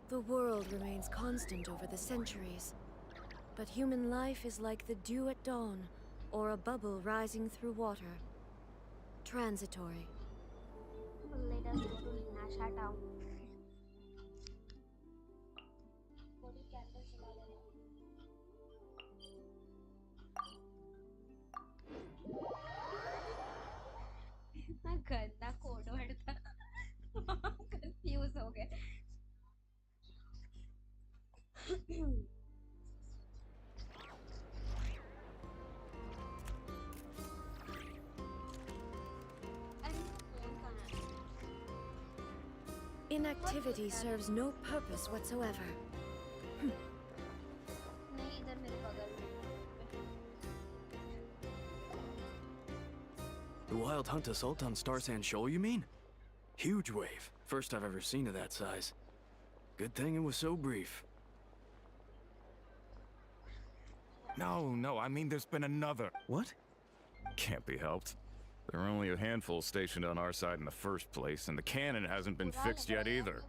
The world remains constant over the centuries, but human life is like the dew at dawn, or a bubble rising through water. Transitory. Let us go to Nasha town. इतना गंदा code word था confuse हो गए Inactivity serves no purpose whatsoever. नहीं इधर मेरे बगल में The Wild Hunt assault on Star Sand Shoal, you mean? Huge wave. First I've ever seen of that size. Good thing it was so brief. No, I mean there's been another. What? Can't be helped. There are only a handful stationed on our side in the first place, and the cannon hasn't been fixed yet either.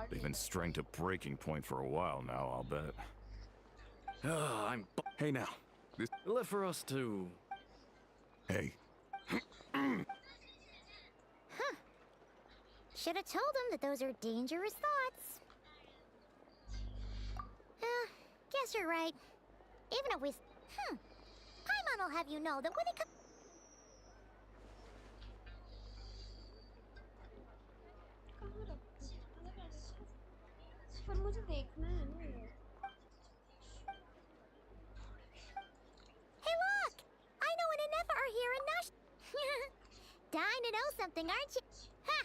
They've been strained to breaking point for a while now, I'll bet. Hey now. This left for us to... Hey. Should have told him that those are dangerous thoughts. Guess you're right. Even if we... Paimon will have you know that when it comes... पर मुझे देखना है ना ये Hey look! I know an Anefa are here in Nash... Dying to know something, aren't you? Ha!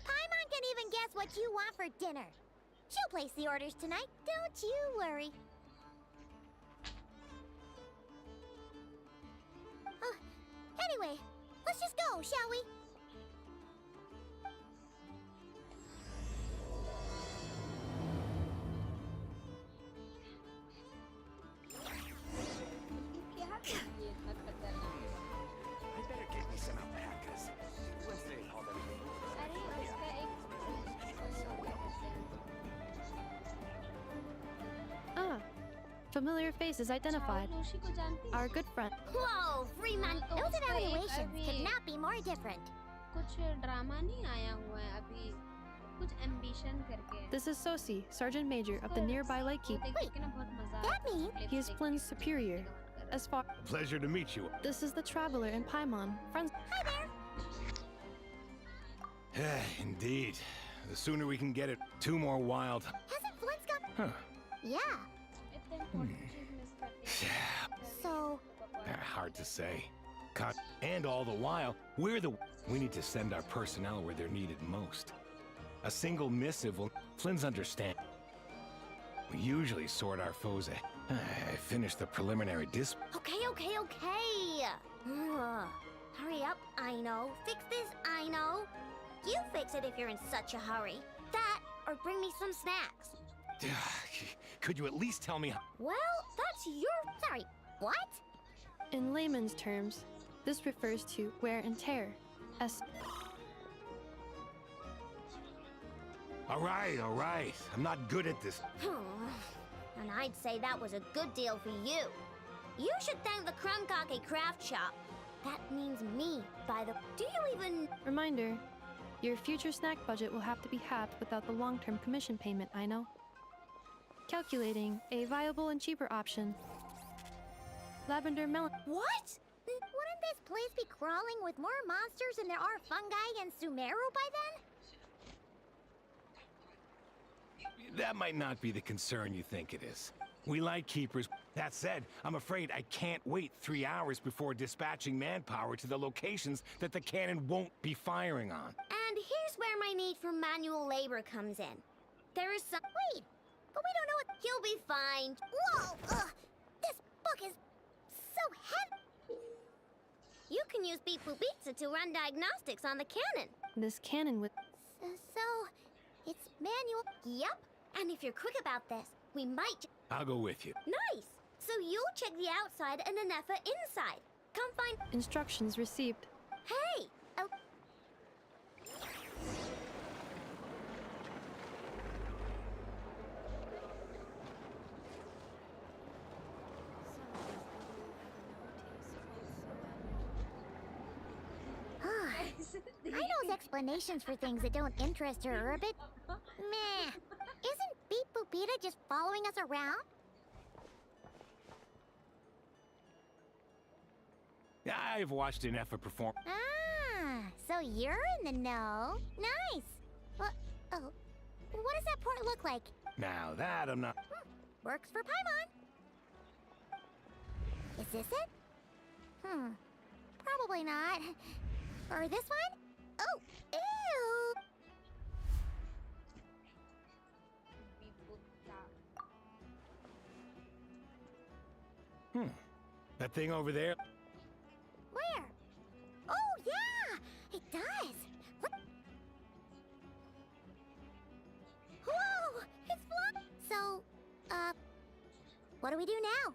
Paimon can even guess what you want for dinner. She'll place the orders tonight, don't you worry. Anyway, let's just go, shall we? I better get me some alpacas. Wednesday called everything. अरे इसका Ah, familiar faces identified. रोशी को जानती है Our good friend. Whoa, Freeman! Those evaluations could not be more different. कुछ drama नहीं आया हुआ है अभी कुछ एम्बिशन करके This is Sosi, Sergeant Major of the nearby Lightkeep. देख के ना बहुत मजा that means- He is Flynn's superior. As far Pleasure to meet you. this is the Traveler and Paimon, friends. Hi there! Indeed. The sooner we can get it, 2 more wild. Hasn't Flint's got... Huh. Yeah, इतने important चीज miss करते हैं so... Hard to say. Cut. And all the while, we need to send our personnel where they're needed most. A single missive will... Flynn's understand. We usually sort our foes ahead. I finished the preliminary Okay. Hurry up, I know. Fix this, I know. You fix it if you're in such a hurry. That, or bring me some snacks. Could you at least tell me... Well, that's your... Sorry, what? In layman's terms, this refers to wear and tear. As All right. I'm not good at this. And I'd say that was a good deal for you. You should thank the Krumkake craft shop. That means me, by the... Do you even... reminder, your future snack budget will have to be halved without the long-term commission payment, I know. Calculating a viable and cheaper option. Lavender melon. What? Wouldn't this place be crawling with more monsters than there are fungi in Sumeru by then? That might not be the concern you think it is. We like keepers. That said, I'm afraid I can't wait 3 hours before dispatching manpower to the locations that the cannon won't be firing on. And here's where my need for manual labor comes in. There is some... Wait, but we don't know what... You'll be fine. Whoa! This book is so heavy. You can use Beep Boop Pizza to run diagnostics on the cannon. This cannon with... So, it's manual... Yep. And if you're quick about this, we might... I'll go with you. Nice! So you'll check the outside and Anefa inside. Come find... Instructions received. Hey! Oh... Ino's explanations for things that don't interest her are a bit meh. Isn't Beep Boopita just following us around? I've watched enough of perform. Ah, so you're in the know. Nice. What? Oh, what does that port look like? Now that I'm not. Works for Paimon. Is this it? Probably not. Or this one? Oh, ew. That thing over there. Where? Oh, yeah! It does! Look. Whoa! It's flying! So, what do we do now?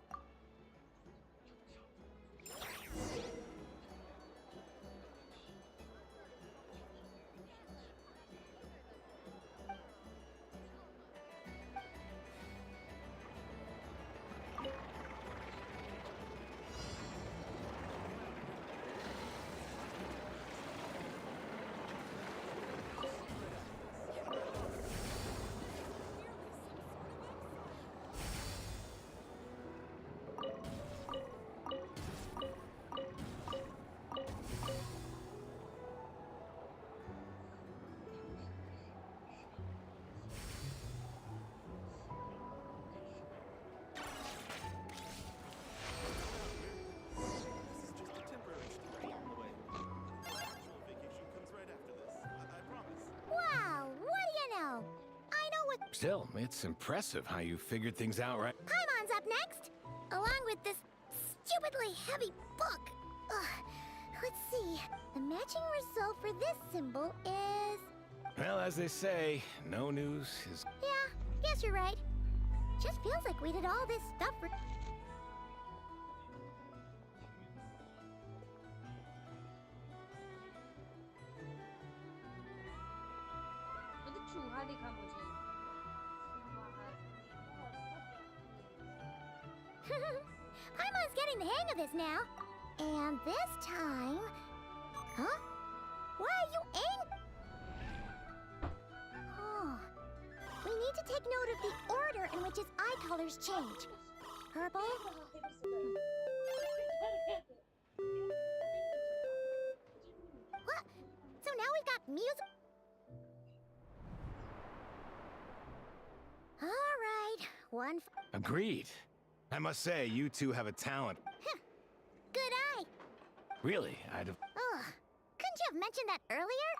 Wow, what do you know? I know what Still, it's impressive how you figured things out, right? Paimon's up next, along with this stupidly heavy book. Ugh. Let's see. The matching result for this symbol is... Well, as they say, no news is. Yeah, guess you're right. Just feels like we did all this stuff for... मुझे चूहा दिखा मुझे Paimon's getting the hang of this now. And this time... Huh? Why are you angry? Oh. We need to take note of the order in which his eye colors change. Purple. What? So now we've got music... All right. One... Agreed. I must say, you two have a talent. Good eye. Really, I'd have. Ugh. Couldn't you have mentioned that earlier?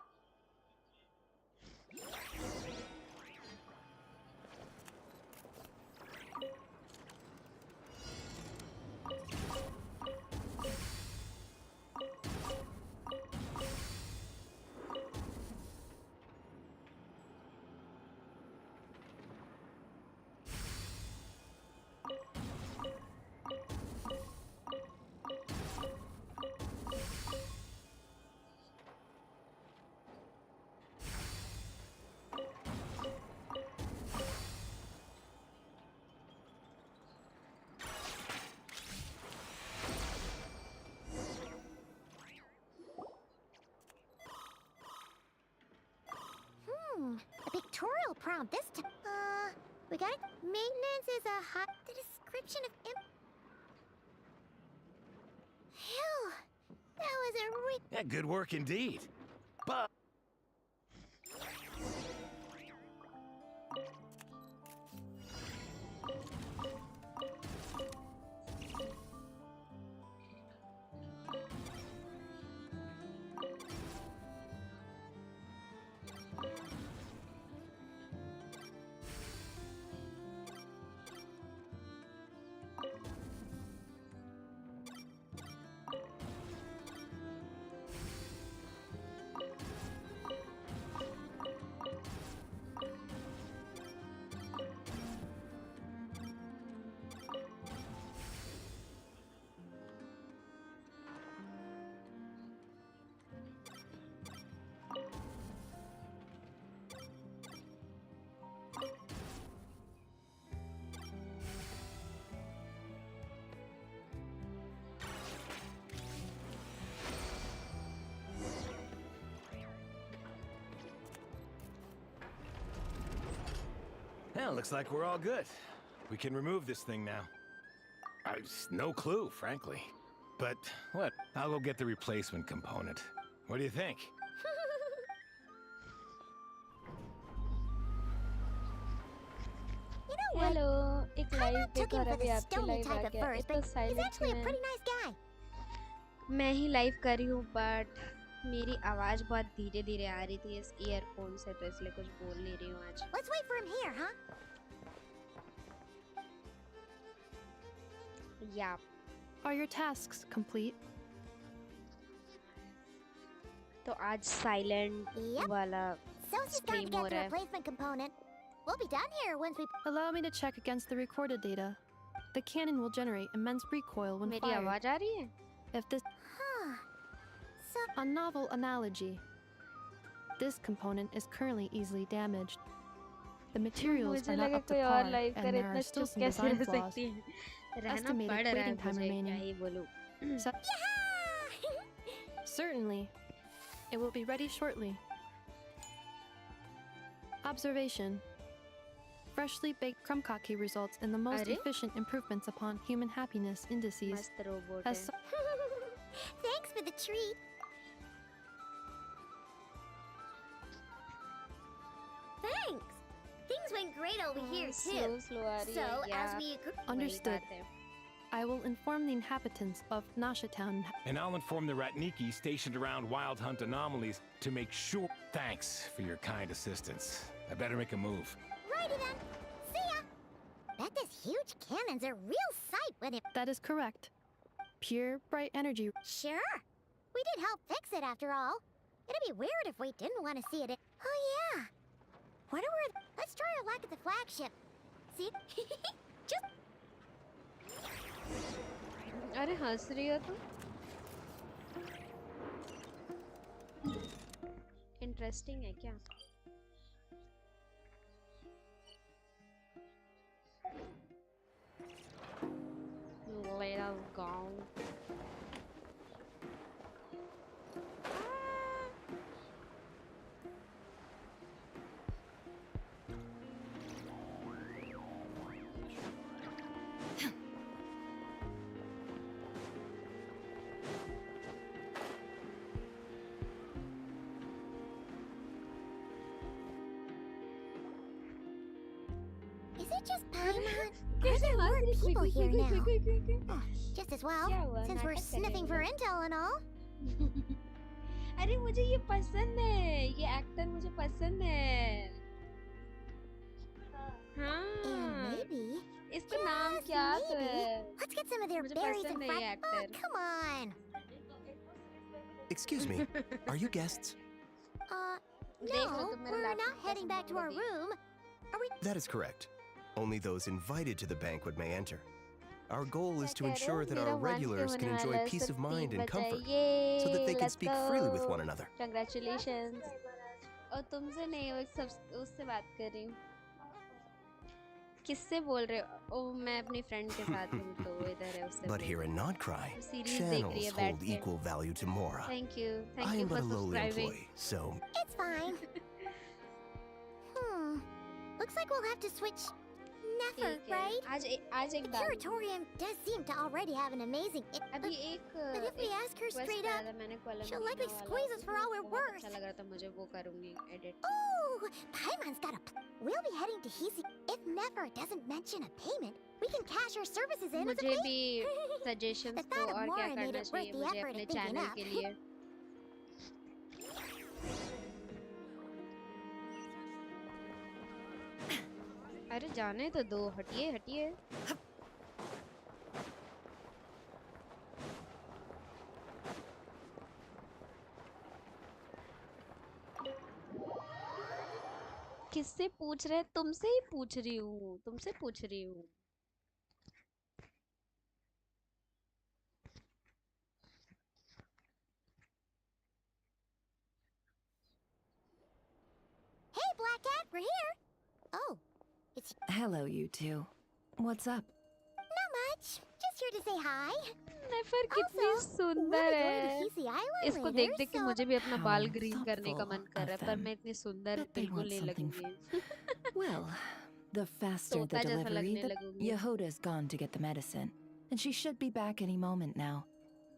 A pictorial prompt this time. We got it? Maintenance is a hot... The description of Phew! That was a Yeah, good work indeed. But. Well, looks like we're all good. We can remove this thing now. No clue, frankly. But what? I'll go get the replacement component. What do you think? You know what? Hello एक I live not took देखा him और for अभी the आपकी stony live आ type at गया first, एक तो but he's silent actually a में pretty nice guy. मैं ही लाइव कर रही हूँ बट मेरी आवाज़ बहुत धीरे धीरे आ रही थी इस ईयरफोन से तो इसलिए कुछ बोल नहीं रही हूँ आज Let's wait for him here, huh? या Are your tasks complete? तो आज साइलेंट Yep. वाला So it's just time Stream to हो get the रहा है replacement component. We'll be done here once we... Allow me to check against the recorded data. The cannon will generate immense recoil when मेरी fired. आवाज़ आ रही है If this Huh. So... a novel analogy. This component is currently easily damaged. The materials मुझे are not लगा up to कोई par, और live and करे there इतना are still चुप some कैसे design रह flaws. सकती है रहना Estimated पड़ रहा है waiting time मुझे क्या remaining. ही बोलूं So, Yeah! certainly, it will be ready shortly. Observation. Freshly baked krumkake results in the most अरे efficient improvements upon human happiness indices. मस्त रोबोट As है Thanks for the treat. Thanks. Things went great over here slow too. Slow आ रही So, है या as we agreed... वही Understood. बात है I will inform the inhabitants of Nasha Town. And I'll inform the Ratniki stationed around Wild Hunt anomalies to make sure. Thanks for your kind assistance. I better make a move. Righty then. See ya. Bet this huge cannon's a real sight when it... That is correct. Pure, bright energy. Sure. We did help fix it after all. It'd be weird if we didn't want to see it. Oh yeah. Wonder where... Let's try our luck at the flagship. See? Just... अरे हंस रही हो तुम interesting है क्या Let us go. Is it just Paimon? Are कैसे there more हंस रही people here now? Quick Oh, just as well, क्या हुआ since we're नाटक sniffing for करेंगे intel and all. अरे मुझे ये पसंद है ये एक्टर मुझे पसंद है And हाँ maybe, इसका नाम just क्या तो maybe, है let's get some of their मुझे berries पसंद and है ये Oh, actor come on. Excuse me, are you guests? देख लो No, तुम मेरा we're लैपटॉप not heading कैसे back to our बोलोगी room. Are we... That is correct. Only those invited to the banquet may enter. Our goal is to क्या कह रहे हो? ensure that मेरा our 1 पे regulars होने can वाला enjoy है peace सिर्फ of mind 3 and बचा है comfort, ये so that they can let's speak freely with go one another. congratulations और तुमसे नहीं वो एक सब उससे बात कर रही हूँ किससे बोल रहे हो ओ मैं अपनी फ्रेंड के साथ हूँ तो वो इधर है उससे But बोल here रही in हूँ Nodcry, वो सीरीज देख रही channels है बैठ hold के equal value to Mora. Thank I you am but for a lowly subscribing employee, so It's fine. Looks like we'll have to switch... Never, ठीक है right? आज The एक डाल curatorium does seem to already have an amazing... अभी एक But if we ask her request straight करा up, था मैंने column she'll likely squeeze us for all we're बहुत worth. अच्छा लग रहा था मुझे वो करूँगी edit Oh, Paimon's got a... We'll be heading to Hisi. If Nefer doesn't mention a payment, we can cash our services in as a मुझे pay. भी The सजेशंस thought दो of और क्या Mora made करना it worth चाहिए the मुझे effort अपने of thinking channel up. के लिए अरे जाने तो दो हटिए हटिए किससे पूछ रहे तुमसे ही पूछ रही हूँ तुमसे पूछ रही हूँ Hey, Black Cat, we're here. Oh, it's Hello, you two. What's up? not much. Just here to say hi. नेफर कितनी Also, we'll be सुंदर going है to Hisi Island इसको later, देख देख के so... मुझे भी अपना How बाल ग्रीन करने का thoughtful मन कर रहा है of पर them. मैं इतनी सुंदर Bet they बिल्कुल want नहीं something लगूंगी Well, The faster the तोता जैसा delivery, लगने the लगोगी. Yehuda's gone to get the medicine, and she should be back any moment now.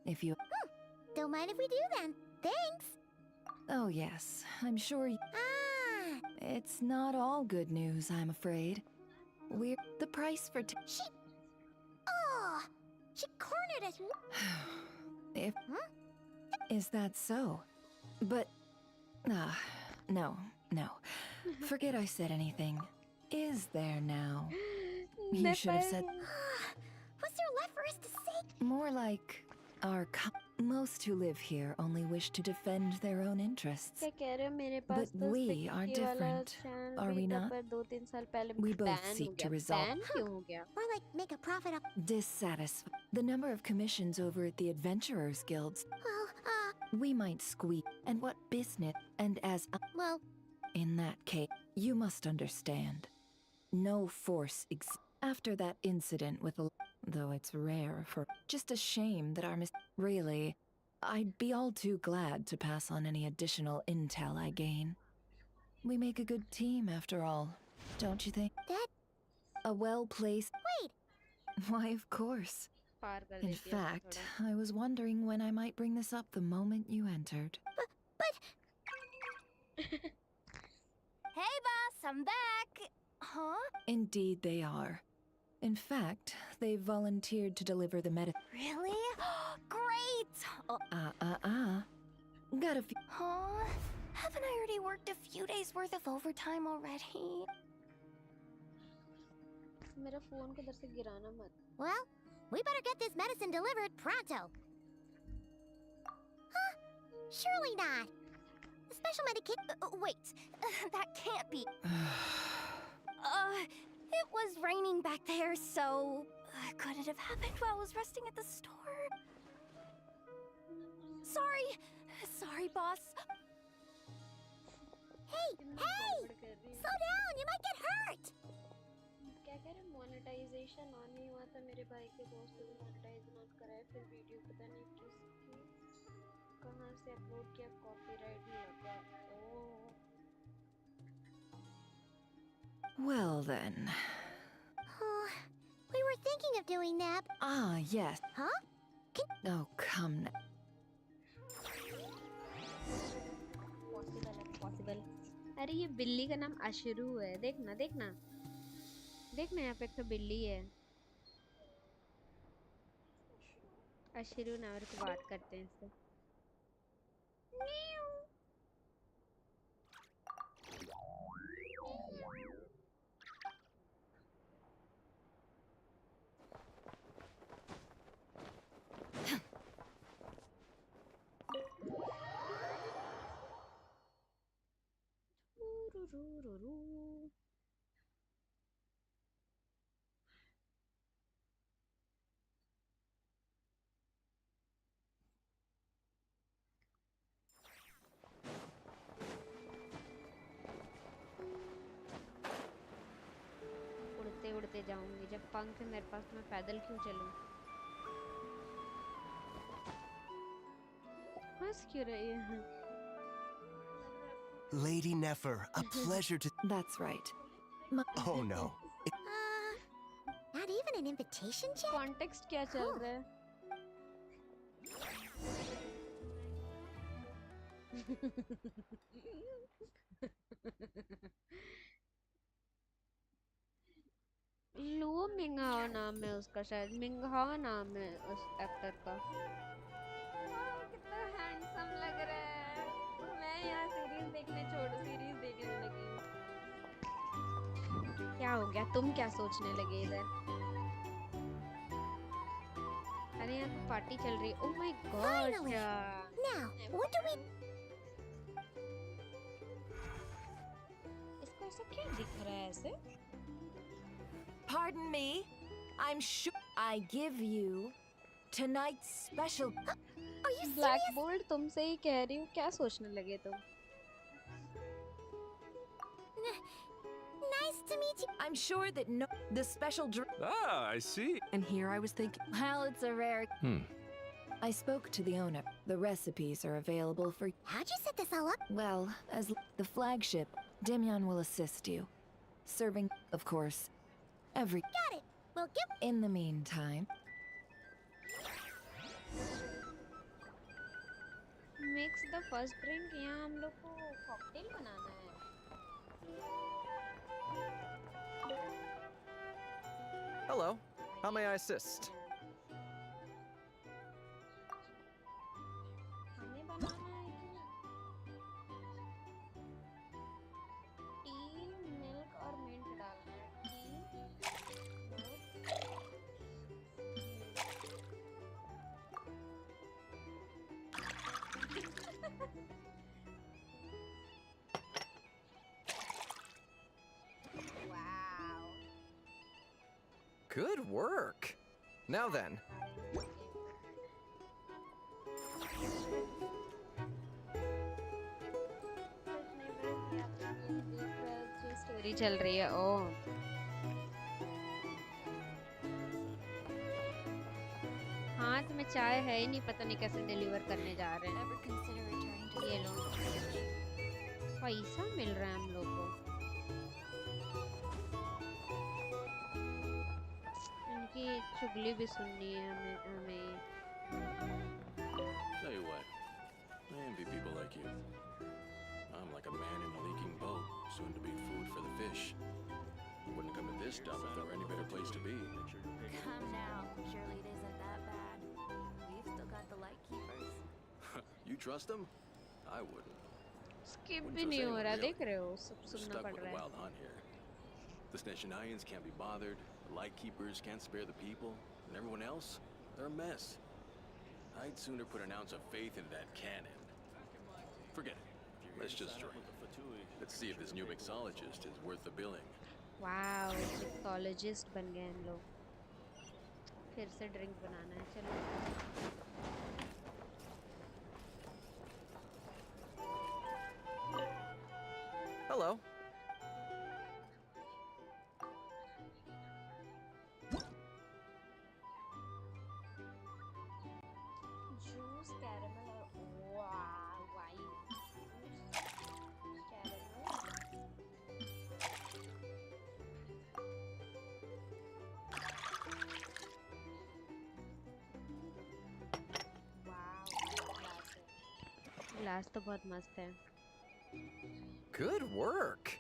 If you... Don't mind if we do then. Thanks. Oh yes, I'm sure Ah, it's not all good news, I'm afraid. We're... The price for... oh, she cornered us. If... Huh? Is that so? But... no. Forget I said anything. Is there now? You should have said... What's there left for us to say? More like... Most who live here only wish to defend their own interests. क्या कह रहे हो मेरे पास But तो we are sticky वाला different, channel are भी we था, not? पर 2-3 साल पहले We both ban seek हो to गया. resolve- Ban क्यों हो गया? Or like make a profit of. Dissatisfied. The number of commissions over at the Adventurers Guilds, Well, we might squeak. And what business? And as... well, In that case, you must understand. No force after that incident with the... Though it's rare for... Just a shame that our Really, I'd be all too glad to pass on any additional intel I gain. We make a good team, after all. Don't you think? That. A well-placed... Wait. Why, of course. पार कर In देती है fact, थोड़ा. I was wondering when I might bring this up the moment you entered. Hey, boss, I'm back. Huh? Indeed they are. In fact, they've volunteered to deliver the medicine. Really? Great. Got a few... Huh? Haven't I already worked a few days worth of overtime already? मेरा phone को इधर से गिराना मत. Well, we better get this medicine delivered pronto. Huh? Surely not. The special medication. Wait, that can't be. It was raining back there, so could it have happened while I was resting at the store? Sorry, boss. Hey! Slow down, you might get hurt. क्या कह रहे monetization on नहीं हुआ था मेरे भाई के दोस्त ने मोनेटाइज ऑन कराया फिर वीडियो पता नहीं किसकी कहां से अपलोड किया कॉपीराइट लगा. ओह Well then. Oh, we were thinking of doing that. Ah, yes. Huh? Oh, come now. Possible. अरे ये बिल्ली का नाम अशरू है. देखना यहाँ पे एक तो बिल्ली है. अशरू नाम से बात करते हैं इससे. उड़ते जाऊंगी. जब पंख है मेरे पास तो मैं पैदल क्यों चलूं? हंस क्यों रही है? Lady Nefer, a pleasure to... That's right. Oh no. Not even an invitation check? Context क्या चल रहा है? लुओ मिंगहाओ नाम है उसका, शायद मिंगहाओ नाम है उस एक्टर का. कितना हैंडसम लग रहा है. मैं यहाँ सीरीज देखने लगी. क्या हो गया? तुम क्या सोचने लगे इधर? अरे यहाँ तो पार्टी चल रही है. Oh my God. Finally. Now, what do we... इसको ऐसा क्या दिख रहा है ऐसे? Pardon me. I'm sure I give you tonight's special... Are you black serious? Bold तुमसे ही कह रही हूँ. क्या सोचने लगे तुम? Nice to meet you. I'm sure that the special drink... Ah, I see. And here I was thinking, well, it's a rare... I spoke to the owner. The recipes are available for... How'd you set this all up? Well, as the flagship, Demyan will assist you. serving, of course, every. Got it. We'll give. In the meantime, Mix the first drink. यहाँ हम लोग को cocktail बनाना है. Hello. How may I assist? हमें बनाना है T, milk और mint डालना है. T, wow. Good work. Now then, story चल रही है. ओ हाथ में चाय है ही नहीं, पता नहीं कैसे डिलीवर करने जा रहे हैं. Ever consider returning to ये लो, पैसा मिल रहा है हम लोग को. इनकी चुगली भी सुननी है हमें. Tell you what, I envy people like you. I'm like a man in a leaking boat, soon to be food for the fish. Wouldn't come to this dump if there were any better place to be. Come now. Surely it isn't that bad. We've still got the light keepers. You trust them? I wouldn't. Skip Wouldn't भी trust नहीं हो anyone, रहा, really. देख रहे हो, सब We're सुनना stuck पड़ with रहा a है. wild hunt here. The Sneshanians can't be bothered, the light keepers can't spare the people, and everyone else, they're a mess. I'd sooner put an ounce of faith into that cannon. Forget it. Let's just drink. Let's see if this new mixologist is worth the billing. Wow, mixologist बन गए हम लोग. फिर से drink बनाना है. चलो. hello. Juice, caramel और वाह, वाइन. कैरेमल. ग्लास तो बहुत मस्त है. Good work.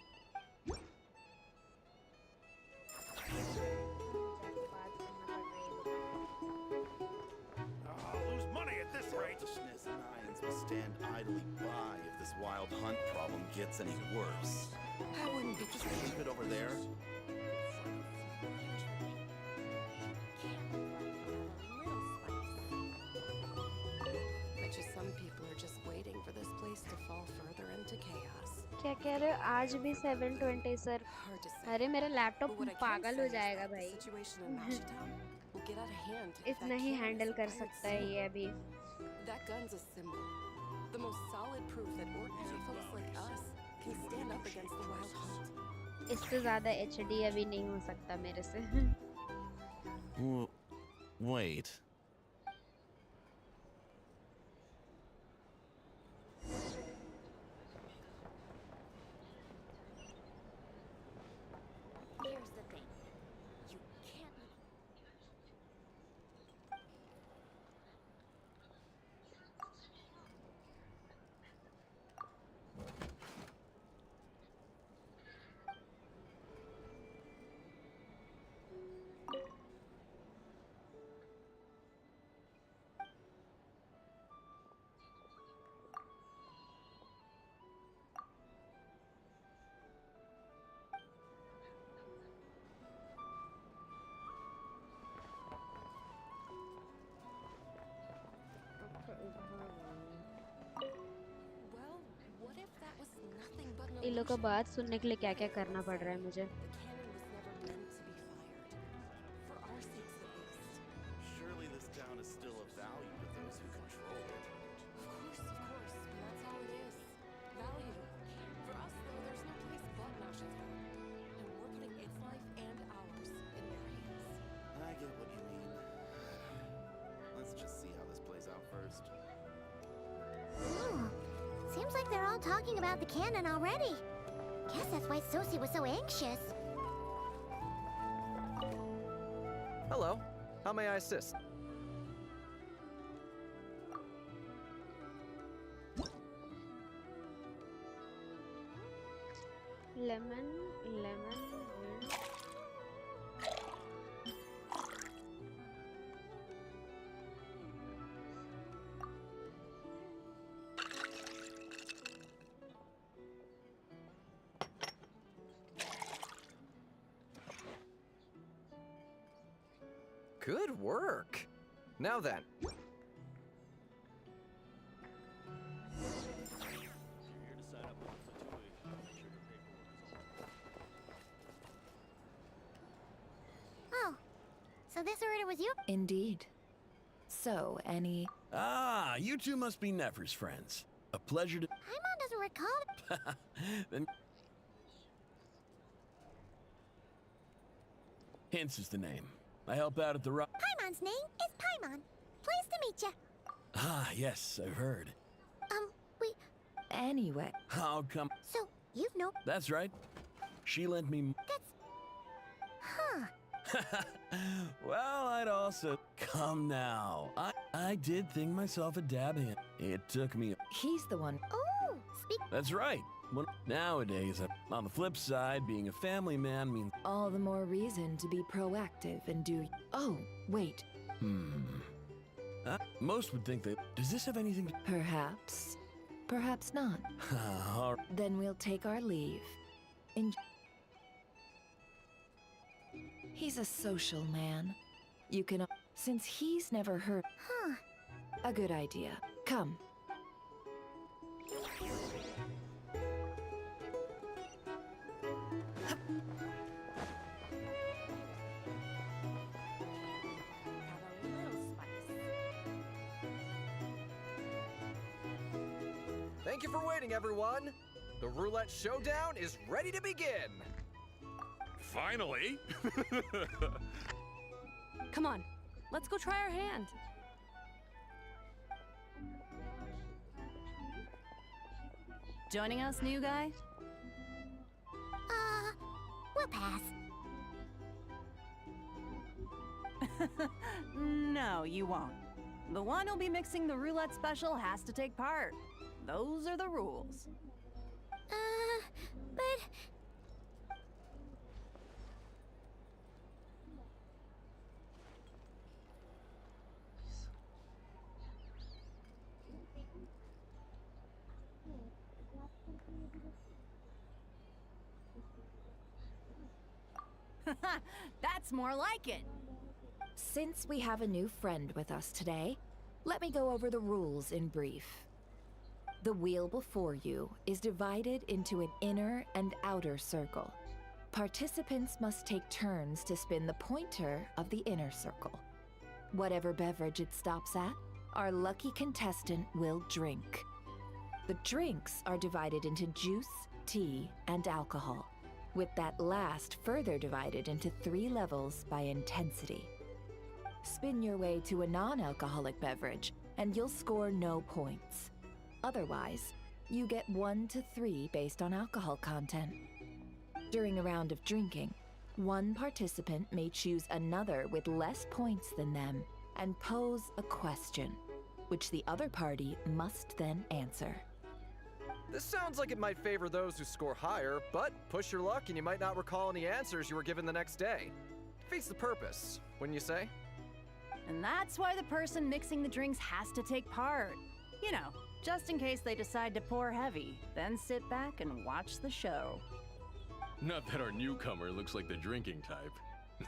Lose money at this rate. The Snezanians will stand idly by if this wild hunt problem gets any worse. I wouldn't just leave it over there. Bet you some people are just waiting for this place to fall further into chaos. क्या कह रहे हो? आज भी 720 sir. Hard to say. अरे मेरा laptop But what I can पागल say हो is जाएगा that the भाई. situation in Mashitown will get out of hand if इतना that he cannon handle is कर by सकता है itself. ये अभी. That gun's a symbol. The most solid proof that ordinary folks like us can stand up against the wild hunt. इससे ज़्यादा HD अभी नहीं हो सकता मेरे से. Wait. Here's the thing. You can't. Well, what if that was nothing but an इन लोगों का illusion? बात सुनने के लिए क्या क्या करना पड़ रहा है मुझे. The cannon was never meant to be fired. For our sakes at least. Surely this town is still of value to those who control it. Of course, but that's all it is. Value. For us, though, there's no place but Mashitown. And we're putting its life and ours in their hands. I get what you mean. Let's just see how this plays out first. Ooh, seems like they're all talking about the cannon already. Guess that's why Sosie was so anxious. Hello. How may I assist? Lemon, mint. Good work. Now then. Oh, so this order was you? Indeed. So, any... Ah, you two must be Nefer's friends. A pleasure to... Paimon doesn't recall. Then... Hints is the name. I help out at the rock. Paimon's name is Paimon. Pleased to meet you. Ah, yes, I've heard. We... Anyway, How come? So, you've no... That's right. She lent me... That's... Huh. Well, I'd also... Come now. I did think myself a dab hand. It took me... he's the one... Oh, speak... That's right. Well, nowadays, on the flip side, being a family man means... All the more reason to be proactive and do... Oh, wait. Most would think that... Does this have anything to... Perhaps. Perhaps not. All right. Then we'll take our leave. He's a social man. You can... Since he's never heard... Huh. A good idea. Come. Thank you for waiting, everyone. The roulette showdown is ready to begin. Finally! Come on, let's go try our hand. Joining us, new guy? We'll pass. No, you won't. The one who'll be mixing the roulette special has to take part. Those are the rules. But... That's more like it. Since we have a new friend with us today, let me go over the rules in brief. The wheel before you is divided into an inner and outer circle. Participants must take turns to spin the pointer of the inner circle. Whatever beverage it stops at, our lucky contestant will drink. The drinks are divided into juice, tea, and alcohol, with that last further divided into 3 levels by intensity. Spin your way to a non-alcoholic beverage, and you'll score no points. Otherwise, you get 1 to 3 based on alcohol content. During a round of drinking, one participant may choose another with less points than them and pose a question, which the other party must then answer. This sounds like it might favor those who score higher, but push your luck and you might not recall any answers you were given the next day. Defeats the purpose, wouldn't you say? And that's why the person mixing the drinks has to take part. You know, just in case they decide to pour heavy, then sit back and watch the show. Not that our newcomer looks like the drinking type.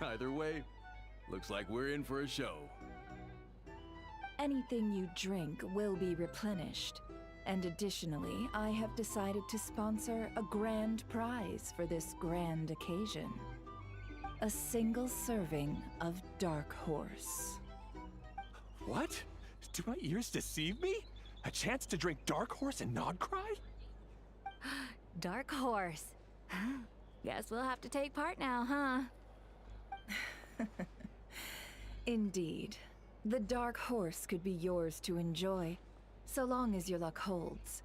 Either way, looks like we're in for a show. Anything you drink will be replenished. And additionally, I have decided to sponsor a grand prize for this grand occasion. A single serving of Dark Horse. What? Do my ears deceive me? A chance to drink Dark Horse and not cry? Dark Horse. Guess we'll have to take part now, huh? Indeed. The Dark Horse could be yours to enjoy, so long as your luck holds.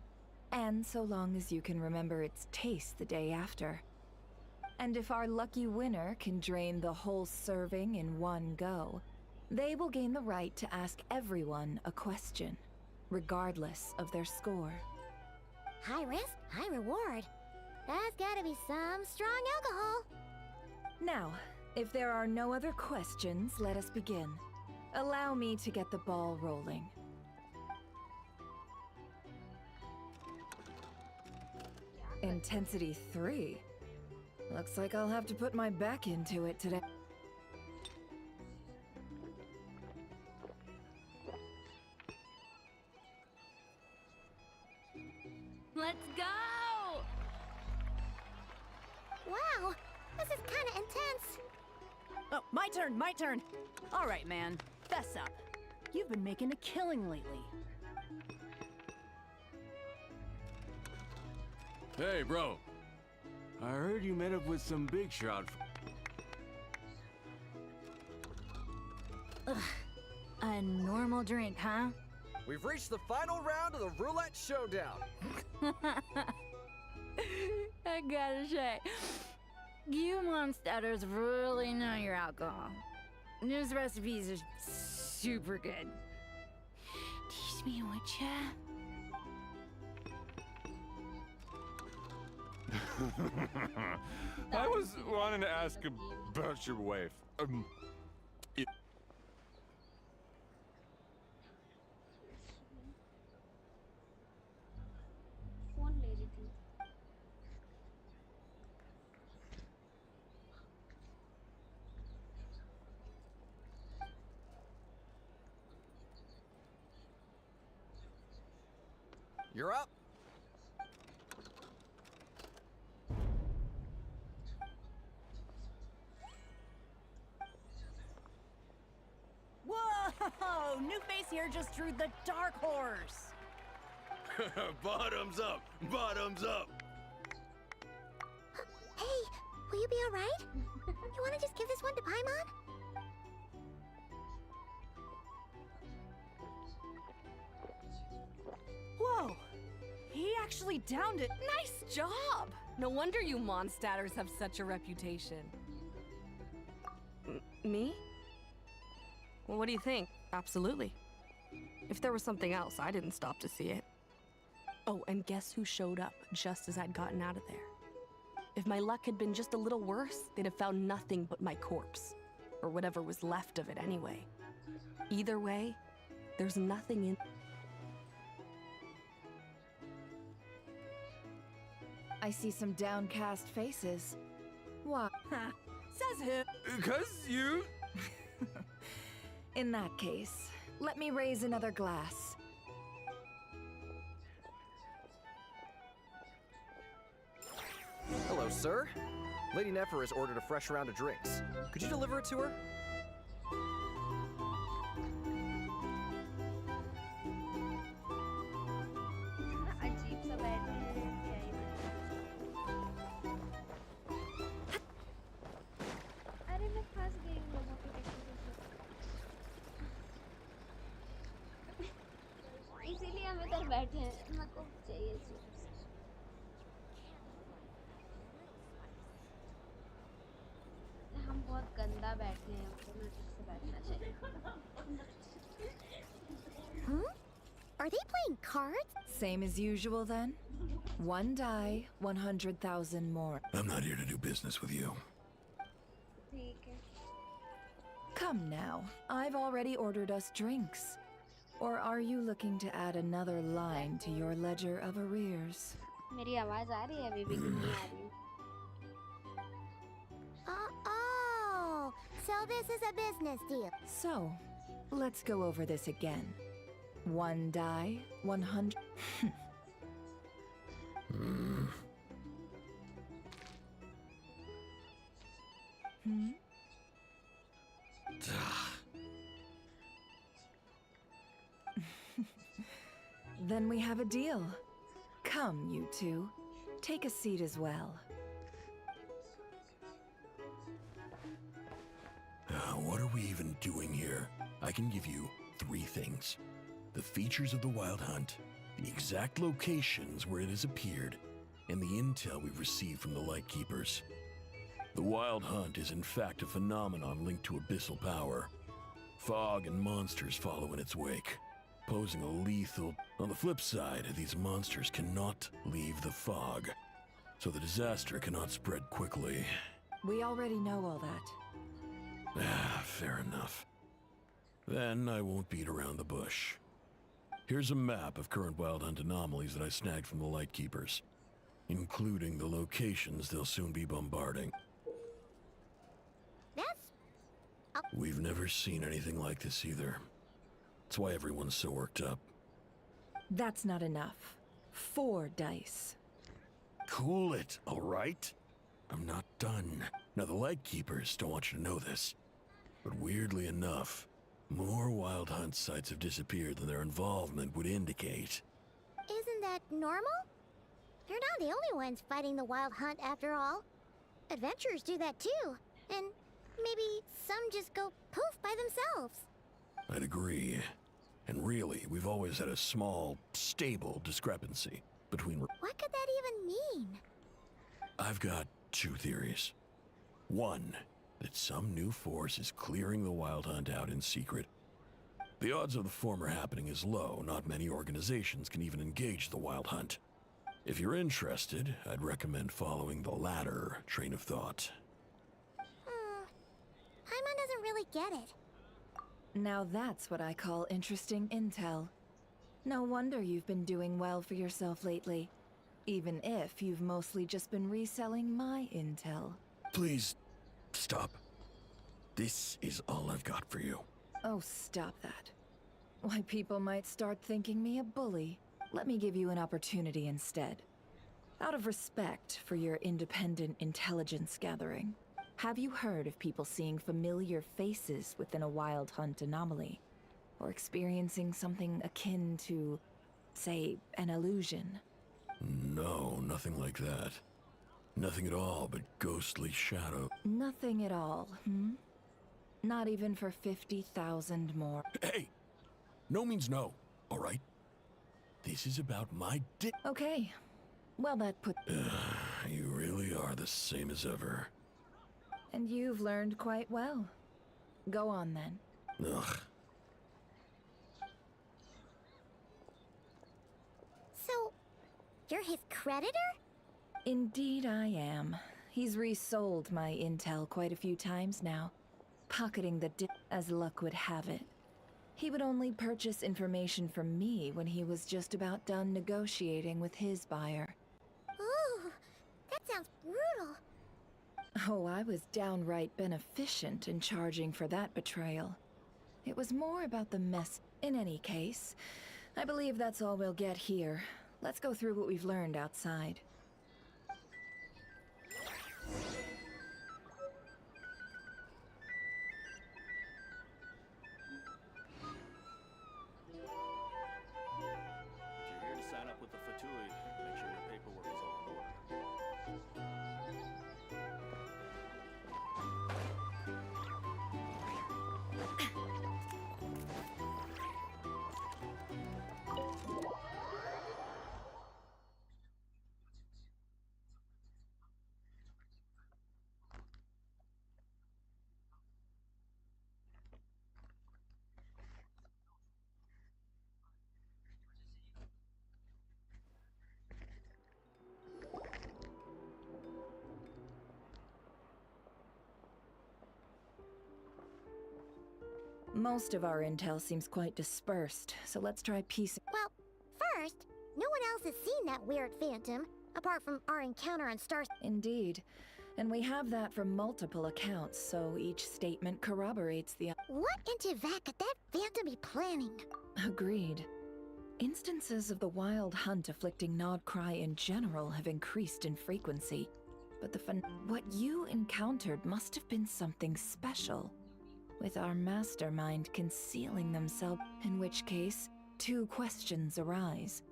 And so long as you can remember its taste the day after. And if our lucky winner can drain the whole serving in one go, they will gain the right to ask everyone a question, regardless of their score. High risk, high reward. That's gotta be some strong alcohol. Now, if there are no other questions, let us begin. Allow me to get the ball rolling. Intensity 3. Looks like I'll have to put my back into it today. Let's go! Wow, this is kinda intense. Oh, my turn, my turn. All right, man, fess up. You've been making a killing lately. Hey, bro. I heard you met up with some big shot. Ugh, a normal drink, huh? We've reached the final round of the roulette showdown. I gotta say, you monsters really know your alcohol. These recipes are super good. Teach me, would ya? I was wanting to ask about your wife. Phone ले रही थी. You're up. Whoa! New face here just drew the dark horse. Bottoms up! Bottoms up! Hey, will you be alright? You wanna just give this one to Paimon? Whoa! He actually downed it. Nice job! No wonder you Mondstadters have such a reputation. Me? Well, what do you think? Absolutely. If there was something else, I didn't stop to see it. Oh, and guess who showed up just as I'd gotten out of there? If my luck had been just a little worse, they'd have found nothing but my corpse. Or whatever was left of it anyway. Either way, there's nothing in... I see some downcast faces. Why? Says who? 'Cause you... In that case, let me raise another glass. Hello, sir. Lady Nefer has ordered a fresh round of drinks. Could you deliver it to her? अजीब सा बैठ है क्या ही अरे मैं फंस गई हूँ लोगों के टेक्निकल इसीलिए हम इधर बैठे हैं मेरे को चाहिए चिप्स हम बहुत गंदा बैठे हैं हमको ना ठीक से बैठना चाहिए Huh? Are they playing cards? Same as usual then? One die, 100,000 more. I'm not here to do business with you. ठीक है Come now, I've already ordered us drinks. Or are you looking to add another line to your ledger of arrears? मेरी आवाज आ रही है अभी भी कि नहीं आ रही Oh, so this is a business deal. So, let's go over this again. One die, 100... Hmm? Then we have a deal. Come, you two. Take a seat as well. What are we even doing here? I can give you 3 things. The features of the Wild Hunt, the exact locations where it has appeared, and the intel we've received from the Lightkeepers. The Wild Hunt is in fact a phenomenon linked to abyssal power. Fog and monsters follow in its wake, posing a lethal... On the flip side, these monsters cannot leave the fog, so the disaster cannot spread quickly. We already know all that. Fair enough. Then I won't beat around the bush. Here's a map of current Wild Hunt anomalies that I snagged from the Lightkeepers, including the locations they'll soon be bombarding. We've never seen anything like this either. That's why everyone's so worked up. That's not enough. 4 dice. Cool it, all right? I'm not done. Now, the Lightkeepers don't want you to know this, but weirdly enough, more Wild Hunt sites have disappeared than their involvement would indicate. Isn't that normal? They're not the only ones fighting the Wild Hunt after all. Adventurers do that too, and maybe some just go poof by themselves. I'd agree. And really, we've always had a small, stable discrepancy between... What could that even mean? I've got 2 theories. One, that some new force is clearing the Wild Hunt out in secret. The odds of the former happening is low. Not many organizations can even engage the Wild Hunt. If you're interested, I'd recommend following the latter train of thought. Paimon doesn't really get it. Now that's what I call interesting intel. No wonder you've been doing well for yourself lately. Even if you've mostly just been reselling my intel. Please, stop. This is all I've got for you. Oh, stop that. Why, people might start thinking me a bully. Let me give you an opportunity instead. Out of respect for your independent intelligence gathering, have you heard of people seeing familiar faces within a Wild Hunt anomaly? Or experiencing something akin to, say, an illusion? No, nothing like that. Nothing at all but ghostly shadow. Nothing at all, hmm? Not even for 50,000 more. Hey! No means no, all right? This is about my Okay. Well, that put... You really are the same as ever. And you've learned quite well. Go on, then. Ugh. So, you're his creditor? Indeed I am. He's resold my intel quite a few times now, pocketing the as luck would have it. He would only purchase information from me when he was just about done negotiating with his buyer. Ooh, that sounds brutal. Oh, I was downright beneficent in charging for that betrayal. It was more about the mess. In any case, I believe that's all we'll get here. Let's go through what we've learned outside. If you're here to sign up with the Fatui, make sure your paperwork is all in order. Most of our intel seems quite dispersed, so let's try piecing. Well, first, no one else has seen that weird phantom, apart from our encounter on Star... Indeed. And we have that from multiple accounts, so each statement corroborates the... What in Teyvat could that phantom be planning? Agreed. Instances of the Wild Hunt afflicting Nodcry in general have increased in frequency. But what you encountered must have been something special, with our mastermind concealing themselves, in which case, 2 questions arise.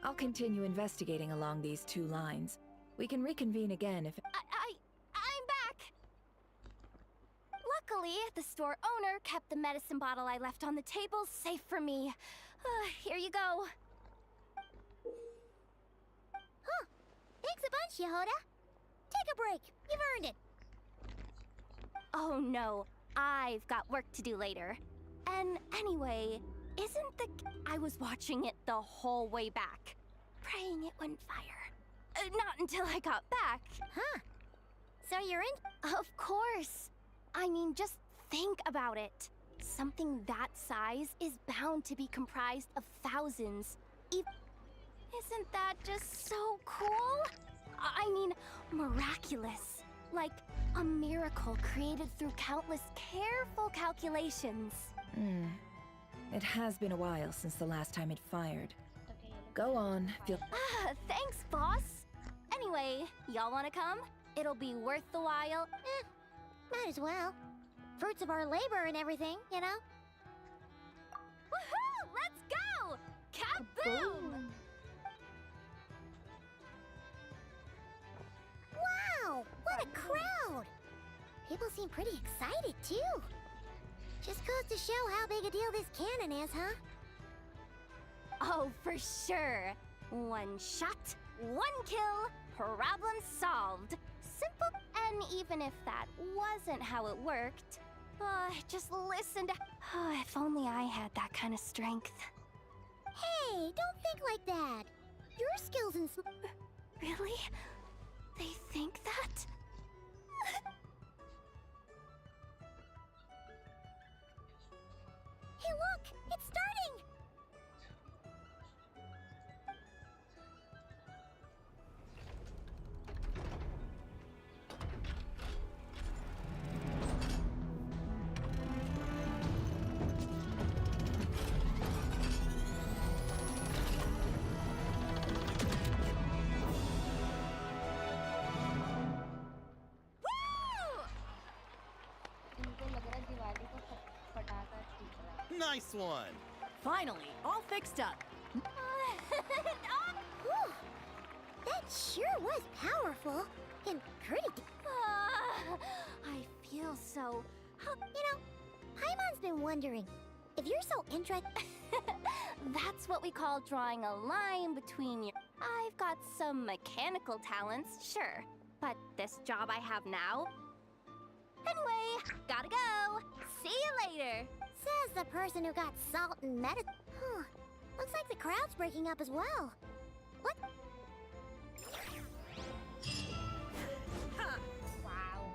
I'll continue investigating along these 2 lines. We can reconvene again if... Luckily, the store owner kept the medicine bottle I left on the table safe for me. Here you go. Huh. Thanks a bunch, Yehoda. Take a break. You've earned it. Oh no, I've got work to do later. And anyway, isn't the... I was watching it the whole way back, praying it wouldn't fire. Not until I got back. Huh. So you're in? Of course. I mean, just think about it. Something that size is bound to be comprised of thousands. Isn't that just so cool? I mean, miraculous. Like a miracle created through countless careful calculations. It has been a while since the last time it fired. Go on, feel... Thanks, boss. Anyway, y'all wanna come? It'll be worth the while. Might as well. Fruits of our labor and everything, you know? Woohoo! Let's go! Kaboom! Wow! What a crowd! People seem pretty excited, too. Just goes to show how big a deal this cannon is, huh? Oh, for sure. One shot, one kill, problem solved. Simple. And even if that wasn't how it worked, just listen to... if only I had that kind of strength. Hey, don't think like that. Your skills in... Really? They think that? Hey, look! It's starting! Nice one! Finally, all fixed up. Whew. That sure was powerful and pretty. I feel so... You know, Paimon's been wondering, if you're so interested... That's what we call drawing a line between your... I've got some mechanical talents, sure. But this job I have now... Anyway, gotta go. See you later. Says the person who got salt and medicine. Huh. Looks like the crowd's breaking up as well. What? Huh. Wow.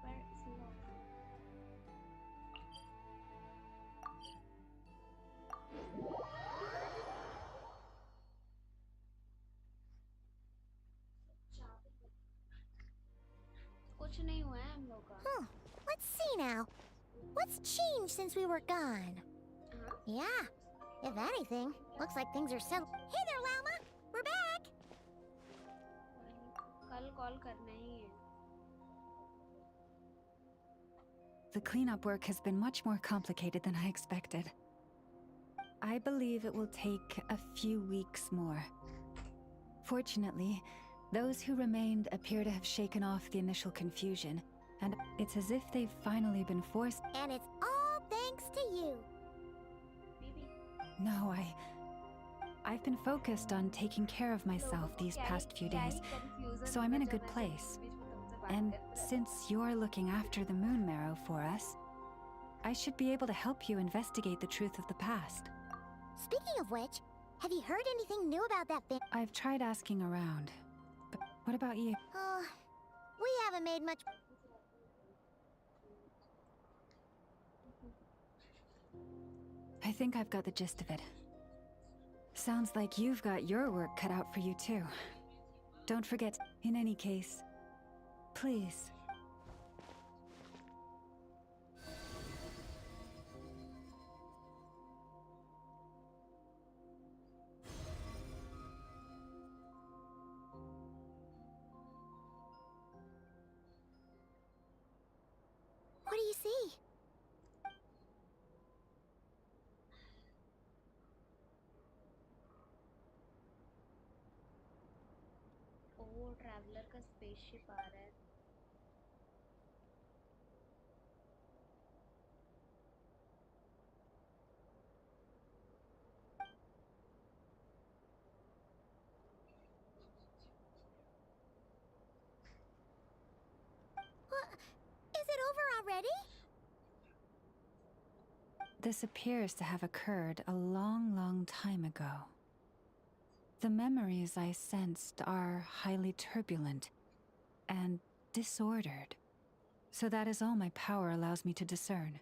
Where is Lord? कुछ नहीं हुआ है हम लोग का. Huh. Let's see now. What's changed since we were gone? Yeah. If anything, looks like things are settled. Hey there, Llama! We're back! कल call करना ही है. The cleanup work has been much more complicated than I expected. I believe it will take a few weeks more. Fortunately, those who remained appear to have shaken off the initial confusion, and it's as if they've finally been forced. And it's all thanks to you. No, I've been focused on taking care of myself these past few days, so I'm in a good place. And since you're looking after the Moon Marrow for us, I should be able to help you investigate the truth of the past. Speaking of which, have you heard anything new about that thing? I've tried asking around, but what about you? We haven't made much... I think I've got the gist of it. Sounds like you've got your work cut out for you too. Don't forget, in any case, please. What do you see? Traveller का spaceship आ रहा है। Is it over already? This appears to have occurred a long, long time ago. The memories I sensed are highly turbulent and disordered. So that is all my power allows me to discern.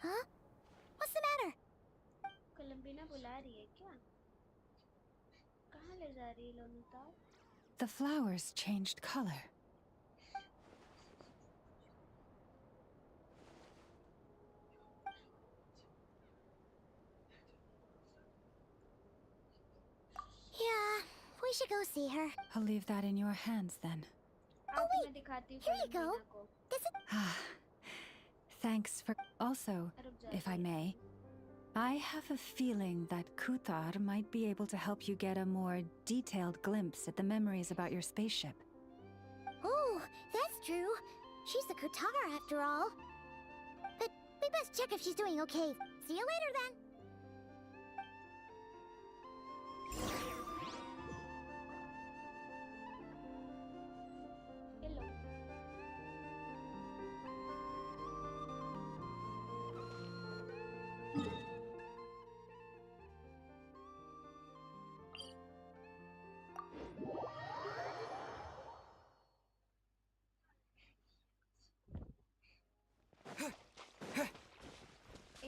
Huh? What's the matter? कोलंबिना बुला रही है क्या? कहाँ ले जा रही है लोनुता? The flowers changed color. Yeah, we should go see her. I'll leave that in your hands then. Oh wait, here you go. This is... Thanks for... Also, if I may, I have a feeling that Kuthar might be able to help you get a more detailed glimpse at the memories about your spaceship. Oh, that's true. She's the Kutar after all. But we best check if she's doing okay. See you later then.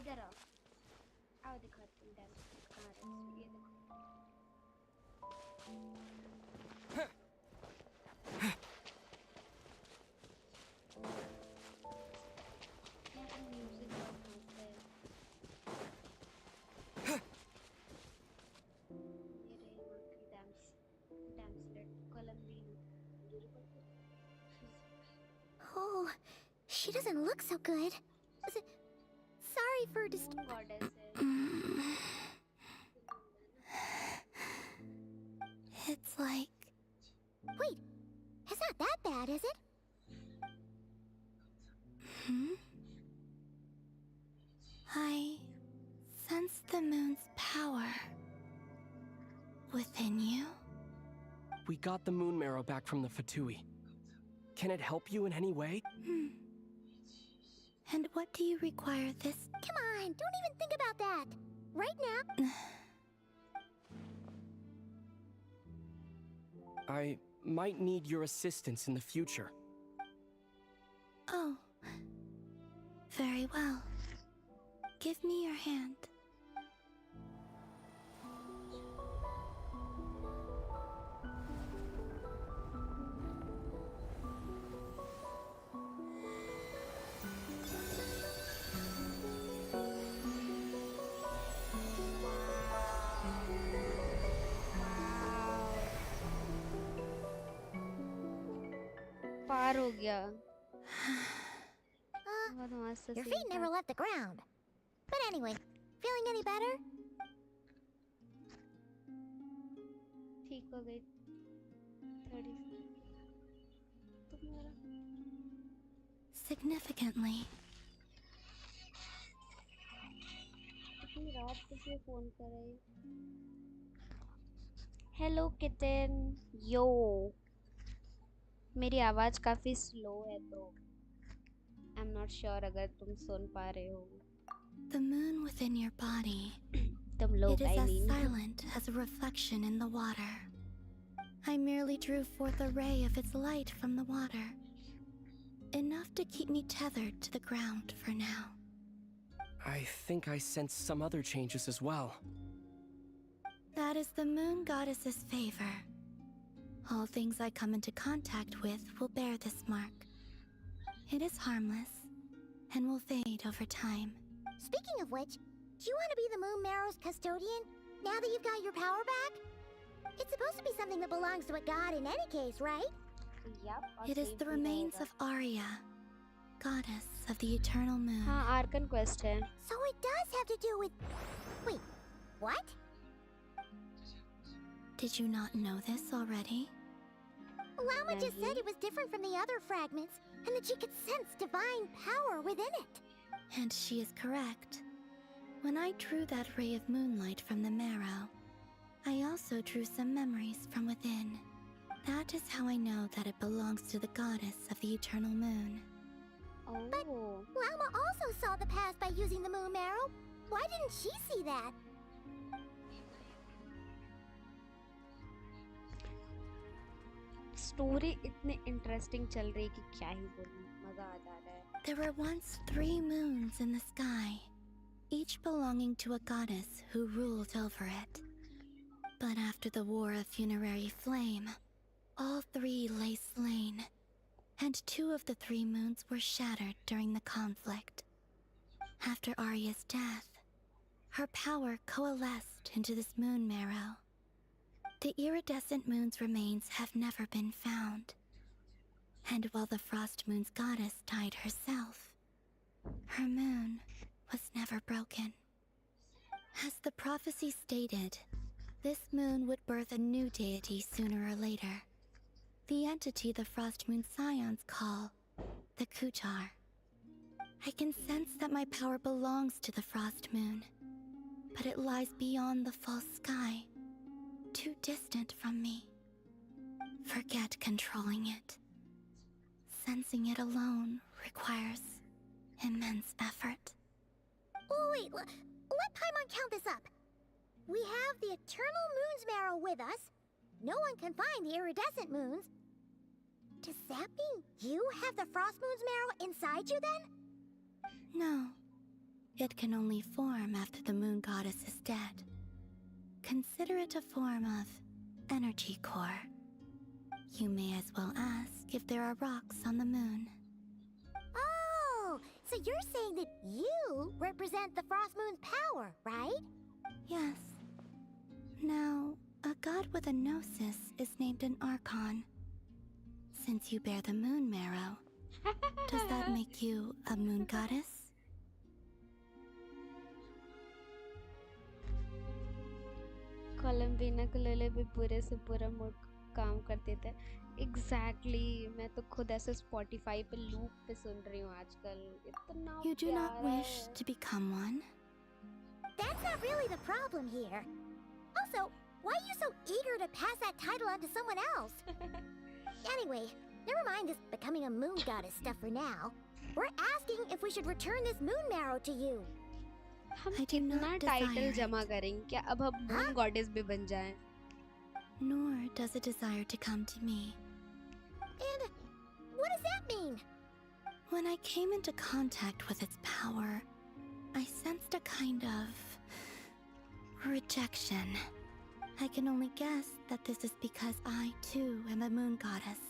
इधर आओ। आओ दिखाती हूँ dance कहाँ है। ये देखो। यहाँ पे म्यूजिक बहुत मस्त है। ये रही वहाँ की डांसलेट कोलंबिना। Oh, she doesn't look so good. Sorry for goddess It's like... Wait, it's not that bad, is it? I sense the moon's power within you. We got the moon marrow back from the Fatui. Can it help you in any way? And what do you require this? Come on, don't even think about that. Right now. I might need your assistance in the future. Oh. Very well. Give me your hand. पार हो गया। Your feet never left the ground. But anyway, feeling any better? ठीक हो गई थोड़ी सी। तुम्हारा Significantly. इतनी रात किसने फोन करा है? हेलो किटन यो। मेरी आवाज काफी स्लो है तो आई एम नॉट श्योर अगर तुम सुन पा रहे हो। The moon within your body. तुम लोग It is I as mean silent as a reflection in the water. I merely drew forth a ray of its light from the water. Enough to keep me tethered to the ground for now. I think I sense some other changes as well. That is the moon goddess's favor. All things I come into contact with will bear this mark. It is harmless and will fade over time. Speaking of which, do you want to be the Moon Marrow's custodian now that you've got your power back? It's supposed to be something that belongs to a god in any case, right? Yep. It is the remains of Arya. goddess of the eternal moon. हाँ Arkan quest है. So it does have to do with... Wait, what? Did you not know this already? Lama just said it was different from the other fragments, and that she could sense divine power within it. And she is correct. When I drew that ray of moonlight from the marrow, I also drew some memories from within. That is how I know that it belongs to the goddess of the eternal moon. Oh. But Lama also saw the past by using the moon marrow. Why didn't she see that? Story इतनी interesting चल रही है कि क्या ही बोलूं, मजा आ जा रहा है. There were once 3 moons in the sky, each belonging to a goddess who ruled over it. But after the War of Funerary Flame, all 3 lay slain, and 2 of the 3 moons were shattered during the conflict. After Arya's death, her power coalesced into this moon marrow. The iridescent moon's remains have never been found. And while the frost moon's goddess died herself, her moon was never broken. As the prophecy stated, this moon would birth a new deity sooner or later. The entity the frost moon scions call the Kutar. I can sense that my power belongs to the frost moon, but it lies beyond the false sky, too distant from me. Forget controlling it. Sensing it alone requires immense effort. Wait, let Paimon count this up. We have the eternal moon's marrow with us. No one can find the iridescent moons. Does that mean you have the frost moon's marrow inside you then? No. It can only form after the moon goddess is dead. Consider it a form of energy core. You may as well ask if there are rocks on the moon. Oh, so you're saying that you represent the frost moon's power, right? Yes. Now, a god with a gnosis is named an archon. Since you bear the moon marrow, does that make you a moon goddess? कोलंबिना कुलेले भी पूरे से पूरा mode काम करते थे. Exactly. मैं तो खुद ऐसे Spotify पे लूप पे सुन रही हूँ आजकल. इतना You do not प्यारा wish है. to become one? That's not really the problem here. Also, why are you so eager to pass that title on to someone else? Anyway, never mind this becoming a moon goddess stuff for now. We're asking if we should return this moon marrow to you. हम I do कितना not title desire जमा करेंगे क्या अब हम moon goddess भी बन जाएं? Nor does it desire to come to me. And what does that mean? When I came into contact with its power, I sensed a kind of rejection. I can only guess that this is because I, too, am a moon goddess.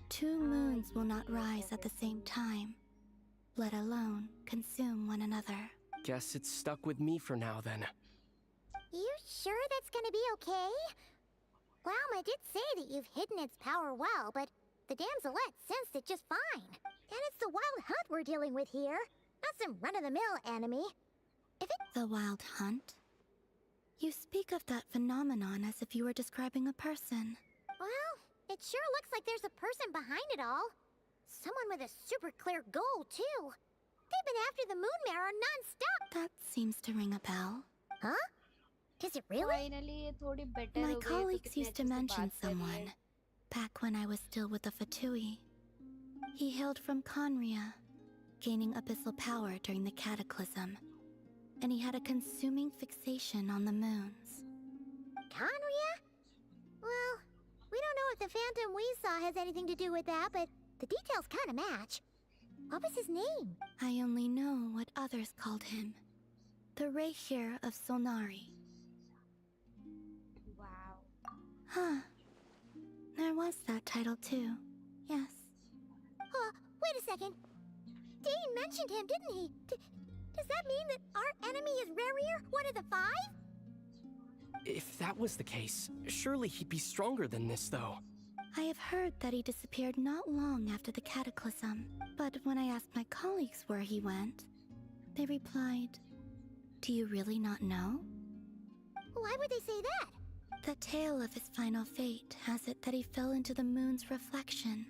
2 moons will not rise at the same time, let alone consume one another. Guess it's stuck with me for now then. You sure that's gonna be okay? Lama did say that you've hidden its power well, but the damselette sensed it just fine. And it's the wild hunt we're dealing with here, not some run-of-the-mill enemy. If it— The wild hunt? You speak of that phenomenon as if you were describing a person. Well, it sure looks like there's a person behind it all. Someone with a super clear goal, too. They've been after the moon marrow non-stop. That seems to ring a bell. Huh? Does it really? Finally ये थोड़ी better My हो गई है, तो colleagues कितने used to अच्छे से mention बात कर रही है. someone, back when I was still with the Fatui. He hailed from Conria, gaining abyssal power during the Cataclysm, and he had a consuming fixation on the moons. Conria? Well, we don't know if the phantom we saw has anything to do with that, but the details kind of match. What was his name? I only know what others called him. The Reikir of Solnari. Wow. Huh. There was that title too. Yes. Wait a second. Dane mentioned him, didn't he? Does that mean that our enemy is Rerir, one of the 5? If that was the case, surely he'd be stronger than this, though. I have heard that he disappeared not long after the cataclysm, but when I asked my colleagues where he went, they replied, "Do you really not know?" Why would they say that? The tale of his final fate has it that he fell into the moon's reflection,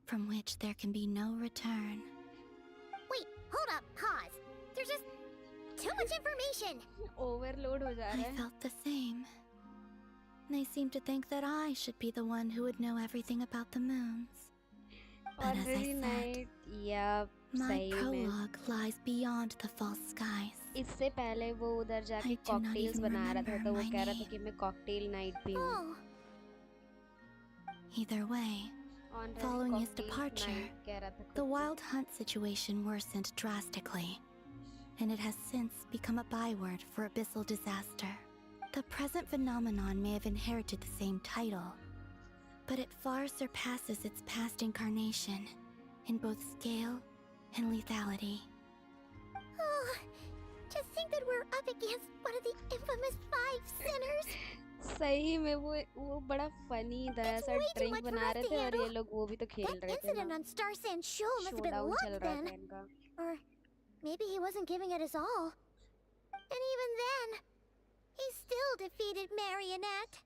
from which there can be no return. Wait, hold up, pause. There's just too much information. Overload ho ja raha I hai. felt the same. They seemed to think that I should be the one who would know everything about the moons. But as I Ordinary said, night, yeah, my सही में. prologue lies beyond the false skies. इससे पहले वो उधर जाके I do not cocktails even बना रहा था remember तो वो my कह रहा था name. कि मैं कॉकटेल नाइट भी हूँ. Oh, Either way, Honorary following his cocktails departure, night कह रहा था the खुद से. wild hunt situation worsened drastically, and it has since become a byword for abyssal disaster. The present phenomenon may have inherited the same title, but it far surpasses its past incarnation in both scale and lethality. oh, to think that we're up against one of the infamous 5 sinners. सही में वो बड़ा funny था. ऐसा way too drink much for बना us रहे to थे और ये handle. लोग वो भी तो खेल That रहे थे incident ना. on Star Sand Shoal must have been showdown चल luck रहा then. था इनका. Or maybe he wasn't giving it his all. And even then, he still defeated Marionette.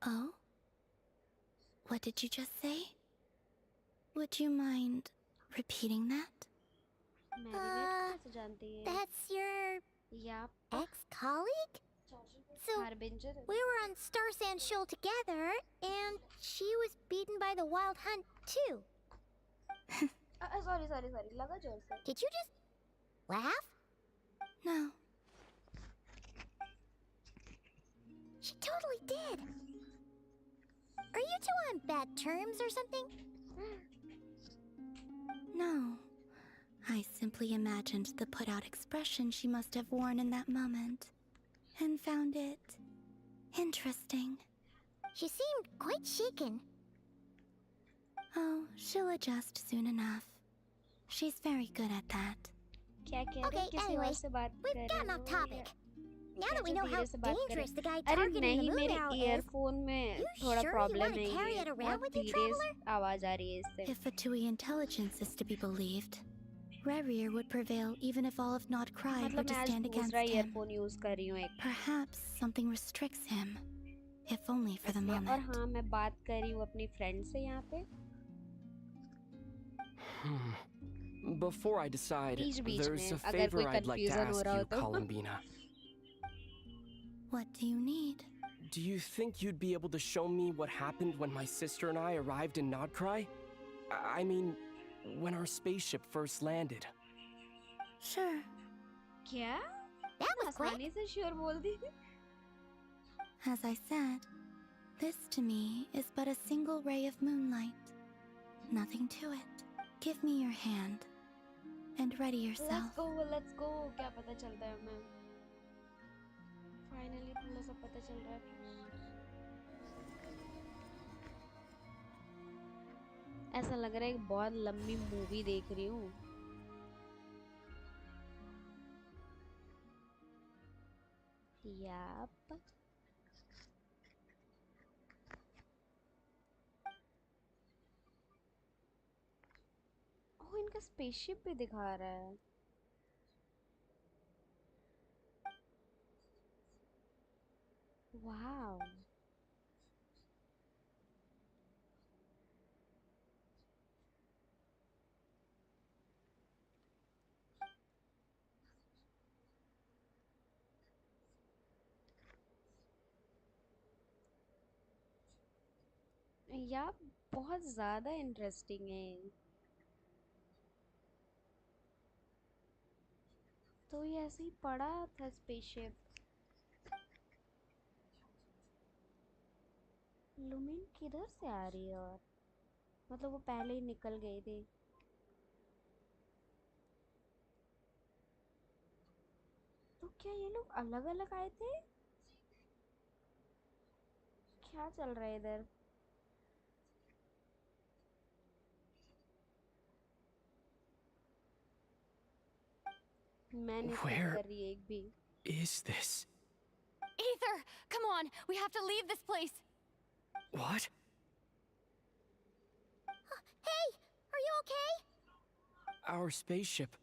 Oh? What did you just say? Would you mind repeating that? Marinate कैसे जानती है? That's your या ex-colleague? So, harbinger. we were on Star Sand Shoal together, and she was beaten by the Wild Hunt too. Sorry. लगा जोर से. Did you just laugh? No. She totally did. Are you two on bad terms or something? No. I simply imagined the put-out expression she must have worn in that moment, and found it interesting. She seemed quite shaken. Oh, she'll adjust soon enough. She's very good at that. क्या कह रहे Okay, हैं? किसी anyway, और से बात we've कर gotten रहे off हो topic. या- Now that we कैसे know how धीरे से बात dangerous करें? the guy अरे targeting नहीं, the moon मेरे arrow is, ईयरफोन में you थोड़ा sure you प्रॉब्लम wanna है. carry ये it around बहुत with you, धीरे traveler? आवाज आ रही है इससे. If Fatui intelligence is to be believed, Rerir would prevail even if all of Nod Cry were मतलब to मैं आज stand against दूसरा him. ईयरफोन यूज कर रही हूँ एक. Perhaps something restricts him, if only for the इसलिए. और moment. हाँ, मैं बात कर रही हूँ अपनी फ्रेंड से यहाँ पे. Before I decide, बीच-बीच there's में a अगर favor कोई I'd like to confusion हो ask रहा हो you, तो. Columbina. What do you need? Do you think you'd be able to show me what happened when my sister and I arrived in Nodcry? I mean, when our spaceship first landed. Sure. क्या? That was quick. आसानी से sure बोल दी. As I said, this to me is but a single ray of moonlight. Nothing to it. Give me your hand. And ready yourself. Let's go. क्या पता चलता है हमें. Finally थोड़ा सा पता चल रहा है. ऐसा लग रहा है एक बहुत लंबी मूवी देख रही हूँ. Yep. ओह, इनका स्पेसशिप भी दिखा रहा है. वाओ. यार बहुत ज़्यादा इंटरेस्टिंग है. तो ये ऐसे ही पड़ा था स्पेसशिप. लुमिन किधर से आ रही है? और मतलब वो पहले ही निकल गए थे. तो क्या ये लोग अलग अलग आए थे? क्या चल रहा है इधर? मैं नहीं Where कर रही एक भी. is this? Aether, come on, we have to leave this place. What? Hey, are you okay? Our spaceship.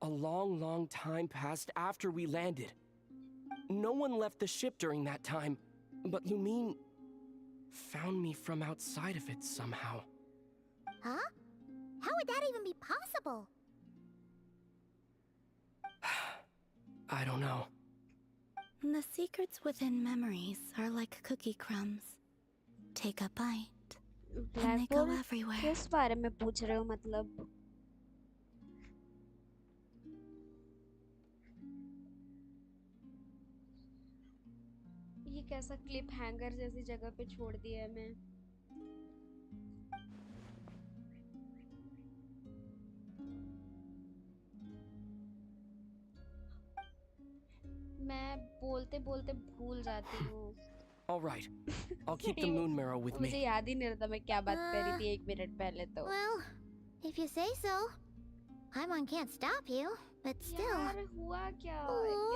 A long, long time passed after we landed. No one left the ship during that time, but Lumine found me from outside of it somehow. Huh? How would that even be possible? I don't know. The secrets within memories are like cookie crumbs. Take a bite, and they go everywhere. किस बारे में पूछ रहे हो मतलब? ये कैसा clip hanger जैसी जगह पे छोड़ दिया है मैं? मैं बोलते बोलते भूल जाती हूँ। All right, I'll keep the moon marrow with मुझे me. याद ही नहीं रहता मैं क्या बात कर रही थी 1 मिनट पहले तो। Well, if you say so. Paimon can't stop you, but still. यार हुआ क्या?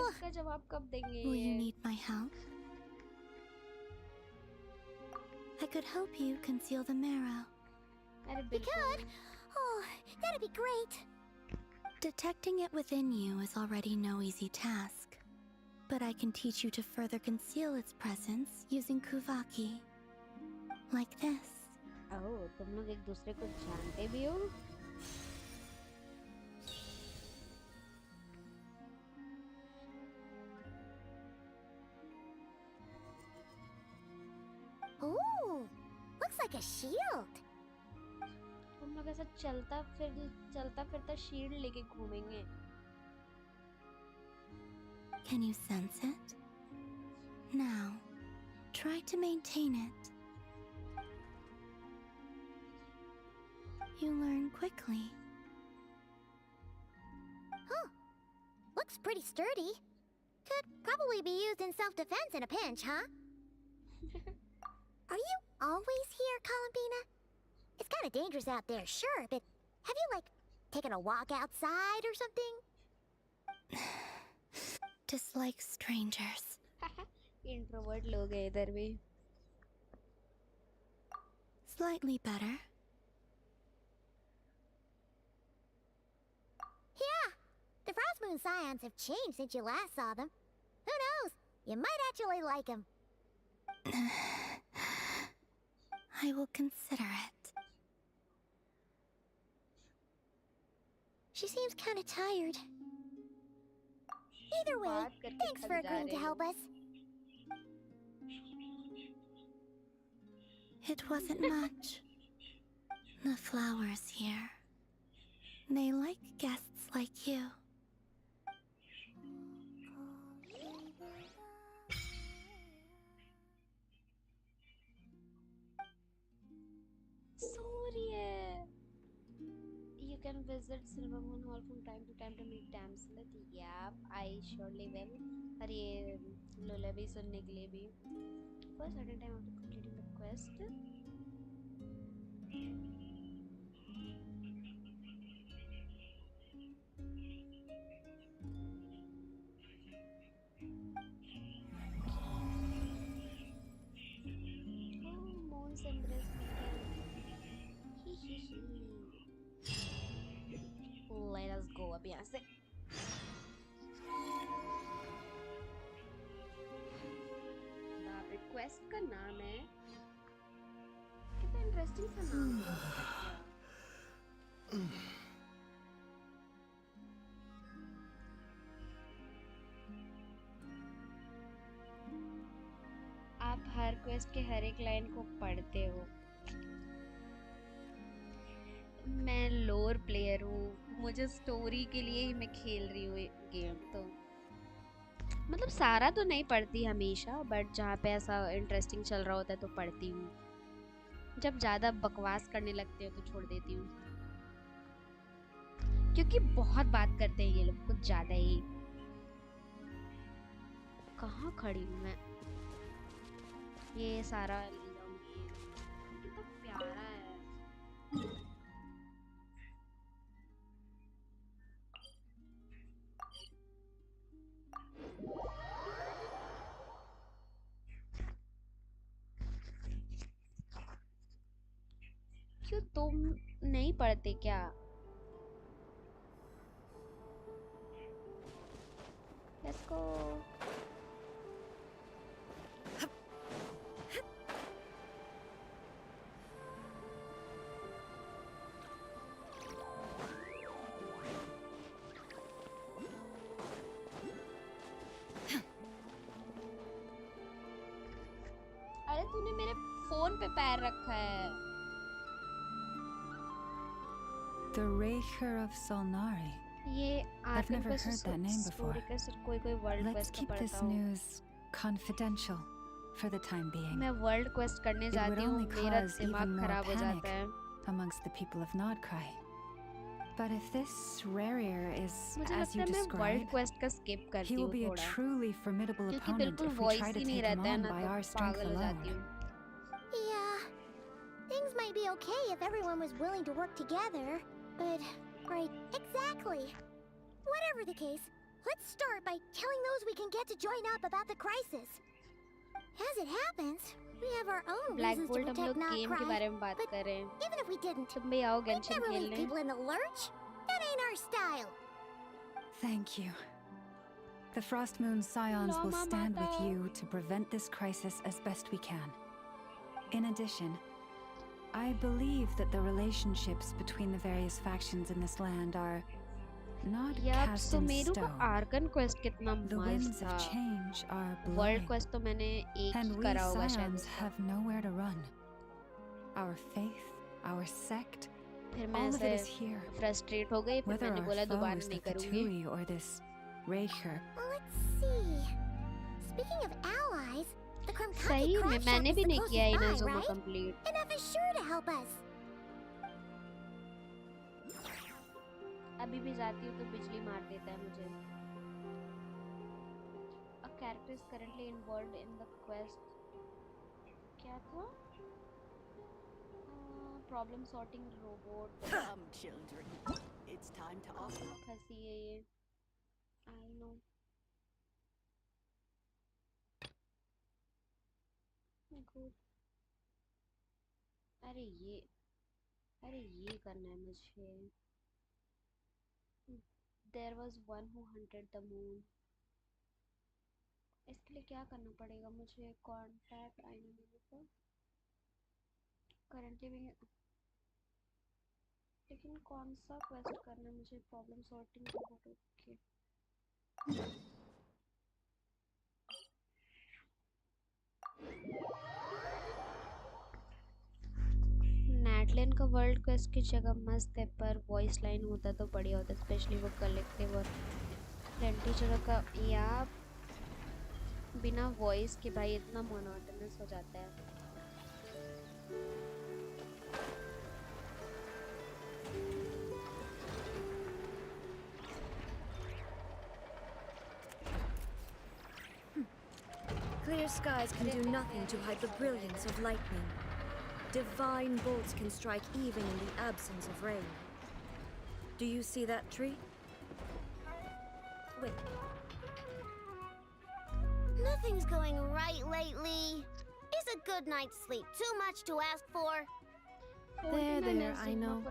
इसका जवाब कब देंगे? Will you need my help? I could help you conceal the marrow. You could? Oh, that'd be great. Detecting it within you is already no easy task. But I can teach you to further conceal its presence using Kuvaki. Like this. Oh, तुम लोग एक दूसरे को जानते भी हो? Ooh, looks like a shield. हम लोग ऐसा चलता फिरता शील्ड लेके घूमेंगे। Can you sense it? Now, try to maintain it. You learn quickly. Huh. Looks pretty sturdy. Could probably be used in self-defense in a pinch, huh? Are you always here, Columbina? It's kind of dangerous out there, sure, but have you, like, taken a walk outside or something? Dislike strangers. Introvert लोग हैं इधर भी। Slightly better. Yeah, the Frost Moon Scions have changed since you last saw them. Who knows? You might actually like them. I will consider it. She seems kind of tired. Either way, thanks for agreeing to help us. It wasn't much. The flowers here. They like guests like you. Sorry. You can visit Silver Moon Hall from time to time to meet Damslet. Yeah, I surely will. और ये लोला भी सुनने के लिए भी. For a certain time after completing the quest. Oh, Moon's Embrace beacon. Let us go अब यहाँ से. बाप रे, क्वेस्ट का नाम है. कितना इंटरेस्टिंग सा नाम है. आप हर क्वेस्ट के हर एक लाइन को पढ़ते हो. मैं लोर प्लेयर हूँ, मुझे स्टोरी के लिए ही मैं खेल रही हूँ गेम. तो मतलब सारा तो नहीं पढ़ती हमेशा, बट जहाँ पे ऐसा इंटरेस्टिंग चल रहा होता है तो पढ़ती हूँ. जब ज़्यादा बकवास करने लगते हो तो छोड़ देती हूँ, क्योंकि बहुत बात करते हैं ये लोग, कुछ ज़्यादा ही. कहाँ खड़ी हूँ मैं? ये सारा ले जाऊंगी. कितना प्यारा है. क्यों तुम नहीं पढ़ते क्या? Let's go. अरे तूने मेरे फोन पे पैर रखा है। The Raker of Solnari. ये I've Arkan never quest heard that name before. Story का सिर्फ कोई वर्ल्ड Let's क्वेस्ट का keep this पढ़ता हूँ। news confidential for the time being. मैं वर्ल्ड क्वेस्ट करने It would जाती हूँ, only मेरा cause दिमाग even more खराब हो panic जाता है। amongst the people of Nodcry. But if this Rarier is मुझे as you लगता है मैं वर्ल्ड described, क्वेस्ट का स्किप he करती will हूँ be a थोड़ा, truly formidable क्योंकि opponent बिल्कुल if we voice try he to नहीं take him रहता है on ना, by तो our strength पागल हो alone. जाती हूँ। Yeah, things might be okay if everyone was willing to work together, but right, exactly. Whatever the case, let's start by telling those we can get to join up about the crisis. As it happens, we have our own black reasons to bolt हम protect लोग game के Notcry, बारे में बात but कर रहे हैं। even if we didn't, तुम भी आओ we'd गेंशिन never leave खेलने। people in the lurch. That ain't our style. Thank you. The Frost Moon Scions will stand with you to prevent this crisis as best we can. In addition, I believe that the relationships between the various factions in this land are not cast in Sumeru का stone. Arkan quest कितना The मस्त winds था। of change are world blowing, quest तो मैंने एक and he we करा होगा शायद Scions उसका। have nowhere to run. Our faith, our sect, फिर मैं all of it ऐसे is here. फ्रस्ट्रेट हो गई, फिर Whether मैंने our बोला foe दोबारा is the नहीं करूँगी। Fatui or this Raker. Let's see. Speaking of allies, the Krumkaki सही में craft shop मैंने is भी the नहीं किया closest by, इनाज़ुमा right? Complete. Enough is sure to help us. अभी भी जाती हूँ तो बिजली मार देता है मुझे। A character is currently involved in the quest. क्या था? Problem sorting robot. Come, children. It's time to offer. फंसी है ये। I know. Good. अरे ये करना है मुझे। There was one who hunted the moon. इसके लिए क्या करना पड़ेगा मुझे? Contact enemy currently भी, लेकिन कौन सा क्वेस्ट करना है मुझे? Problem sorting robot. ओके, नेटलिन का वर्ल्ड क्वेस्ट की जगह मस्त है, पर वॉइस लाइन होता तो बढ़िया होता, स्पेशली वो कलेक्टिव और प्लेंटी जगह का। या बिना वॉइस के भाई इतना मोनोटोनस हो जाता है। Clear skies can do nothing to hide the brilliance of lightning. Divine bolts can strike even in the absence of rain. Do you see that tree? Wait. Nothing's going right lately. Is a good night's sleep too much to ask for? There, I know.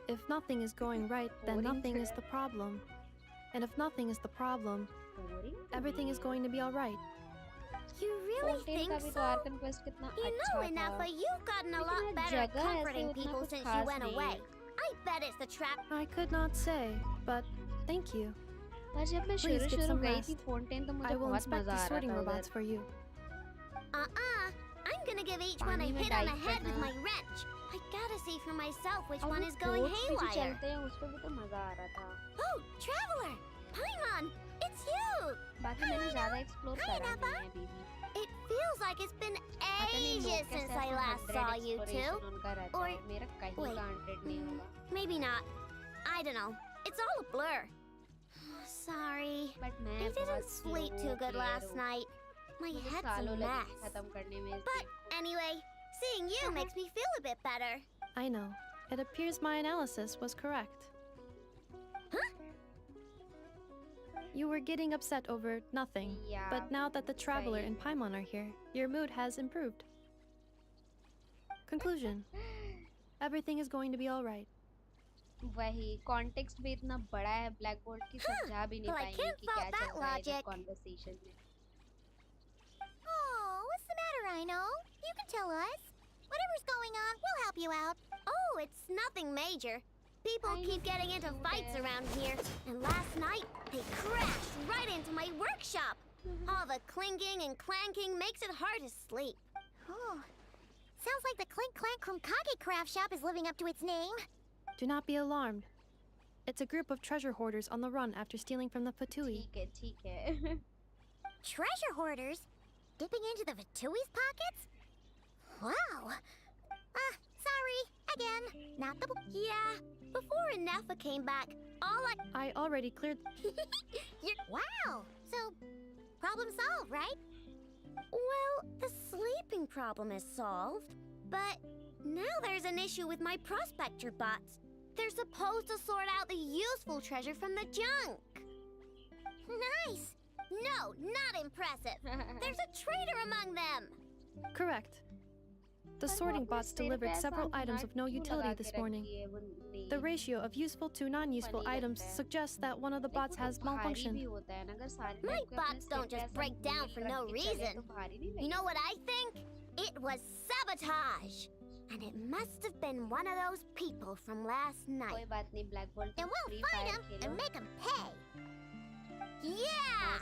If nothing is going right, then nothing is the problem. And if nothing is the problem, everything is going to be alright. You really think so? You know enough, but you've gotten a lot better at comforting people since you went away. I bet it's the trap. I could not say, but thank you. पर जब मैं Please get शुरू some गई rest. थी Fontaine तो मुझे I will बहुत inspect मजा the आ रहा sorting था robots उधर। for you. I'm gonna give each one a पानी में hit on the dive head with करना। my wrench. I gotta see for myself which और one वो is going boats भी जो haywire. चलते हैं उसपे भी तो मजा आ रहा था। Oh, Traveler! Paimon, it's you! बाकी मैंने ज़्यादा एक्सप्लोर करा नहीं है अभी भी। It feels like it's been पता नहीं लोग ages कैसे since I ऐसे last 100 saw you exploration two. उनका रहता Or है, मेरा कहीं wait, का 100 नहीं होगा। maybe not. I don't know. It's all a blur. Sorry. But मैं I didn't बहुत sleep slow too good player last हूँ। night. My मुझे head's सालों a लगे mess. खत्म करने में। But anyway, seeing you makes me feel a bit better. I know. It appears my analysis was correct. Huh? You were getting upset over nothing, Yeah, but now that the Traveler and Paimon are here, your mood has improved. Conclusion. Everything is going to be all right. वही context भी इतना बड़ा है black board की समझा भी नहीं Well, I पाएंगे can't कि क्या fault चल that रहा है इधर logic. कॉन्वर्सेशन में. Oh, what's the matter, Rhino? You can tell us. Whatever's going on, we'll help you out. Oh, it's nothing major. People keep getting into fights around here. And last night, they crashed right into my workshop. All the clinking and clanking makes it hard to sleep. Oh, sounds like the Clink Clank Krumkage craft shop is living up to its name. Do not be alarmed. It's a group of treasure hoarders on the run after stealing from the Fatui. ठीक है. Treasure hoarders? Dipping into the Vatui's pockets? Wow. Sorry. Again. Not the... Yeah. Before Inefa came back, I already cleared... Wow. So, problem solved, right? Well, the sleeping problem is solved. But now there's an issue with my prospector bots. They're supposed to sort out the useful treasure from the junk. Nice. No, not impressive. There's a traitor among them. Correct. The sorting bots delivered several items of no utility this morning. The ratio of useful to non-useful items suggests that one of the bots has malfunctioned. My bots don't just break down for no reason. You know what I think? It was sabotage. And it must have been one of those people from last night. And we'll find him and make him pay. Yeah!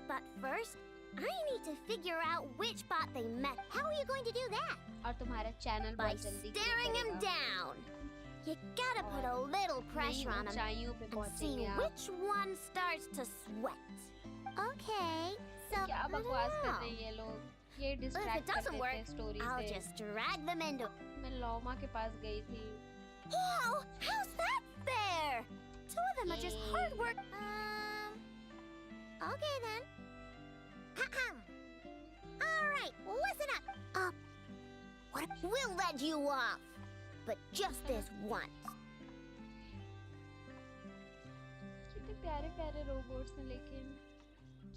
But first, I need to figure out which bot they met. How are you going to do that? By staring him down. You gotta put a little pressure on him and see which one starts to sweat. Okay, so I don't know. But if it doesn't work, I'll just drag them into it. मैं लौमा के पास गई थी. Whoa! How's that fair? Two of them are just hard work. Okay then. All right, listen up. We'll let you off, but just this once. कितने प्यारे प्यारे robots हैं लेकिन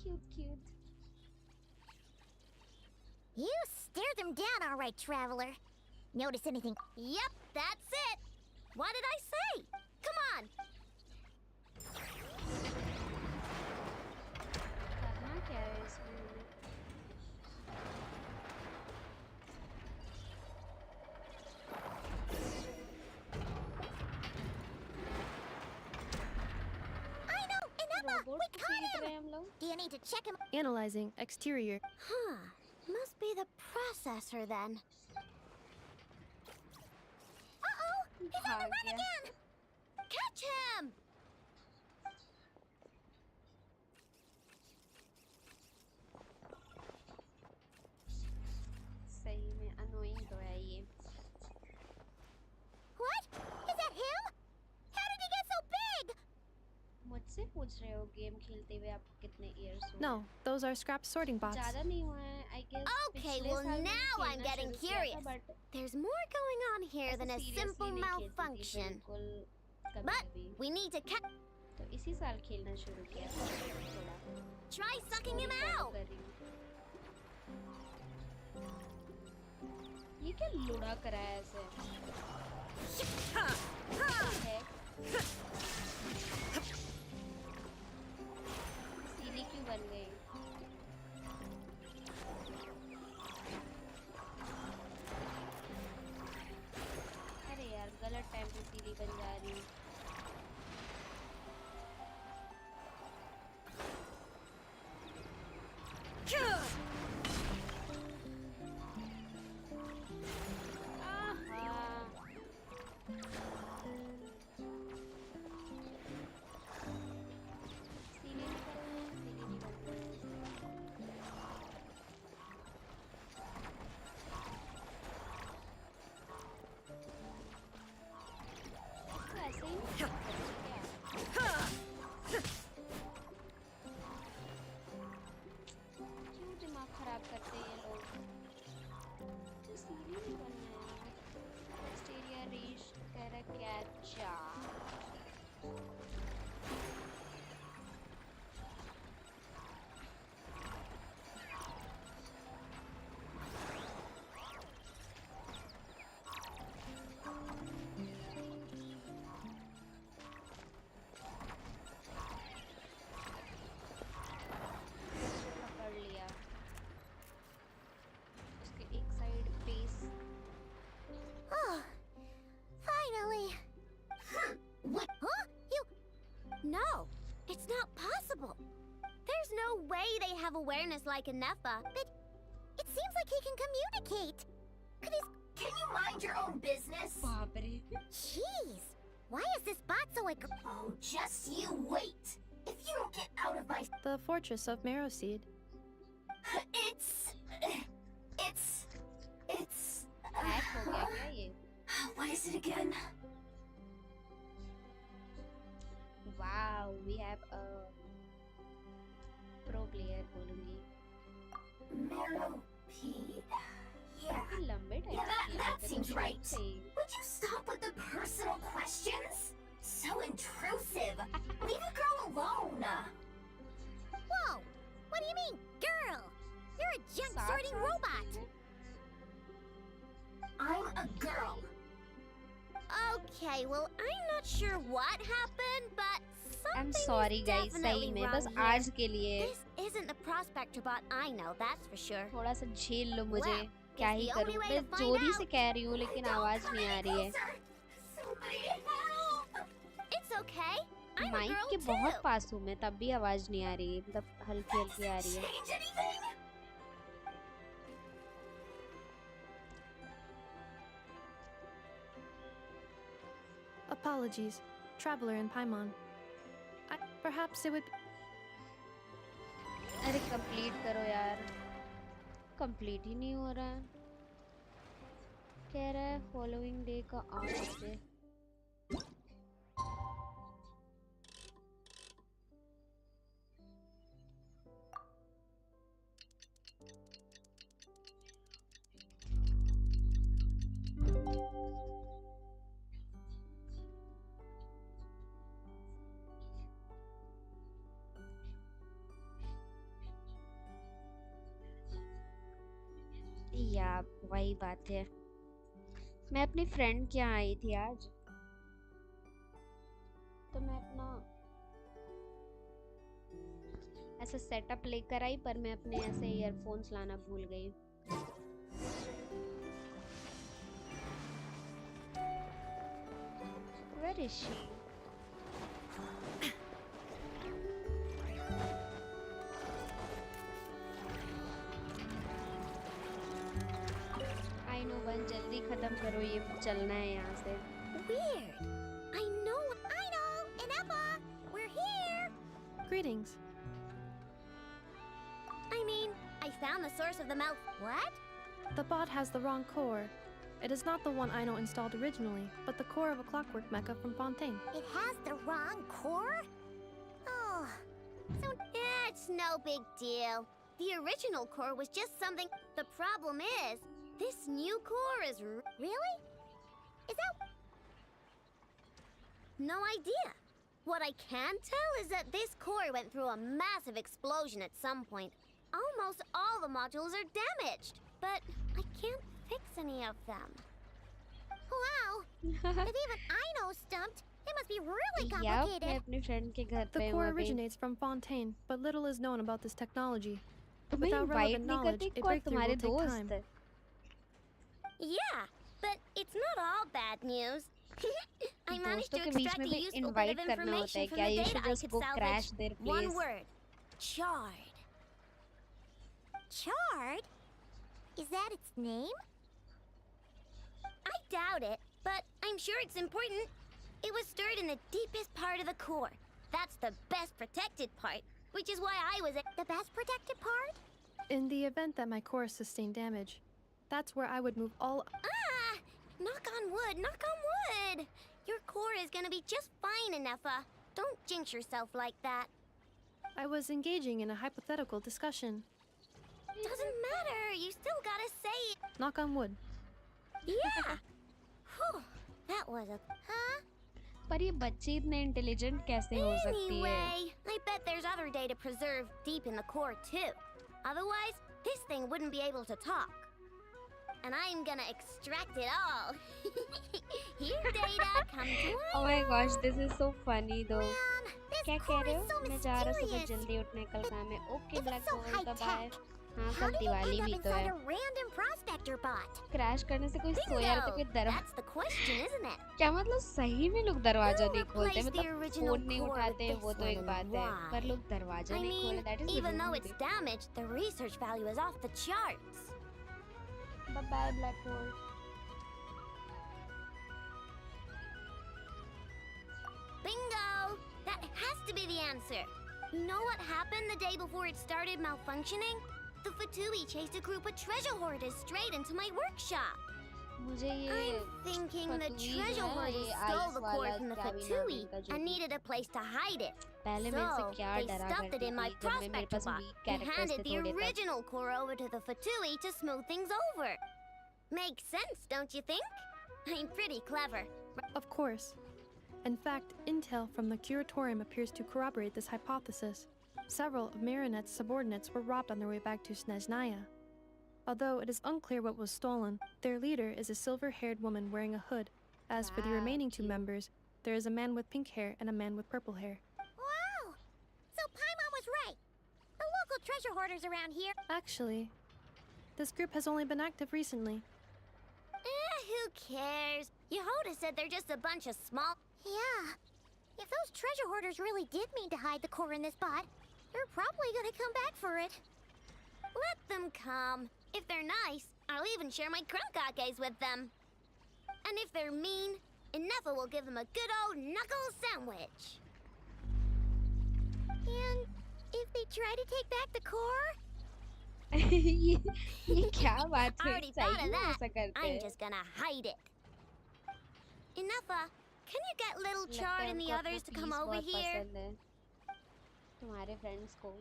cute. You stared them down, all right, traveler. Notice anything? Yep, that's it. What did I say? Come on. करना क्या है इसमें? I know, Inepa, we caught him. Do you need to check him? Analyzing exterior. Huh. Must be the processor then. Uh-oh! He's on the run again! Catch him! सही में annoying तो है ये. What? Is that him? How did he get so big? मुझसे पूछ रहे हो game खेलते हुए आपको कितने years हुए? No, those are scrap sorting bots. ज़्यादा नहीं हुआ है, I guess. Okay, well now I'm getting curious. There's more going on here than a simple malfunction. But we need to catch. तो इसी साल खेलना शुरू किया था थोड़ा. Try sucking him out. ये क्या लुढ़ा करा है ऐसे? सीली क्यों बन गई? अरे यार गलत टाइम पे सीली बन जा रही हूँ. क्यों दिमाग खराब करते हैं ये लोग? तो सीरी नहीं बनना है. Exterior reach करा क्या have awareness like a Nepha, but it seems like he can communicate. Could his... Can you mind your own business? Jeez, why is this bot so Oh, just you wait. If you don't get out of my... The fortress of Marrowseed. It's... What is it again? Wow, we have a pro player बोलूंगी. Marrowseed. Yeah. काफी लंबे time That seems right. Would you stop with the personal questions? So intrusive. Leave a girl alone. Whoa! What do you mean, girl? You're a junk-sorting robot. I'm a girl. Okay, well, I'm not sure what happened, but I'm something sorry is guys, definitely सही में wrong बस here. आज के लिए This isn't the prospector bot I know, that's for sure. थोड़ा सा झेल लो मुझे. Well, क्या it's ही the करूं? only way मैं to find जोरी out. से कह रही हूँ लेकिन आवाज नहीं आ रही है. It's okay. I'm a mike girl के too. बहुत पास हूँ मैं, तब भी आवाज नहीं आ रही है. मतलब हल्की हल्की आ रही है. Apologies, traveler in Paimon. Perhaps it would. अरे कंप्लीट करो यार. कंप्लीट ही नहीं हो रहा है. कह रहा है फॉलोइंग डे का 8 बजे. या वही बात है. मैं अपनी फ्रेंड के यहाँ आई थी आज, तो मैं अपना ऐसा सेटअप लेकर आई, पर मैं अपने ऐसे ईयरफोन्स लाना भूल गई. Where is she? I know, बस जल्दी खत्म करो, ये चलना है यहाँ से. Weird. I know, Inepa, we're here. Greetings. I mean, I found the source of the mouth. What? The bot has the wrong core. It is not the one Aino installed originally, but the core of a clockwork mecha from Fontaine. It has the wrong core? Oh, so it's no big deal. The original core was just something. The problem is, this new core is really? Is that? No idea. What I can tell is that this core went through a massive explosion at some point. Almost all the modules are damaged, but I can't fix any of them. Wow! If even Aino stumped, it must be really complicated. मैं अपनी friend के घर पे The हूँ core अभी. originates from Fontaine, but little is known about this technology. तुम्हें Without invite relevant नहीं knowledge, करते a कौन breakthrough तुम्हारे will take दोस्त time. है? Yeah, but it's not all bad news. I managed to दोस्तों के बीच extract में a भी useful bit invite of करना होता है information from क्या? the You data should I just could go crash salvage. there, One please. word. Charred. Charred? Is that its name? I doubt it, but I'm sure it's important. It was stored in the deepest part of the core. That's the best protected part, which is why I was the best protected part? In the event that my core sustained damage, that's where I would move all. Ah! Knock on wood, knock on wood! Your core is gonna be just fine, Inefa. Don't jinx yourself like that. I was engaging in a hypothetical discussion. Doesn't matter, you still gotta say it. Knock on wood. Yeah! Whew, that was a... Huh? पर ये बच्ची इतने intelligent कैसे हो सकती है? Anyway, I bet there's other data preserved deep in the core too. Otherwise, this thing wouldn't be able to talk. And I'm gonna extract it all. Here, data, come to us. Oh my gosh, this is so funny though. This क्या कह core रहे is हो? so मैं जा रहा सुबह mysterious. जल्दी उठने कल काम है. Okay, It's Black so Gold, high bye bye. tech. हाँ How कल did it Diwali end up भी तो inside है a random prospector bot? Crash करने से कोई सोया रहता Bingo! कोई दरवाजा That's the question, isn't it? क्या मतलब सही में लोग दरवाजा Who नहीं खोलते replaced the मतलब original फोन नहीं core उठाते with वो this तो एक one बात and है why? पर लोग दरवाजा I नहीं खोले that mean, is even though it's damaged, the research value is off the charts. Bye bye black hole Bingo! That has to be the answer. You know what happened the day before it started malfunctioning? The Fatui chased a group of treasure hoarders straight into my workshop. मुझे ये I'm thinking the फतुई जो treasure है ना, hoarders ये stole ice the वाला core from the क्या भी नाम है Fatui इनका जो and भी needed a place to hide it. पहले मेरे से So, क्या they डरा stuffed it करती in my थी जब मैं मेरे prospector पास bot week and characters handed थे the थोड़े तब original core over to the Fatui to smooth things over. Makes sense, don't you think? I'm pretty clever. Of course. In fact, intel from the curatorium appears to corroborate this hypothesis. Several of Marinette's subordinates were robbed on their way back to Snezhnaya. Although it is unclear what was stolen, their leader is a silver-haired woman wearing a hood. As for the remaining two members, there is a man with pink hair and a man with purple hair. Wow! So Paimon was right. The local treasure hoarders around here. Actually, this group has only been active recently. Who cares? Yehoda said they're just a bunch of small... Yeah. If those treasure hoarders really did mean to hide the core in this bot, they're probably gonna come back for it. Let them come. If they're nice, I'll even share my crunkakes with them. And if they're mean, Inefa will give them a good old knuckle sandwich. And if they try to take back the core? ये क्या बात I है already thought सही of में that. ऐसा करते I'm हैं just gonna hide it. Inefa, can you get little लगता Chard है and the उनको others अपना to come peace over बहुत here? पसंद है तुम्हारे फ्रेंड्स को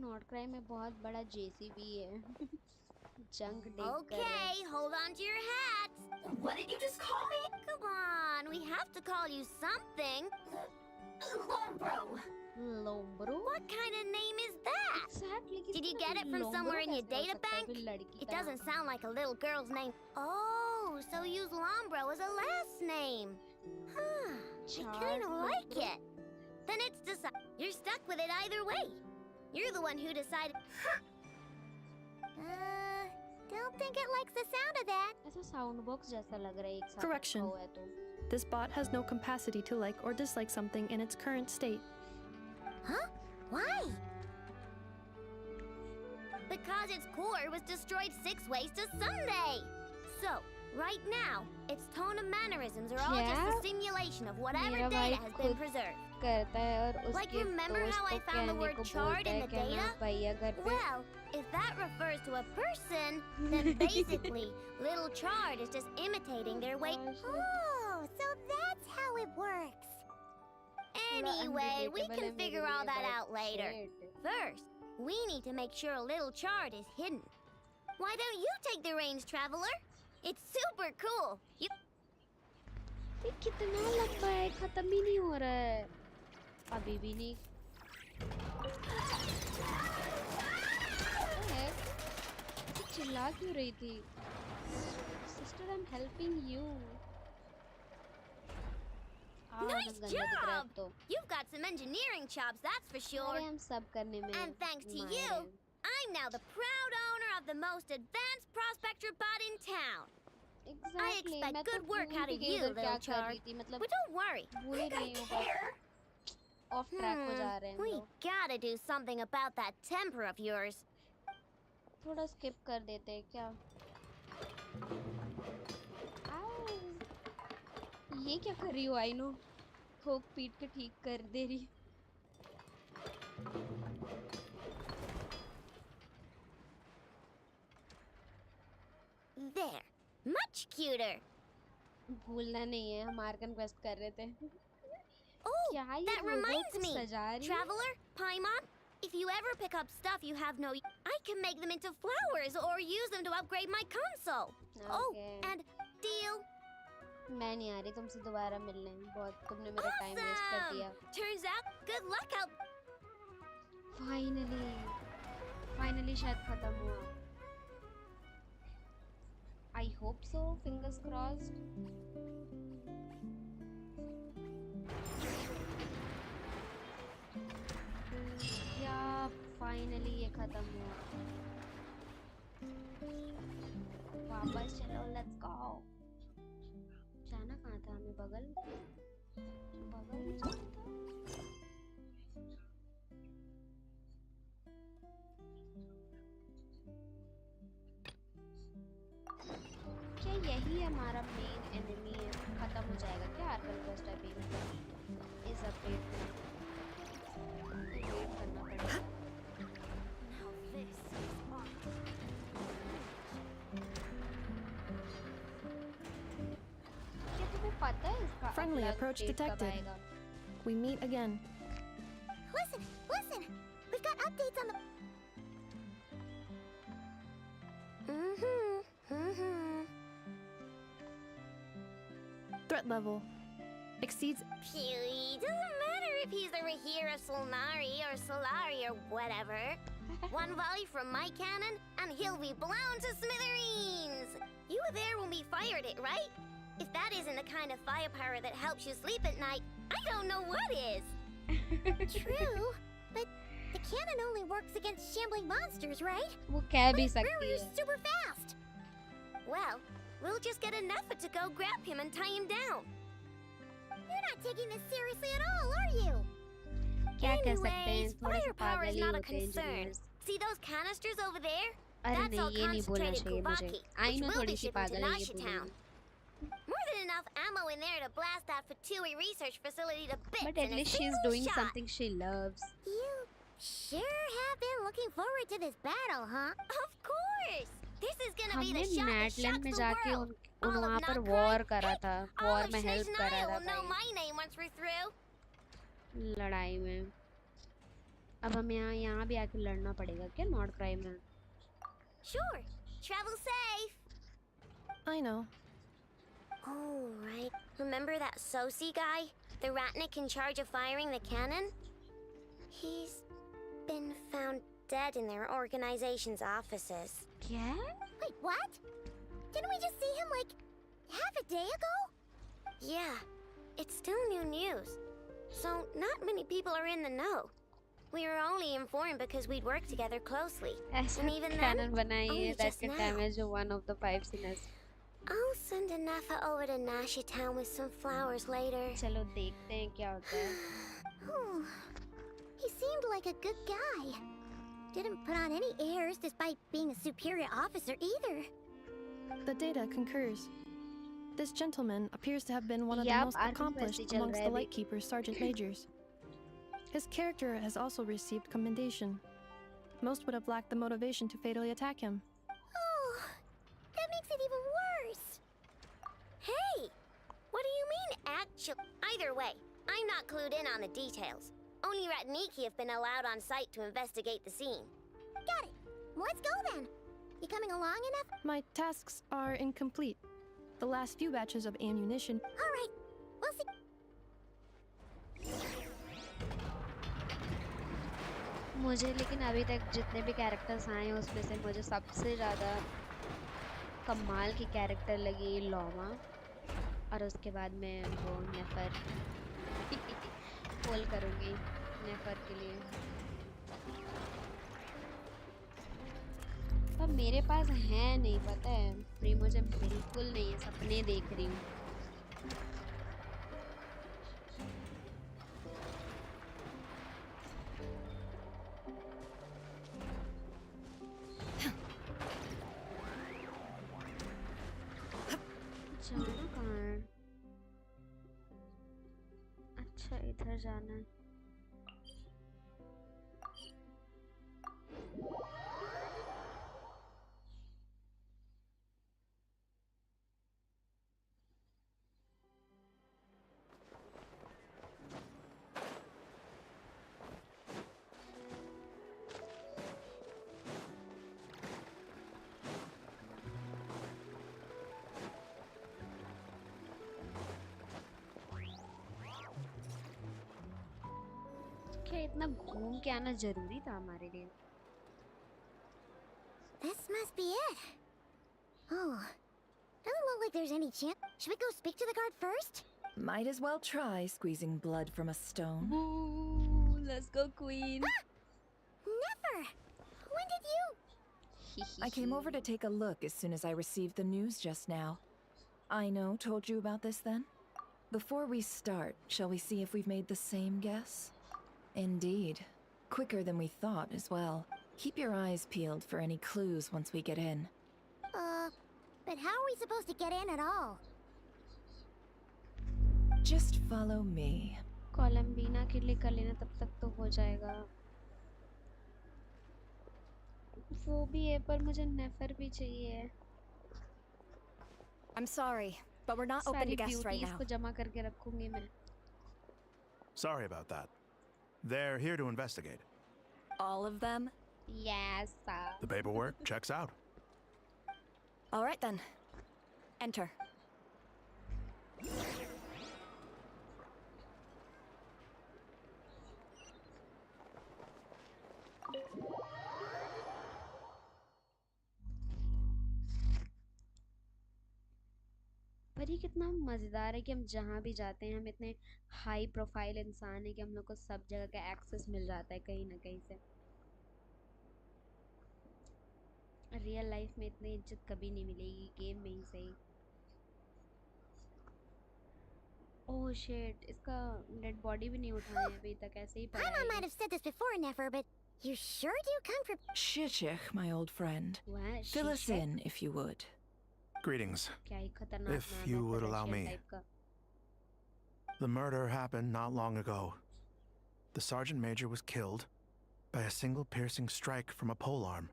नॉट क्राई में बहुत बड़ा जेसीबी है जंक देख Okay, hold on to your hats. What did you just call me? Come on, we have to call you something. Lombro. Lombro? What kind of name is that? Exactly. Did you get it from somewhere in your data bank? It doesn't sound like a little girl's name. Oh, so use Lombro as a last name. Huh, I kind of like it. Then it's decided. You're stuck with it either way. You're the one who decided. Don't think it likes the sound of that. ऐसा sound box जैसा लग रहा है एक साथ Correction. रखा हुआ है तो This bot has no capacity to like or dislike something in its current state. Huh? Why? Because its core was destroyed 6 ways to Sunday. So, right now, its tone and mannerisms are all just a क्या? simulation of whatever मेरा भाई data has been preserved. करता है और Like, उसके remember दोस्त how I को found the कहने word को chard बोलता in है the कहना data? भैया घर पे Well, if that refers to a person, then basically, little Chard is just imitating their way. Oh, so that's how it works. Anyway, we can figure all that out later. First, we need to make sure little Chard is hidden. Why don't you take the reins, traveler? It's super cool. You ये कितना लंबा है खत्म ही नहीं हो रहा है अभी भी नहीं है चिल्ला क्यों रही थी sister I am helping you Nice job! You've got some engineering chops, that's for sure. अरे हम सब करने में And thanks to माहिर you, हैं। I'm now the proud owner of the most advanced prospector bot in town. I Exactly, expect मैं तो good work भूल out भी of गई you, उधर क्या little कर रही Chard. थी मतलब But don't worry. भूल ही रही हूँ बस ऑफ ट्रैक हो जा रहे हैं हम We लोग gotta do something about that temper of yours. थोड़ा स्किप कर देते हैं क्या आओ, ये क्या कर रही हो आई नो ठोक पीट के ठीक कर दे रही There. Much cuter. भूलना नहीं है हम आर्कन क्वेस्ट कर रहे थे Oh, क्या ये that रोबोट reminds को me. सजा रही है? Traveler, Paimon, if you ever pick up stuff you have no... I can make them into flowers or use them to upgrade my console. Oh, Okay. and deal. मैं नहीं आ रही तुमसे दोबारा मिलने बहुत तुमने मेरा टाइम वेस्ट कर दिया Turns out, good luck out... finally शायद खत्म हुआ I hope so fingers crossed finally ये खत्म हुआ। वापस चलो, लेट्स गो। जाना कहाँ था हमें? बगल में जाना था। क्या यही हमारा मेन एनिमी है? खत्म हो जाएगा क्या आर्कल क्वेस्ट अभी इस अपडेट में? वेट करना पड़ेगा। क्या तुम्हें पता है इसका Friendly अगला approach update कब detected. आएगा? We meet again. Listen, listen! We've got updates on the... Threat level exceeds. Phew, doesn't matter if he's the Rahira Solnari or Solari or whatever. One volley from my cannon, and he'll be blown to smithereens! You were there when we fired it, right? If that isn't the kind of firepower that helps you sleep at night, I don't know what is! True, but the cannon only works against shambling monsters, right? वो कह भी But सकती Brewer's है। super fast! Well, we'll just get enough to go grab him and tie him down. You're not taking this seriously at all, are you? क्या कह सकते हैं? Anyways, थोड़े से firepower पागल is ही not a होते हैं concern. engineers। See those canisters over there? अरे That's all नहीं, ये नहीं बोलना concentrated चाहिए मुझे। Kubaki, I which know will थोड़ी be सी shipped into पागल है ये Nasha बोलने Town. में। More than enough ammo in there to blast that Fatui research facility to bits But at in a least she's single doing shot. something she loves. You sure have been looking forward to this battle, huh? Of course! This is gonna be the हमने shot that नेटलैंड shocks में the जाके world. उन All वहाँ of पर Nutcrack, war करा था, all war of में help करा Snezhnaya था will know भाई my name once we're through. लड़ाई में। अब हमें यहाँ भी आके लड़ना पड़ेगा क्या नॉर्थ क्राई में? Sure. Travel safe. I know. Oh, right. Remember that Sosi guy? The Ratnik in charge of firing the cannon? He's been found dead in their organization's offices. क्या? Wait, what? Didn't we just see him like half a day ago? Yeah, it's still new news. So not many people are in the know. We were only informed because we'd worked together closely. ऐसा And even then, cannon बनाई only है that just can now. damage one of the five sinners. I'll send a Nafa over to Nasha Town with some flowers later. चलो देखते हैं क्या होता है। Oh, he seemed like a good guy. Didn't put on any airs despite being a superior officer either. The data concurs. This gentleman appears to have been one of the Yup, most आर्कल accomplished festival चल amongst रहा the है अभी। Lightkeepers Sergeant Majors. His character has also received commendation. Most would have lacked the motivation to fatally attack him. Oh, that makes it even worse. Hey, what do you mean actual? Either way, I'm not clued in on the details. Only Ratniki have been allowed on site to investigate the scene. Got it. Let's go then. You coming along enough? My tasks are incomplete. The last few batches of ammunition. All right. We'll see. मुझे लेकिन अभी तक जितने भी characters आए हैं उसमें से मुझे सबसे ज़्यादा कमाल की कैरेक्टर लगी लोमा और उसके बाद मैं वो नेफर कॉल करूँगी नेफर के लिए। पर मेरे पास है नहीं, पता है फ्री मुझे बिल्कुल नहीं है, सपने देख रही हूँ। जाना कहाँ है? अच्छा इधर जाना है। क्या इतना घूम के आना जरूरी था हमारे लिए? This must be it. Oh, doesn't look like there's any chance. Should we go speak to the guard first? Might as well try squeezing blood from a stone. Ooh, let's go, Queen. Never. When did you? I came over to take a look as soon as I received the news just now. Aino told you about this then? Before we start, shall we see if we've made the same guess? Indeed. Quicker than we thought as well. Keep your eyes peeled for any clues once we get in. But how are we supposed to get in at all? Just follow me. कोलंबीना के लिए कर लेना, तब तक तो हो जाएगा। वो भी है, पर मुझे नेफर भी चाहिए। I'm sorry, but we're not open to guests right now. को जमा करके रखूंगी मैं। Sorry about that. They're here to investigate. All of them? Yes, sir. The paperwork checks out. All right then. Enter. पर ये कितना मजेदार है कि हम जहाँ भी जाते हैं हम इतने हाई प्रोफाइल इंसान है कि हम लोग को सब जगह का एक्सेस मिल जाता है कहीं ना कहीं से। रियल लाइफ में इतनी इज्जत कभी नहीं मिलेगी, गेम में ही सही। ओह शिट, इसका डेड बॉडी भी नहीं उठाया अभी तक, ऐसे ही पड़ा है। I might have said this before, Nefer, but you sure do come from... Shishich, my old friend. What? Fill us in, if you would. Greetings. क्या ही खतरनाक If नाम you है, would allow Russian me. type का। The murder happened not long ago. The sergeant major was killed by a single piercing strike from a polearm.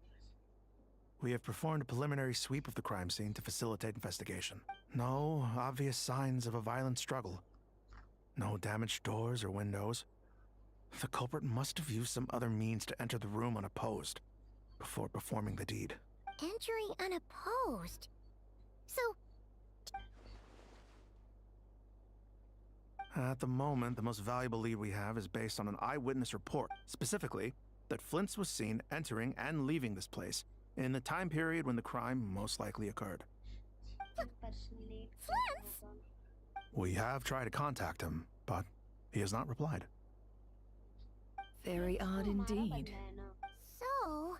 We have performed a preliminary sweep of the crime scene to facilitate investigation. No obvious signs of a violent struggle. No damaged doors or windows. The culprit must have used some other means to enter the room unopposed before performing the deed. Entering unopposed. So... At the moment, the most valuable lead we have is based on an eyewitness report, specifically that Flint's was seen entering and leaving this place in the time period when the crime most likely occurred. Flint's? We have tried to contact him, but he has not replied. Very odd indeed. So...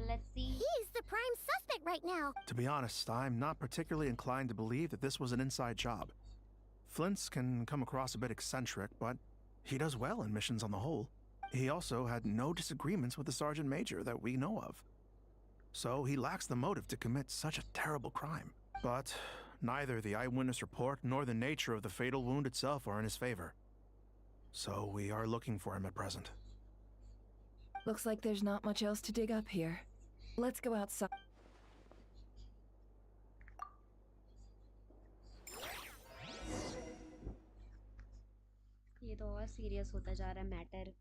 let's see. He's the prime suspect right now. To be honest, I'm not particularly inclined to believe that this was an inside job. Flint's can come across a bit eccentric, but he does well in missions on the whole. He also had no disagreements with the sergeant major that we know of. So he lacks the motive to commit such a terrible crime. But neither the eyewitness report nor the nature of the fatal wound itself are in his favor. So we are looking for him at present. Looks like there's not much else to dig up here. Let's go outside. ये तो और serious होता जा रहा है matter.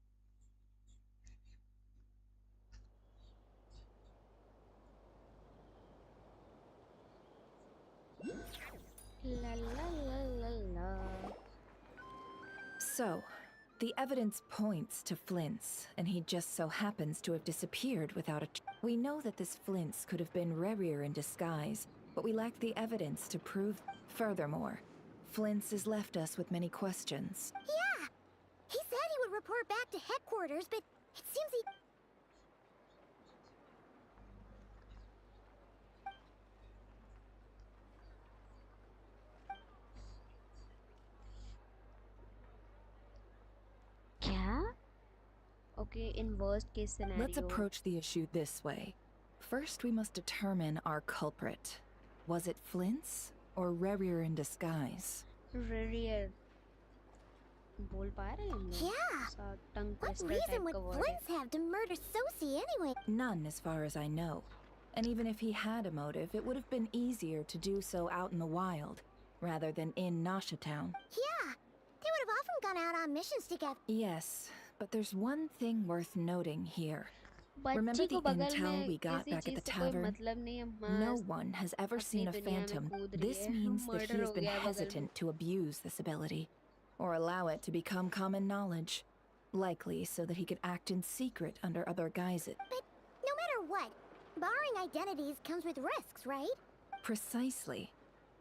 La la la la la. So, the evidence points to Flint's, and he just so happens to have disappeared without a... We know that this Flint's could have been Rerir in disguise, but we lack the evidence to prove... Furthermore, Flint's has left us with many questions. Yeah! He said he would report back to headquarters, but it seems he... क्या? Okay, in worst case scenario. Let's approach the issue this way. First, we must determine our culprit. Was it Flint's or Rerir in disguise? Rerir. बोल पा रहे हैं हम लोग? Yeah. Tongue What twister reason type would का word Flint's have to murder Sosie anyway? None, as far as I know. And even if he had a motive, it would have been easier to do so out in the wild, rather than in Nasha Town. Yeah. They would have often gone out on missions together. Yes, but there's one thing worth noting here. Remember बच्ची the को बगल intel में we got किसी back at the चीज से कोई tavern? मतलब नहीं है, No मस्त one has ever अपनी seen a दुनिया में phantom. कूद रही This है। means that he Murder has हो been गया बगल में। hesitant to abuse this ability, or allow it to become common knowledge. Likely so that he could act in secret under other guises. But no matter what, borrowing identities comes with risks, right? Precisely.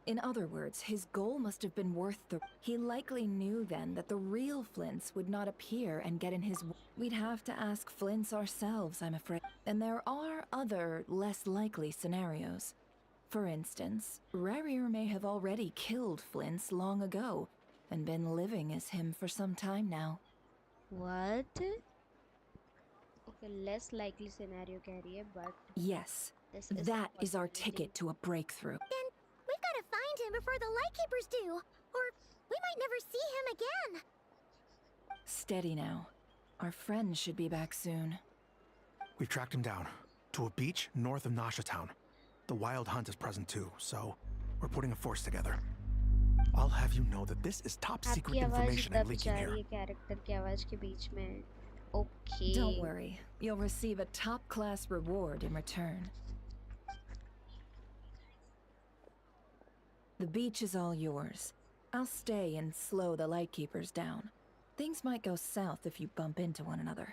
In other words, his goal must have been worth the... He likely knew then that the real Flints would not appear and get in his... We'd have to ask Flints ourselves, I'm afraid. And there are other, less likely scenarios. For instance, Rarier may have already killed Flints long ago and been living as him for some time now. What? Okay, less likely scenario कह रही है, but Yes, this is that is our possibility. ticket to a breakthrough. Then we've got to find him before the Lightkeepers do, or we might never see him again. Steady now. Our friend should be back soon. We've tracked him down to a beach north of Nasha Town. The Wild Hunt is present too, so we're putting a force together. I'll have you know that this is top secret आपकी आवाज information I'm दब leaking जा here. रही है character की आवाज के बीच में. Okay. Don't worry. You'll receive a top-class reward in return. The beach is all yours. I'll stay and slow the Lightkeepers down. Things might go south if you bump into one another.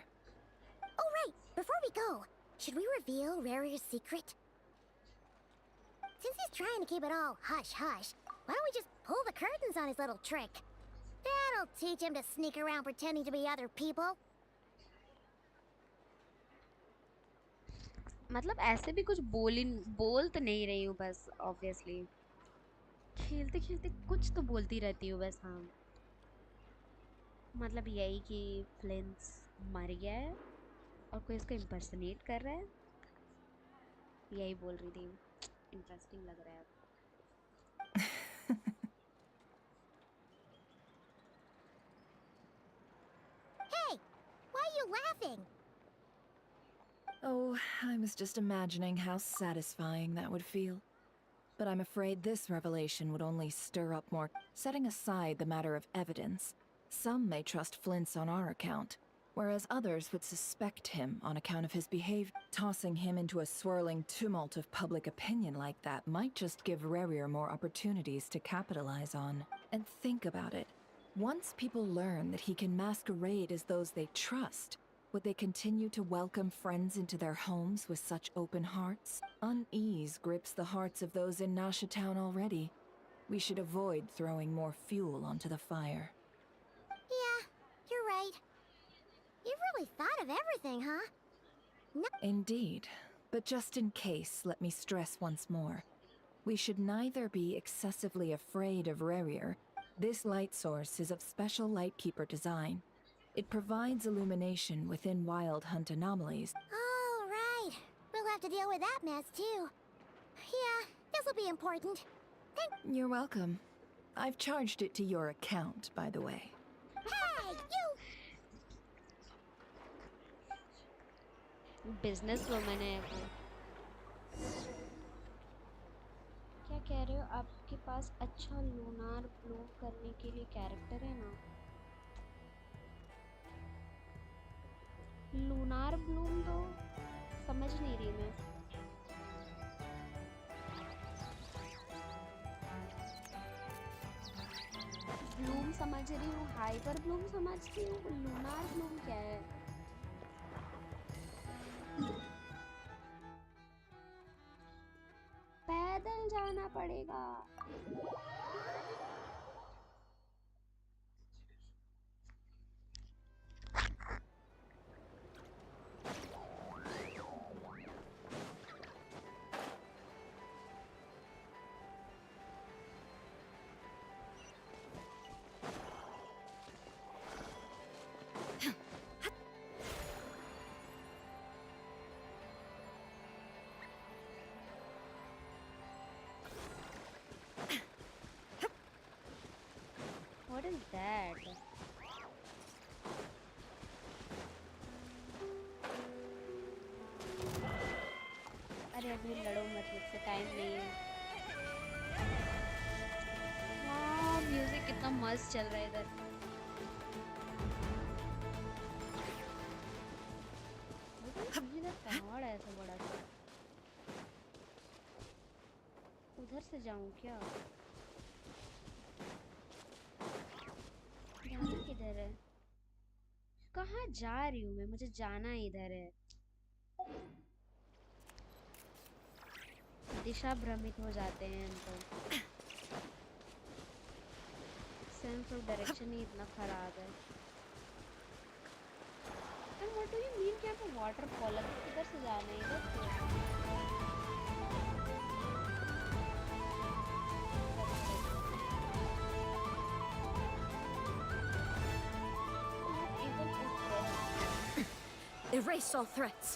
Oh, right. Before we go, should we reveal Rarier's secret? Since he's trying to keep it all hush-hush, why don't we just pull the curtains on his little trick? That'll teach him to sneak around pretending to be other people. मतलब ऐसे भी कुछ बोल तो नहीं रही हूँ बस obviously खेलते खेलते कुछ तो बोलती रहती हूँ बस. हाँ मतलब यही कि फ्लिंट्स मर गया है और कोई इसको इम्पर्सनेट कर रहा है, यही बोल रही थी. इंटरेस्टिंग लग रहा है. Hey, why are you laughing? Oh, I was just imagining how satisfying that would feel. But I'm afraid this revelation would only stir up more. Setting aside the matter of evidence, some may trust Flint's on our account, whereas others would suspect him on account of his behavior. Tossing him into a swirling tumult of public opinion like that might just give Rarier more opportunities to capitalize on. And think about it. Once people learn that he can masquerade as those they trust, would they continue to welcome friends into their homes with such open hearts? Unease grips the hearts of those in Nasha Town already. We should avoid throwing more fuel onto the fire. Yeah, you're right. You've really thought of everything, huh? No. Indeed. But just in case, let me stress once more. We should neither be excessively afraid of Rarier. This light source is of special Lightkeeper design. It provides illumination within Wild Hunt anomalies. All right. We'll have to deal with that mess, too. Yeah, this'll be important. You're welcome. I've charged it to your account, by the way. Hey, you! Businesswoman है वो. क्या कह रहे हो? आपके पास अच्छा lunar Bloom करने के लिए कैरेक्टर है ना? लूनार ब्लूम तो समझ नहीं रही मैं. ब्लूम समझ रही हूँ, हाइपर ब्लूम समझती हूँ, लूनार ब्लूम क्या है? पैदल जाना पड़ेगा. What is that? अरे अभी लड़ो मत मुझसे, टाइम नहीं है. वाह, म्यूजिक कितना मस्त चल रहा है इधर. इधर पहाड़ है ऐसा बड़ा सा. उधर से जाऊं क्या? जाना किधर है? कहाँ जा रही हूँ मैं? मुझे जाना इधर है. दिशा भ्रमित हो जाते हैं हम तो. सेंस ऑफ डायरेक्शन ही इतना खराब है। And what do you mean कि आपको वाटर फॉल किधर से जाना है? इधर से? Erase all threats.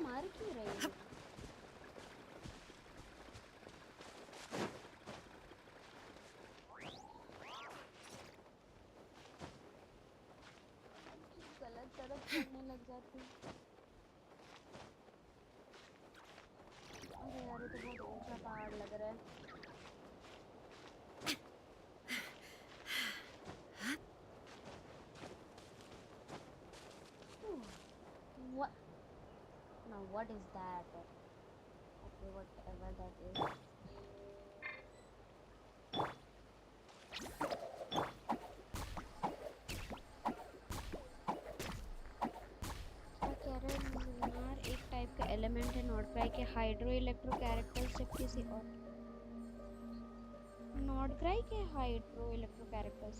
मार क्यों रही है? गलत तरफ चलने लग जाती। अरे यार ये तो बहुत ऊंचा पहाड़ लग रहा है। What? Now what is that? Okay, whatever that is. कैरल एक टाइप का एलिमेंट है नॉट क्राई के हाइड्रो इलेक्ट्रो कैरेक्टर्स, जबकि किसी और नॉट क्राई के hydro electro characters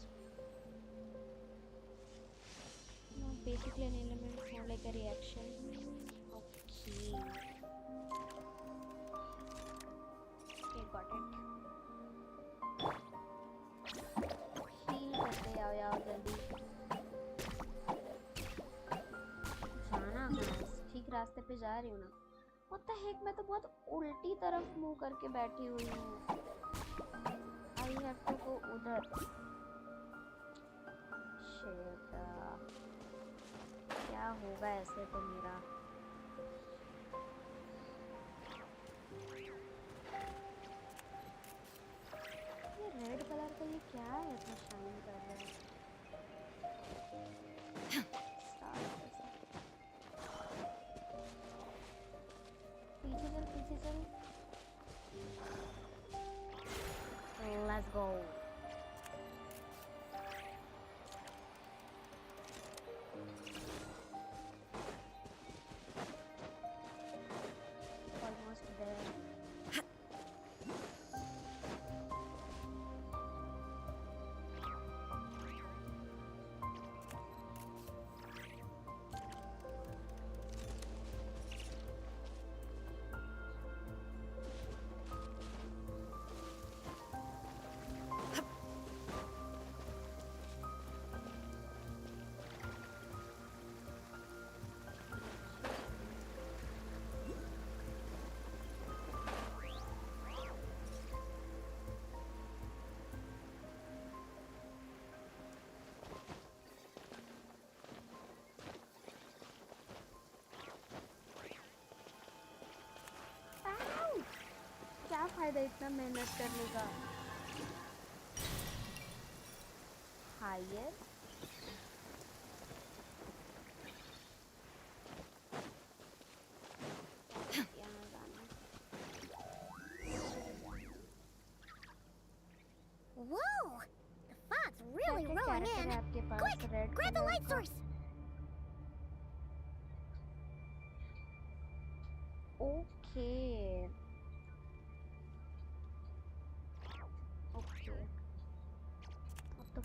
basically an element, more like a reaction. Okay. Okay, got it. Heal करते आओ जल्दी। जाना कहाँ? ठीक रास्ते पे जा रही हूँ ना। What the heck, मैं तो बहुत उल्टी तरफ मुंह करके बैठी हुई हूँ। I have to go उधर। Shit. क्या होगा ऐसे तो मेरा? ये रेड कलर का ये क्या है इतना शाइन कर रहा है? पीछे चल। Let's go. क्या फायदा इतना मेहनत करने का? हायर यहाँ जाना। Whoa! The fog's really rolling in. Quick, grab the light source. Okay.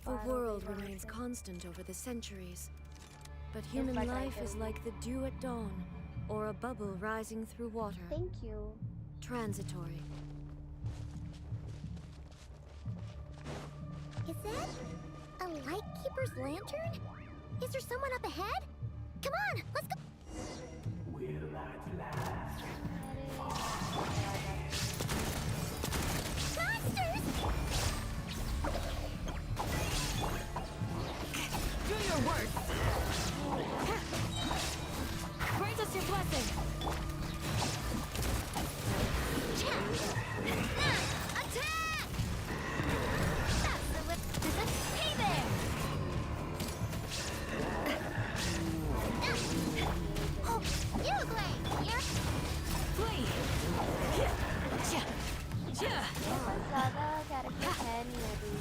The world remains constant over the centuries, but human life is like the dew at dawn, or a bubble rising through water. Thank you. Transitory. Is that a lightkeeper's lantern? Is there someone up ahead? Come on, let's go. Will at last. Monsters! Do your work! Grant us your blessing! Attack! That's the whip. Hey there! Oh, you look like you're... Flee! ज़्यादा character है नहीं अभी।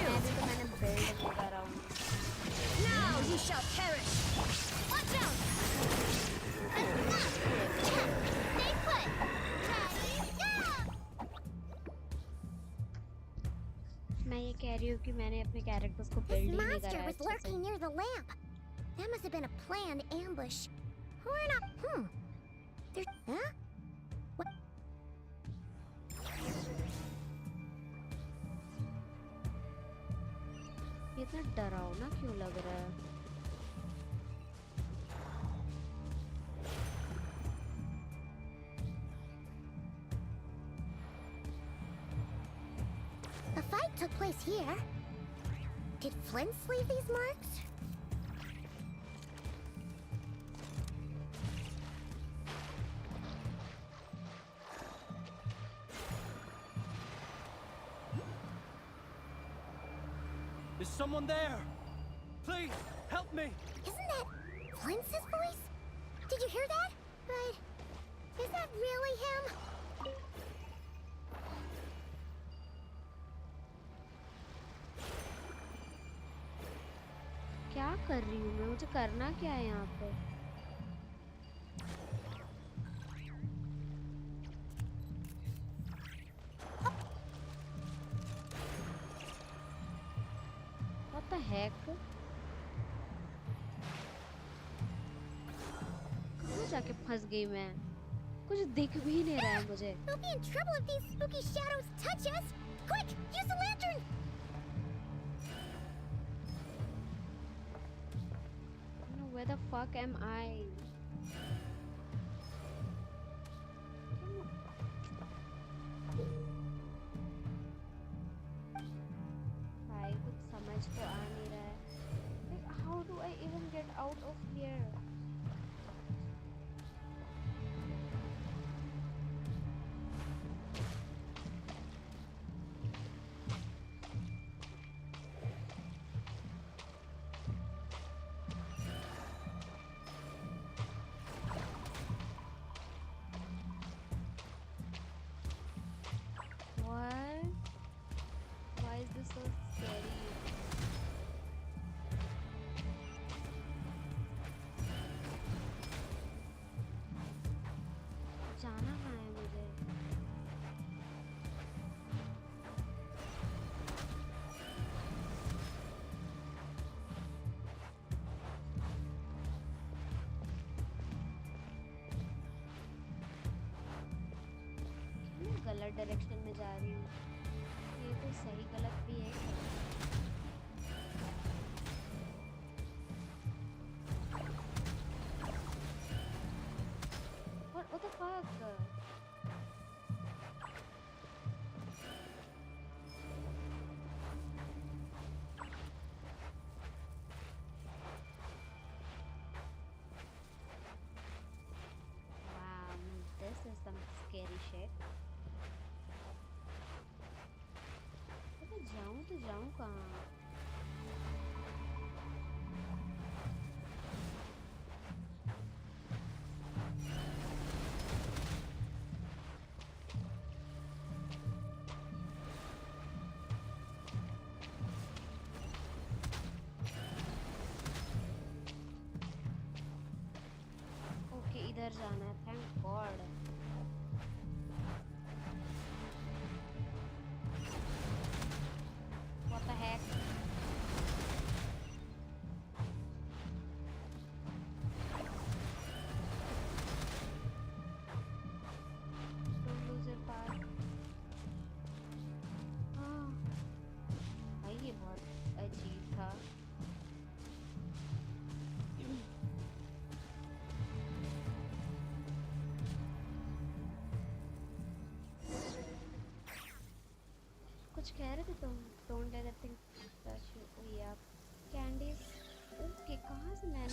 अभी तो मैंने build नहीं करा हूँ। Now you shall perish! Watch out! Stay put! Characters को This बिल्ड ही नहीं monster करा है was अच्छे से। lurking near the lamp. That must have been a planned ambush. We're not. There's. Huh? What? ये इतना डरावना क्यों लग रहा है? A fight took place here. Did Flint's leave these marks? Is someone there? Please, help me! Isn't that Flint's voice? Did you hear that? But is that really him? क्या कर रही हूँ मैं? मुझे करना क्या है यहाँ पे? What the heck? कहाँ जाके फंस गई मैं? कुछ दिख भी नहीं रहा है मुझे। We'll be in trouble if these spooky shadows touch us. Quick, use the lantern. No, where the fuck am I? भाई कुछ समझ तो आ नहीं रहा है। Like, how do I even get out of here? What? Why is this so scary? जाना कहाँ है मुझे? मैं गलत डायरेक्शन में जा रही हूँ। ये तो सही गलत भी है। What the fuck? Wow, this is some scary shit. अबे जाऊँ तो जाऊँ कहाँ? ओके इधर जाना है, thank God. What the heck? Don't lose your path. हाँ, भाई ये बहुत अजीब था। कुछ कह रहे थे तुम? Don't let anything touch you. Oh yeah, candies. Okay, कहाँ से मैंने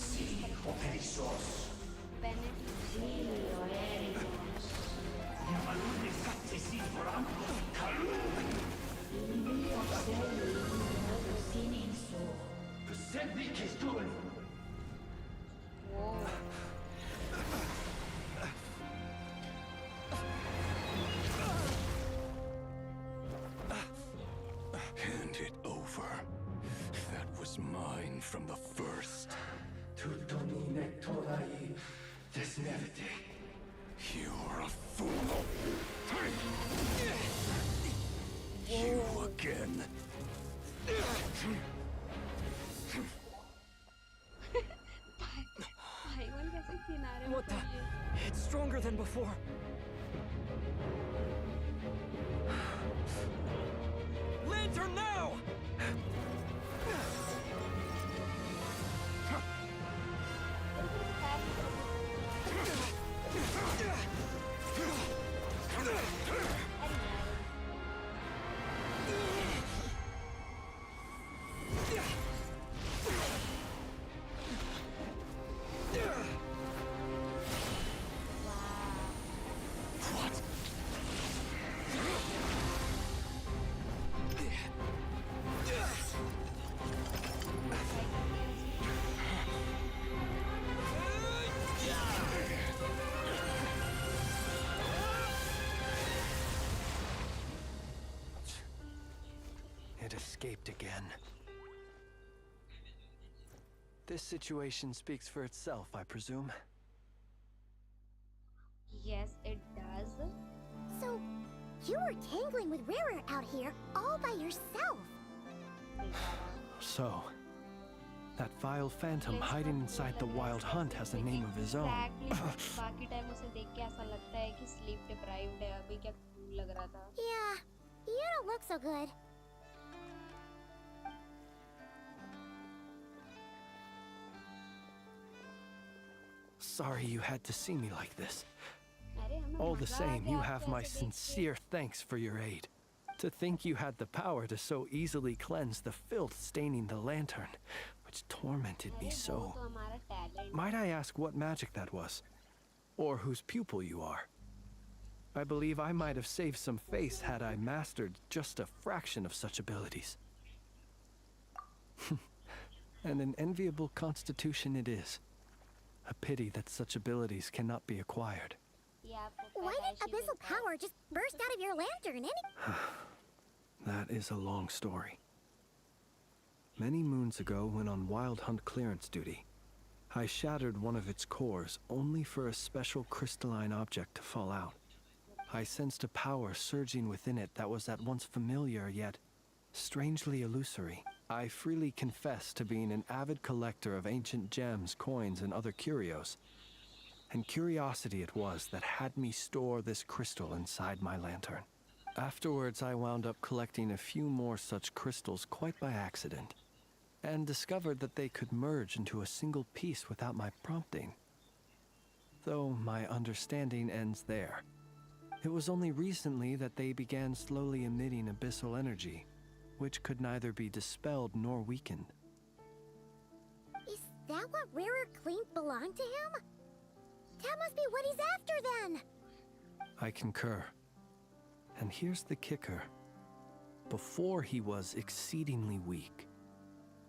Hand it over. That was mine from the first. You're a fool. You again. than before. Lantern now! It escaped again. This situation speaks for itself, I presume. Yes, it does. So, you were tangling with Rarer out here all by yourself. So, that vile phantom hiding inside the Wild Hunt has a name of his own. बाकी time उसे देख के ऐसा लगता है कि sleep deprived है अभी क्या cool लग रहा था. Yeah, you don't look so good. Sorry you had to see me like this. All the same, you have my sincere thanks for your aid. To think you had the power to so easily cleanse the filth staining the lantern, which tormented me so. Might I ask what magic that was? Or whose pupil you are? I believe I might have saved some face had I mastered just a fraction of such abilities. And an enviable constitution it is. A pity that such abilities cannot be acquired. Why did abyssal power just burst out of your lantern? That is a long story. Many moons ago, when on Wild Hunt clearance duty, I shattered one of its cores only for a special crystalline object to fall out. I sensed a power surging within it that was at once familiar yet strangely illusory. I freely confess to being an avid collector of ancient gems, coins, and other curios. And curiosity it was that had me store this crystal inside my lantern. Afterwards, I wound up collecting a few more such crystals quite by accident, and discovered that they could merge into a single piece without my prompting. Though my understanding ends there. It was only recently that they began slowly emitting abyssal energy, which could neither be dispelled nor weakened. Is that what Rarer claimed belonged to him? That must be what he's after then! I concur. And here's the kicker. Before he was exceedingly weak.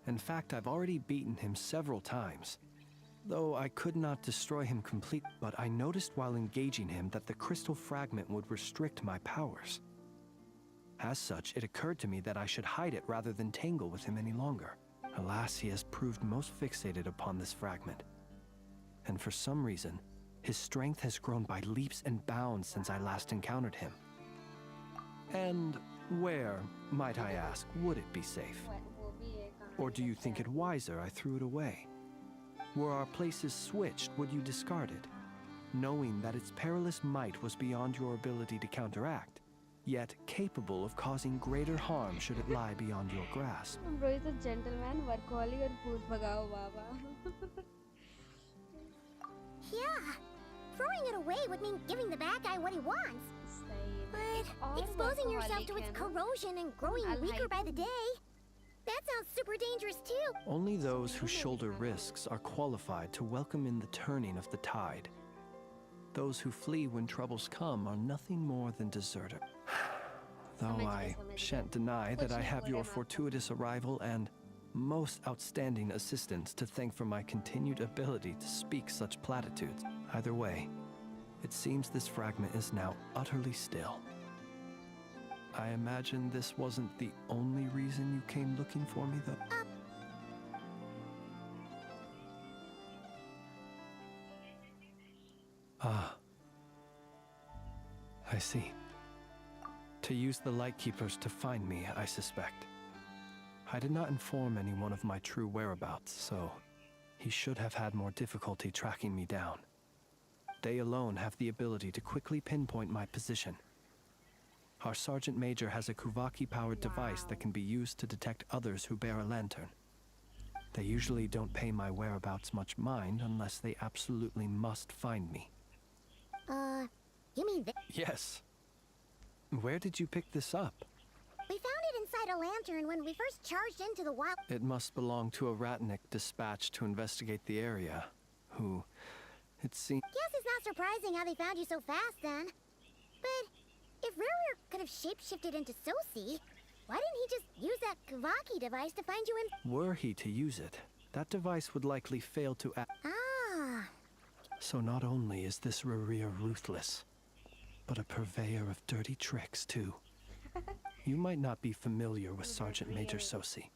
In fact, I've already beaten him several times. Though I could not destroy him completely, but I noticed while engaging him that the crystal fragment would restrict my powers. As such, it occurred to me that I should hide it rather than tangle with him any longer. Alas, he has proved most fixated upon this fragment. And for some reason, his strength has grown by leaps and bounds since I last encountered him. And where, might I ask, would it be safe? Or do you think it wiser I threw it away? Were our places switched, would you discard it, knowing that its perilous might was beyond your ability to counteract, yet capable of causing greater harm should it lie beyond your grasp? Bro is a gentleman, workaholic और भूत भगाओ बाबा. Yeah, throwing it away would mean giving the bad guy what he wants. But exposing yourself to its corrosion and growing weaker by the day, that sounds super dangerous too. Only those who shoulder risks are qualified to welcome in the turning of the tide. Those who flee when troubles come are nothing more than deserters. Though I shan't deny that I have your fortuitous arrival and most outstanding assistance to thank for my continued ability to speak such platitudes. Either way, it seems this fragment is now utterly still. I imagine this wasn't the only reason you came looking for me, though. Ah. I see. To use the Lightkeepers to find me, I suspect. I did not inform anyone of my true whereabouts, so he should have had more difficulty tracking me down. they alone have the ability to quickly pinpoint my position. Our Sergeant Major has a Kuvaki-powered device that can be used to detect others who bear a lantern. They usually don't pay my whereabouts much mind unless they absolutely must find me. You mean Yes. Where did you pick this up? We found it inside a lantern when we first charged into the wild. It must belong to a ratnik dispatched to investigate the area, who, it seems... Guess it's not surprising how they found you so fast then. But if Rurur could have shapeshifted into Sosi, why didn't he just use that Kavaki device to find you in... Were he to use it, that device would likely fail to act. Ah. So not only is this Rurir ruthless, but a purveyor of dirty tricks too. You might not be familiar with Sergeant Major Sosi,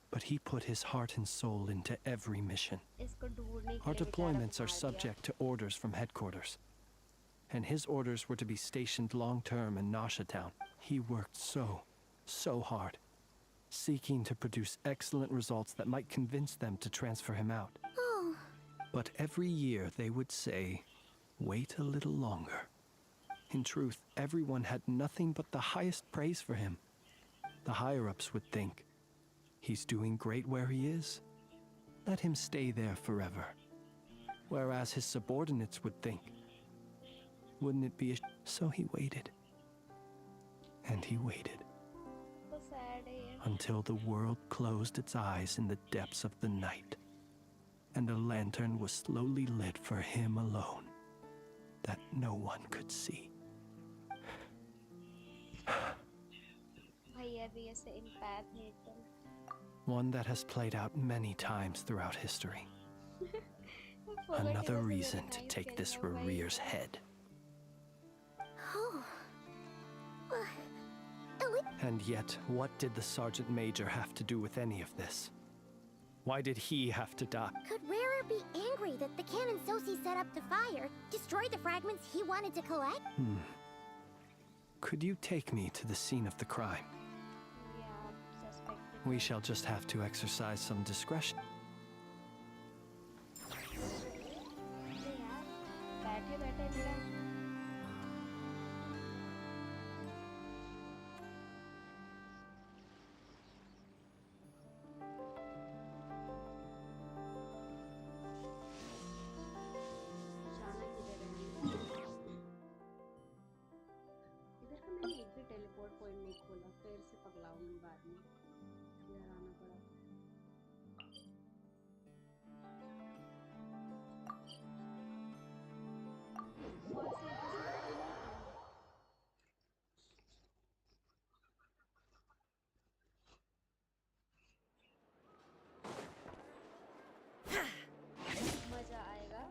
but he put his heart and soul into every mission. Our deployments are subject to orders from headquarters, and his orders were to be stationed long-term in Nasha Town. He worked so hard, seeking to produce excellent results that might convince them to transfer him out. Oh. But every year they would say, wait a little longer. In truth, everyone had nothing but the highest praise for him. The higher-ups would think, he's doing great where he is. Let him stay there forever. Whereas his subordinates would think, wouldn't it be a... So he waited. And he waited. So sad, eh? Until the world closed its eyes in the depths of the night, and a lantern was slowly lit for him alone, that no one could see. One that has played out many times throughout history. Another reason to take this Rurir's head. Oh. And yet, what did the Sergeant Major have to do with any of this? Why did he have to die? Could Rurur be angry that the cannon Sosi set up to fire destroyed the fragments he wanted to collect? Could you take me to the scene of the crime? We shall just have to exercise some discretion. मजा आएगा।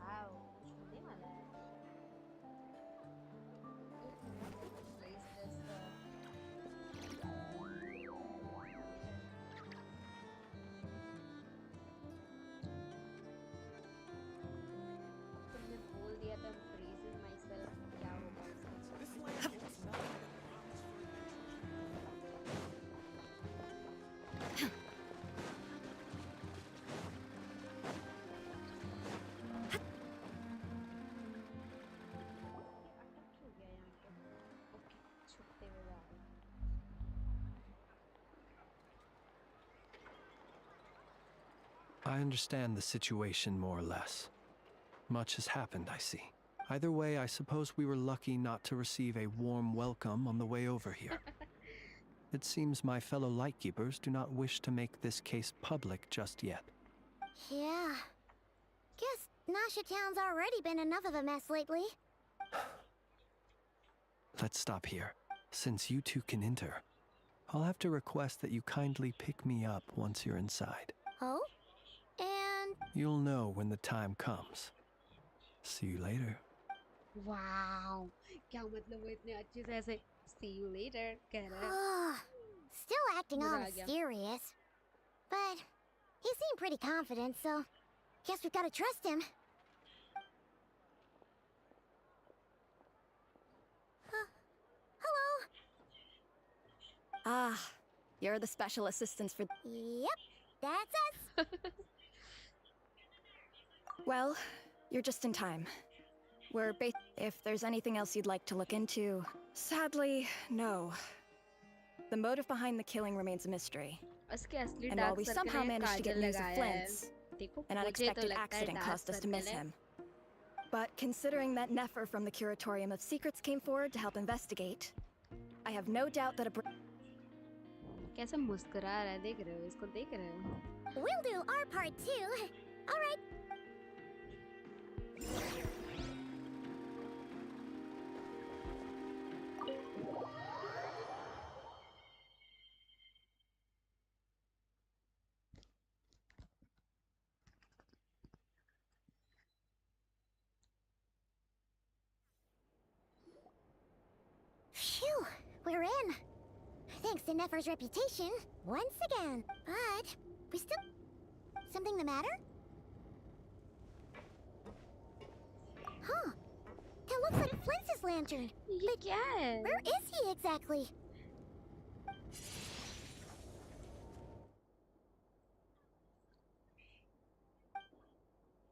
आओ, कुछ होने वाला है। तुमने बोल दिया था freezing myself, क्या होगा उसका? I understand the situation more or less. Much has happened, I see. Either way, I suppose we were lucky not to receive a warm welcome on the way over here. It seems my fellow Lightkeepers do not wish to make this case public just yet. Yeah. Guess Nasha Town's already been enough of a mess lately. Let's stop here. Since you two can enter, I'll have to request that you kindly pick me up once you're inside. Oh? And... You'll know when the time comes. See you later. Wow, क्या मतलब वो इतने अच्छे से ऐसे see you later कह रहा है? Still acting all मजा आ गया। mysterious. But he seemed pretty confident, so guess we've got to trust him. Hello? Ah, you're the special assistants for... Yep, that's us. Well, you're just in time. If there's anything else you'd like to look into, sadly, no. The motive behind the killing remains a mystery. उसके असली And while dark we circle somehow है, managed to get Kajal news of लगाया है। Flint's, देखो, an मुझे तो unexpected लगता है accident dark caused us to miss circle है। him. But considering that Nefer from the Curatorium of Secrets came forward to help investigate, I have no doubt that कैसे मुस्कुरा रहा है, देख रहे हो इसको, देख रहे हो? We'll do our part too. All right. Phew, we're in. Thanks to Nefer's reputation, once again. But we still... Something the matter? Huh. That looks like Flint's lantern. But where is he exactly?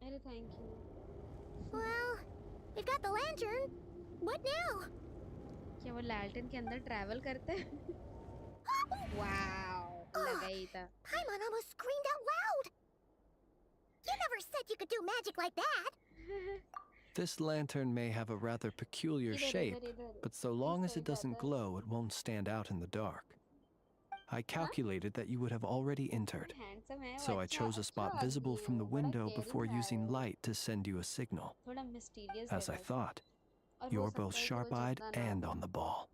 Thank you. Well, we've got the lantern. What now? क्या वो लैल्टन के अंदर travel करते हैं? Wow, लगा ही था। Paimon almost screamed out loud. You never said you could do magic like that. This lantern may have a rather peculiar shape, but so long as it doesn't glow, it won't stand out in the dark. I calculated that you would have already entered, so I chose a spot visible from the window before using light to send you a signal. थोड़ा mysterious As I thought, you're both sharp-eyed and on the ball.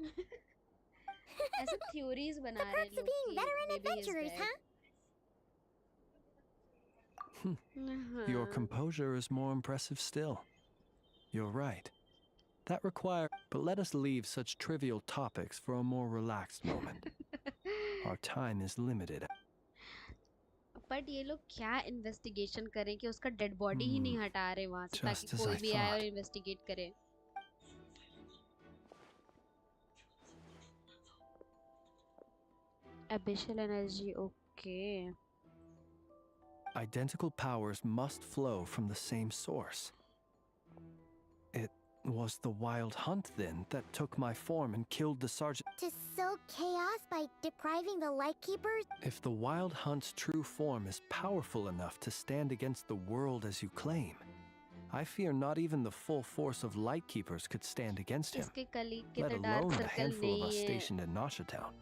ऐसे theories बना रहे Perks of being veteran adventurers, huh? Your composure is more impressive still. You're right. That requires... But let us leave such trivial topics for a more relaxed moment. Our time is limited. But ये लोग क्या investigation करें कि उसका dead body ही नहीं हटा रहे वहाँ से ताकि Just as कोई I भी आए और thought. investigate करे. Abyssal energy, okay. Identical powers must flow from the same source. It was the Wild Hunt, then, that took my form and killed the sergeant. To sow chaos by depriving the Lightkeepers? If the Wild Hunt's true form is powerful enough to stand against the world as you claim, I fear not even the full force of Lightkeepers could stand against him, इसके colleague के let तो dark alone the circle handful of नहीं us है. stationed in Nasha Town.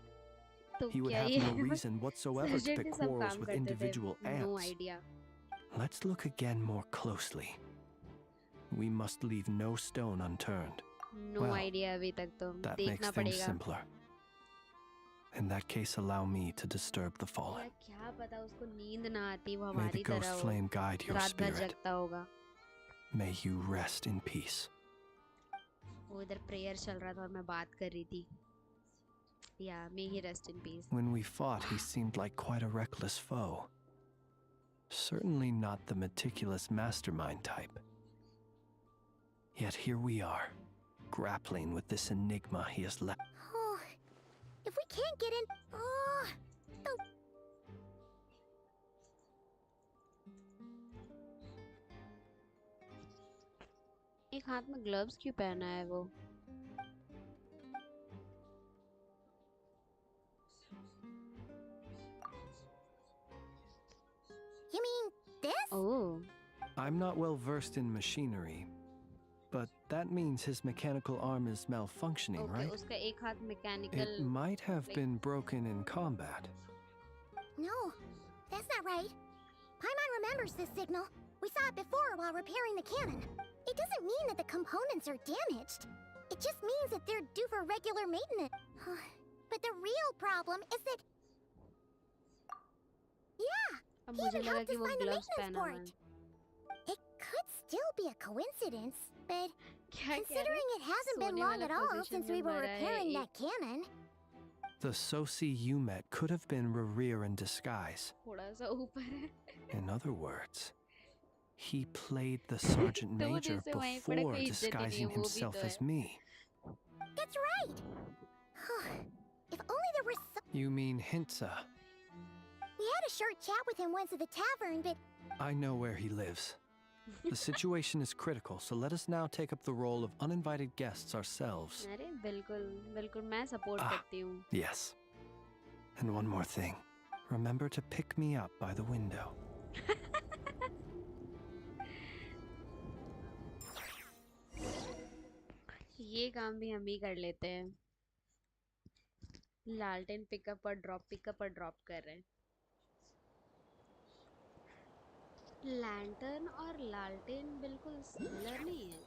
तो He would क्या have ये no reason whatsoever to Sergeant pick ही सब quarrels काम with करते थे. individual No ants. idea. Let's look again more closely. We must leave no stone unturned. No Well, idea अभी तक तो That देखना makes things पड़ेगा. simpler. In that case, allow me to disturb the fallen. यार क्या पता उसको नींद ना आती वो May the हमारी ghost तरह हो. flame guide your रात भर spirit. जगता होगा. May you rest in peace. वो इधर prayer चल रहा था और मैं बात कर रही थी. Yeah, may he rest in peace. When we fought, he seemed like quite a reckless foe. Certainly not the meticulous mastermind type. Yet here we are, grappling with this enigma he has left. Oh, if we can't get in... Oh, the... एक हाथ में gloves क्यों पहना है वो? You mean this? Oh. I'm not well versed in machinery, but that means his mechanical arm is malfunctioning, Okay, right? उसका एक हाथ mechanical. It might have been broken in combat. No, that's not right. Paimon remembers this signal. We saw it before while repairing the cannon. It doesn't mean that the components are damaged. It just means that they're due for regular maintenance. But the real problem is that... Yeah, अब he मुझे even लगा helped कि us वो find the gloves maintenance पहना हुआ है. port. It could still be a coincidence, but क्या कह रहे? considering it hasn't been सोने long वाला at all position since में we were मरा है repairing एक. that cannon. The Sosi you met could have been Rerir in disguise. थोड़ा सा ऊपर है. In other words, he played the sergeant तो major जैसे वहीं पड़ा before कोई इज्जत ही नहीं है, disguising वो भी himself तो as है. me. That's right. If only there were some... You mean Hintsa? We had a short chat with him once at the tavern, but I know where he lives. The situation is critical, so let us now take up the role of uninvited guests ourselves. अरे बिल्कुल बिल्कुल मैं support करती हूँ. Yes. And one more thing. Remember to pick me up by the window. ये काम भी हम ही कर लेते हैं. लालटेन पिकअप और ड्रॉप कर रहे हैं. लैंटर्न और लालटेन बिल्कुल सिमिलर नहीं है.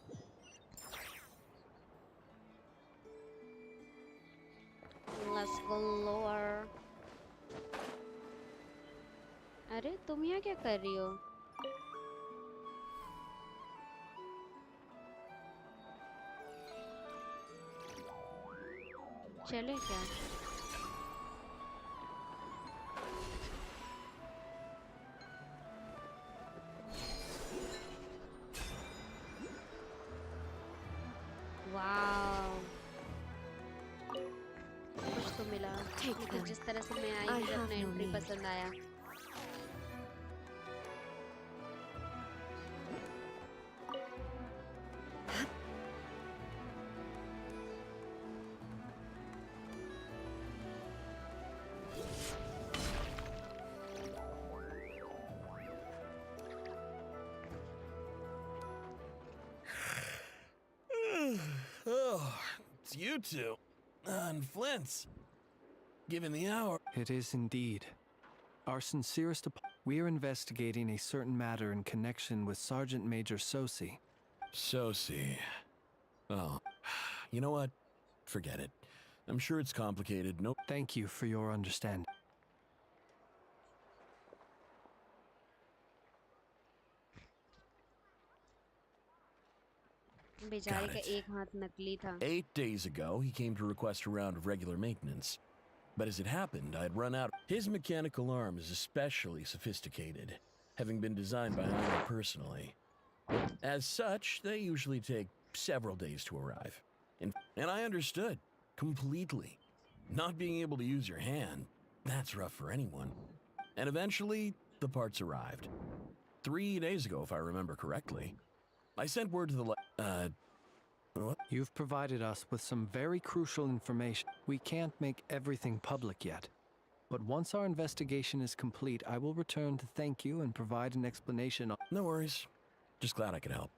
Let's go lower. अरे तुम यहाँ क्या कर रही हो? चले क्या? वाव कुछ तो मिला. लेकिन जिस तरह से मैं आई मुझे अपना एंट्री पसंद आया. Oh, it's you two. And Flint's. Given the hour. It is indeed. Our sincerest we're investigating a certain matter in connection with Sergeant Major Sosi. Sosi. Oh, you know what? Forget it. I'm sure it's complicated. No. Thank you for your understanding. बेचारे का एक हाथ नकली था. 8 days ago, he came to request a round of regular maintenance. But as it happened, I'd run out. His mechanical arm is especially sophisticated, having been designed by me personally. As such, they usually take several days to arrive. And I understood. Completely. Not being able to use your hand, that's rough for anyone. And eventually, the parts arrived. 3 days ago, if I remember correctly. I sent word to the what? You've provided us with some very crucial information. We can't make everything public yet. But once our investigation is complete, I will return to thank you and provide an explanation. No worries. Just glad I could help.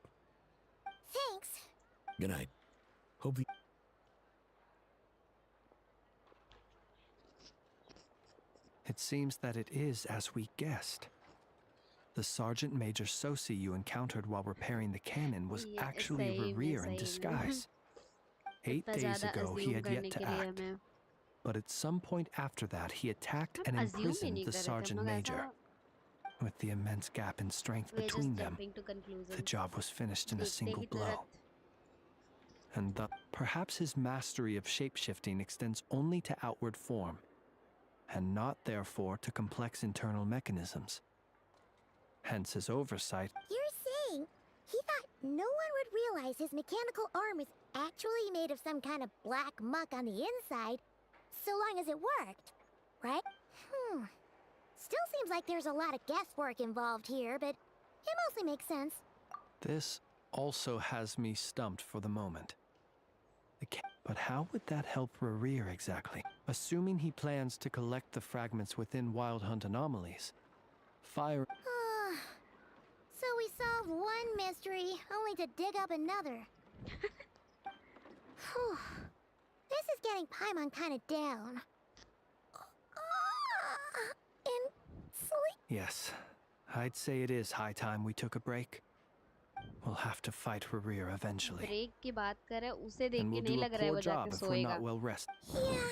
Thanks. Good night. Hope the... It seems that it is as we guessed. The Sergeant Major Sosi you encountered while repairing the cannon was actually Rerir in disguise. 8 days ago, he had yet to act. But at some point after that, he attacked and imprisoned the Sergeant Major. With the immense gap in strength between them, the job was finished in a single blow. And perhaps his mastery of shapeshifting extends only to outward form, and not therefore to complex internal mechanisms. Hence his oversight. You're saying he thought no one would realize his mechanical arm is actually made of some kind of black muck on the inside, so long as it worked, right? Still seems like there's a lot of guesswork involved here, but it mostly makes sense. This also has me stumped for the moment. But how would that help Rerir exactly? Assuming he plans to collect the fragments within Wild Hunt anomalies. Fire... So we solved one mystery, only to dig up another. Whew. This is getting Paimon kind of down. And sleep. Yes, I'd say it is high time we took a break. We'll have to fight Rerir eventually. Break की बात कर रहा है उसे देख And के we'll नहीं do a लग रहा है poor वो job जाके if we're सोएगा. not well rested. Yeah,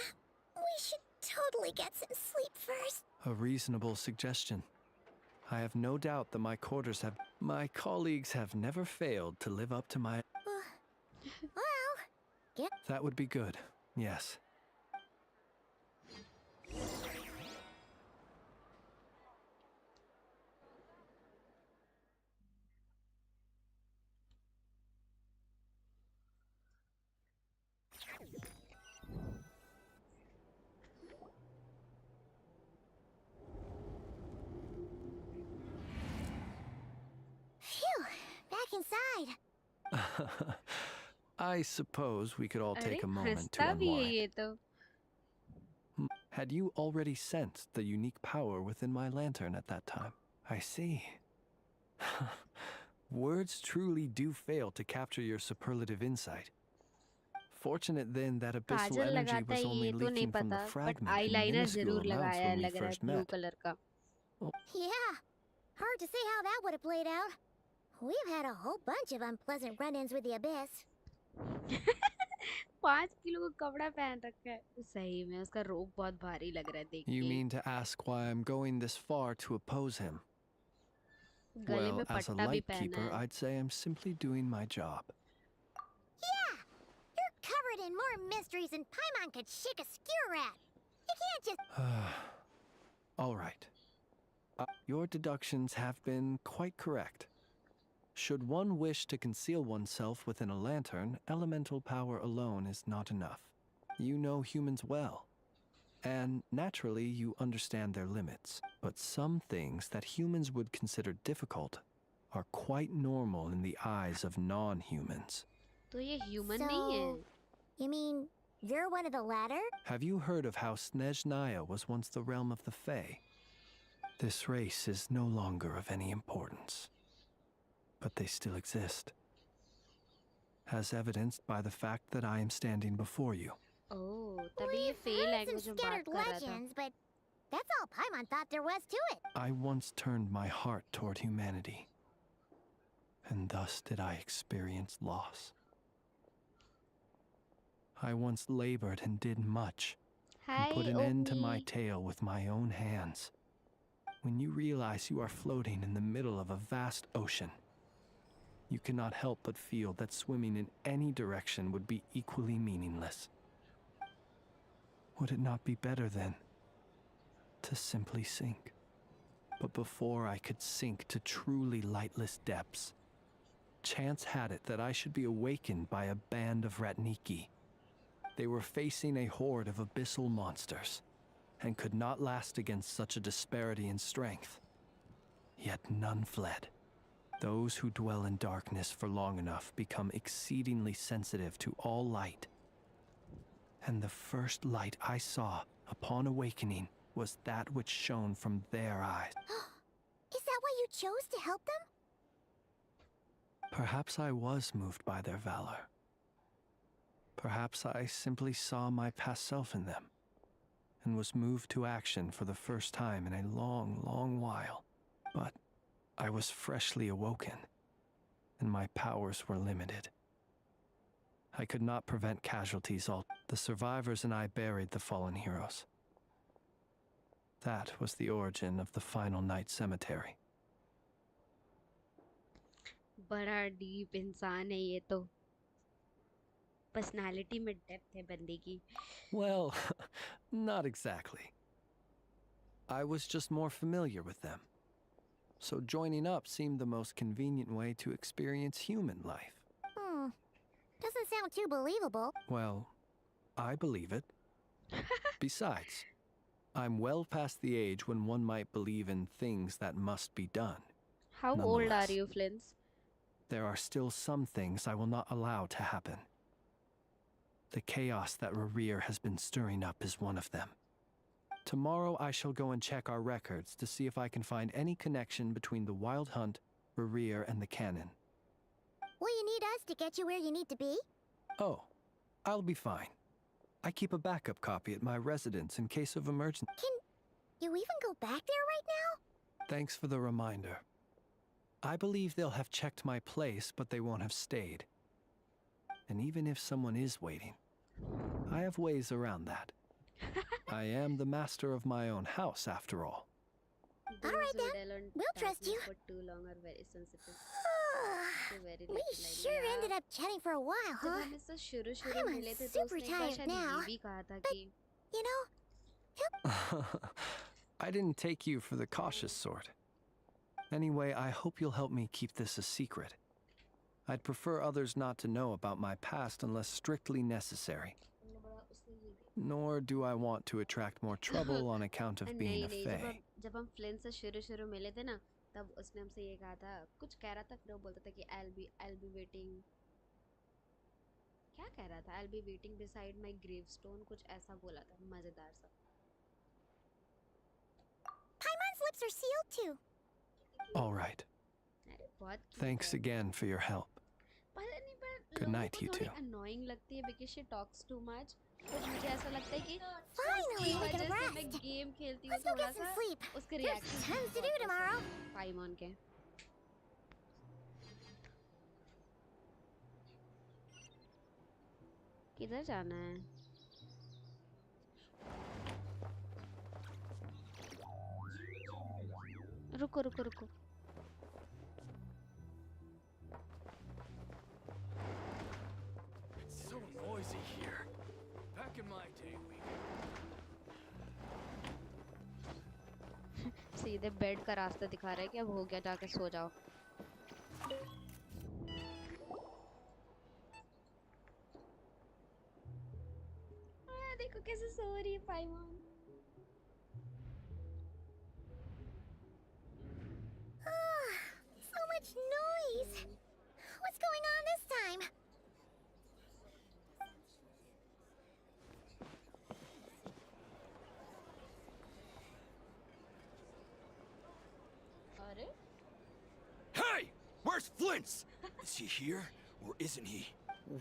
we should totally get some sleep first. A reasonable suggestion. I have no doubt that my quarters have... My colleagues have never failed to live up to my... Well, get... That would be good, yes. Phew. inside. I suppose we could all take अरे a moment to हंसता भी है unwind. ये तो. Had you already sensed the unique power within my lantern at that time? I see. Words truly do fail to capture your superlative insight. Fortunate then that abyssal Kajal energy लगाता was है only ये तो नहीं leaking from the पता, but fragment in eyeliner minuscule जरूर amounts लगाया है, when we लग रहा है first blue met. color का. Yeah. Hard to say how that would have played out. We've had a whole bunch of unpleasant run-ins with the Abyss. 5 kilo का कपड़ा पहन रखा है. सही में उसका रोप बहुत भारी लग रहा है देख You के. mean to ask why I'm going this far to oppose him? गले Well, में as a पट्टा भी पहना lightkeeper, है. I'd say I'm simply doing my job. Yeah! You're covered in more mysteries than Paimon could shake a skewer at. You can't just... All right. Your deductions have been quite correct. Should one wish to conceal oneself within a lantern, elemental power alone is not enough. You know humans well. And naturally, you understand their limits. But some things that humans would consider difficult are quite normal in the eyes of non-humans. तो ये human नहीं है. So, you mean you're one of the latter? Have you heard of how Snezhnaya was once the realm of the Fae? This race is no longer of any importance. But they still exist. As evidenced by the fact that I am standing before you. Oh, तभी ये We've fail heard language some में बात scattered कर रहा था. legends, but that's all Paimon thought there was to it. I once turned my heart toward humanity. And thus did I experience loss. I once labored and did much. And put an end to my tale with my own hands. When you realize you are floating in the middle of a vast ocean, you cannot help but feel that swimming in any direction would be equally meaningless. Would it not be better, then, to simply sink? But before I could sink to truly lightless depths, chance had it that I should be awakened by a band of Ratniki. They were facing a horde of abyssal monsters, and could not last against such a disparity in strength. Yet none fled. Those who dwell in darkness for long enough become exceedingly sensitive to all light. And the first light I saw upon awakening was that which shone from their eyes. Is that why you chose to help them? Perhaps I was moved by their valor. Perhaps I simply saw my past self in them, and was moved to action for the first time in a long, long while. But I was freshly awoken, and my powers were limited. I could not prevent casualties. The survivors and I buried the fallen heroes. That was the origin of the final night cemetery. बड़ा deep इंसान है ये तो. Personality में depth है बंदे की. Well, not exactly. I was just more familiar with them. So joining up seemed the most convenient way to experience human life. Doesn't sound too believable. Well, I believe it. Besides, I'm well past the age when one might believe in things that must be done. How old are you, Flins? There are still some things I will not allow to happen. The chaos that Rerir has been stirring up is one of them. Tomorrow I shall go and check our records to see if I can find any connection between the Wild Hunt, Rerir, and the Cannon. Will you need us to get you where you need to be? Oh, I'll be fine. I keep a backup copy at my residence in case of emergency. Can you even go back there right now? Thanks for the reminder. I believe they'll have checked my place, but they won't have stayed. And even if someone is waiting, I have ways around that. I am the master of my own house, after all. All right then, we'll trust you. For too long or very sensitive. We sure ended up chatting for a while, जब huh? हम इससे शुरू I'm मिले थे तो super उसने एक बार tired शायद now, ये भी कहा था but, कि you know, I didn't take you for the cautious sort. Anyway, I hope you'll help me keep this a secret. I'd prefer others not to know about my past unless strictly necessary. Nor do I want to attract more trouble on account of being a नहीं fae. जब हम Flint से शुरू मिले थे ना तब उसने हमसे ये कहा था, कुछ कह रहा था, फिर वो बोलता था कि I'll be waiting, क्या कह रहा था, I'll be waiting beside my gravestone, कुछ ऐसा बोला था मजेदार सा. Paimon's lips are sealed too. All right. अरे बहुत cute Thanks है. again for your help. पता नहीं पर Good लोगों night, को you थोड़ी two. annoying लगती है because she talks too much. तो मुझे ऐसा लगता है कि Finally, we can वजह से मैं rest. गेम खेलती हूँ Let's go थोड़ा get some सा sleep. उसके There's reaction tons to do tomorrow. पाइमॉन के. किधर जाना है? रुको रुको रुको. It's so noisy here. Back in my day, सीधे बेड का रास्ता दिखा रहा है कि अब हो गया, जाके सो जाओ. देखो कैसे सो रही है पाइमॉन. So much noise. What's going on this time? अरे Hey! Where's Flint's? Is he here, or isn't he?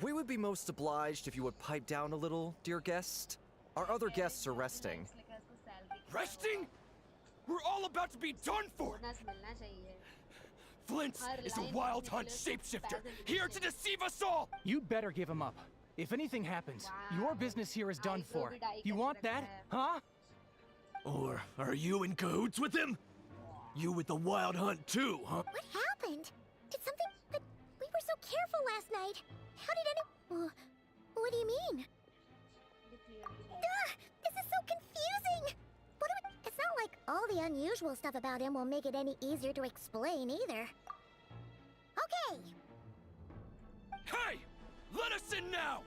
We would be most obliged if you would pipe down a little, dear guest. Our other guests are resting. Resting? We're all about to be done for! Bonus मिलना चाहिए. Flint's is a wild hunt shapeshifter, here to deceive us all! You'd better give him up. If anything happens, your business here is done for. You want that, huh? Or are you in cahoots with him? You with the wild hunt too, huh? What happened? Did something... But we were so careful last night. How did any... what do you mean? Ugh, this is so confusing! What do we... It's not like all the unusual stuff about him will make it any easier to explain either. Okay! Hey! Let us in now!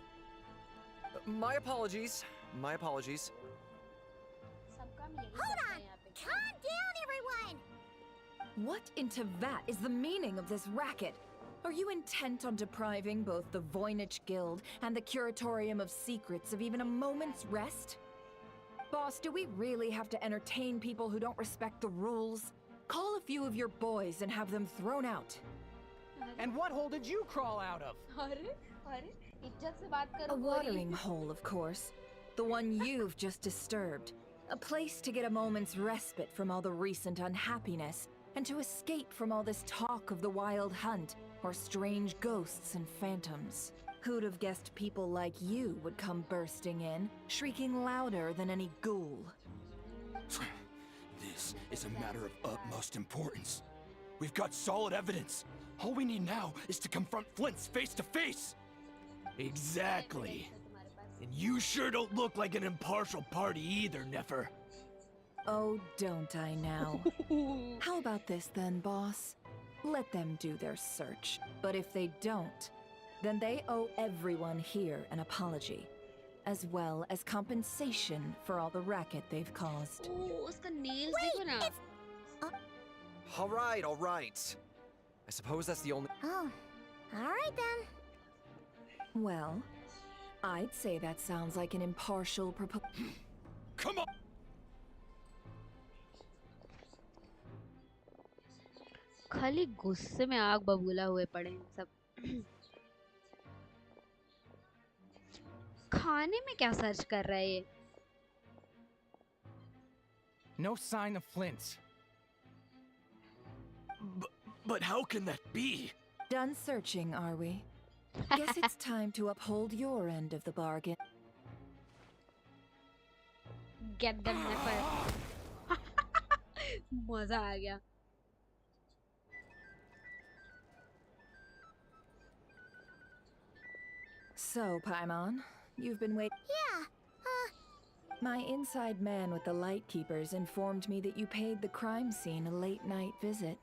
My apologies. My apologies. Hold on! Calm down, everyone! What in Tevat is the meaning of this racket? Are you intent on depriving both the Voynich Guild and the Curatorium of Secrets of even a moment's rest? Boss, do we really have to entertain people who don't respect the rules? Call a few of your boys and have them thrown out. And what hole did you crawl out of? अरे अरे इज्जत से बात करो. A watering hole, of course. The one you've just disturbed. A place to get a moment's respite from all the recent unhappiness, and to escape from all this talk of the wild hunt, or strange ghosts and phantoms. Who'd have guessed people like you would come bursting in, shrieking louder than any ghoul? This is a matter of utmost importance. We've got solid evidence. All we need now is to confront Flint's face to face. Exactly. And you sure don't look like an impartial party either, Nefer. Oh, don't I now? How about this then, boss? Let them do their search. But if they don't, then they owe everyone here an apology, as well as compensation for all the racket they've caused. Oh, उसका nails देखो ना. All right, all right. I suppose that's the only... Oh, alright then. Well, I'd say that sounds like an impartial proposal. Come on! खाली गुस्से में आग बबूला हुए पड़े हैं सब. खाने में क्या सर्च कर रहा है ये? No sign of Flint's. But how can that be? Done searching, are we? Guess it's time to uphold your end of the bargain. Get them Nefer. मजा आ गया. So, Paimon, you've been waiting. Yeah, My inside man with the Lightkeepers informed me that you paid the crime scene a late-night visit.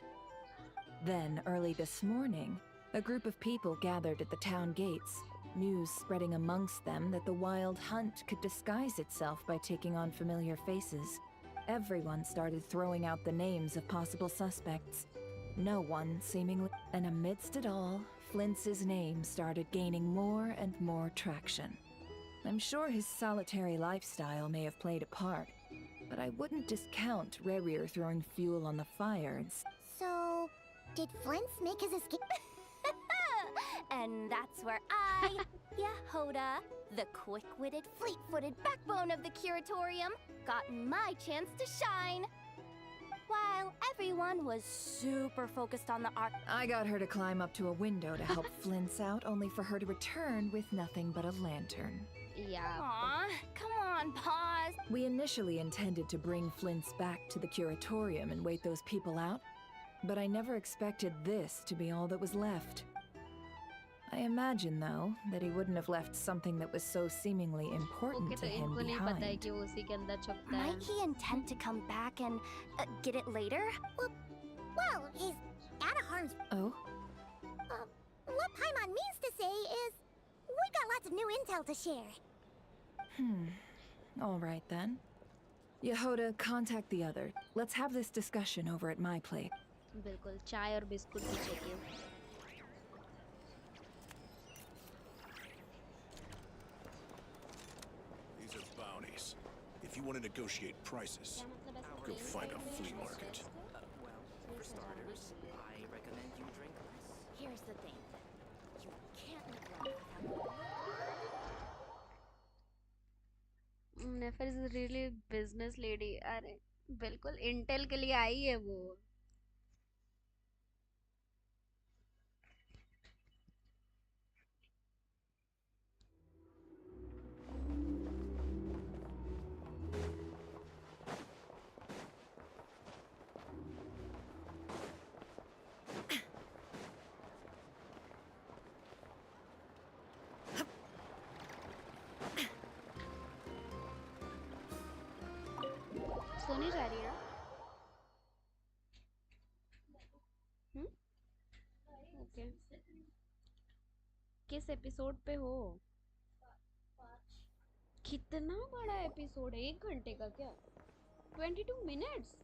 Then, early this morning, a group of people gathered at the town gates, news spreading amongst them that the Wild Hunt could disguise itself by taking on familiar faces. Everyone started throwing out the names of possible suspects. No one seemingly. And amidst it all, Flint's name started gaining more and more traction. I'm sure his solitary lifestyle may have played a part, but I wouldn't discount Rerir throwing fuel on the fire and So, did Flint's make his escape? And that's where I, Yehoda, the quick-witted, fleet-footed backbone of the curatorium, got my chance to shine. While everyone was super focused on the art. I got her to climb up to a window to help Flint's out, only for her to return with nothing but a lantern. Yeah. Aw, come on, pause. We initially intended to bring Flint's back to the curatorium and wait those people out, but I never expected this to be all that was left. I imagine, though, that he wouldn't have left something that was so seemingly important to him behind. Might he intend to come back and get it later? Well, he's out of harm's. Oh? What Paimon means to say is, we've got lots of new intel to share. All right then. Yehoda, contact the other. Let's have this discussion over at my place. बिल्कुल चाय और biscuit भी चाहिए. These are bounties. If you want to negotiate prices, go find a flea market. Well, for starters, I recommend you drink less. Here's the thing. You can't neglect Nefer is really business lady. अरे बिल्कुल Intel के लिए आई है वो. सोनी जा रही है ना? ओके. किस एपिसोड पे हो? कितना बड़ा एपिसोड है? 1 घंटे का क्या? 22 मिनट्स.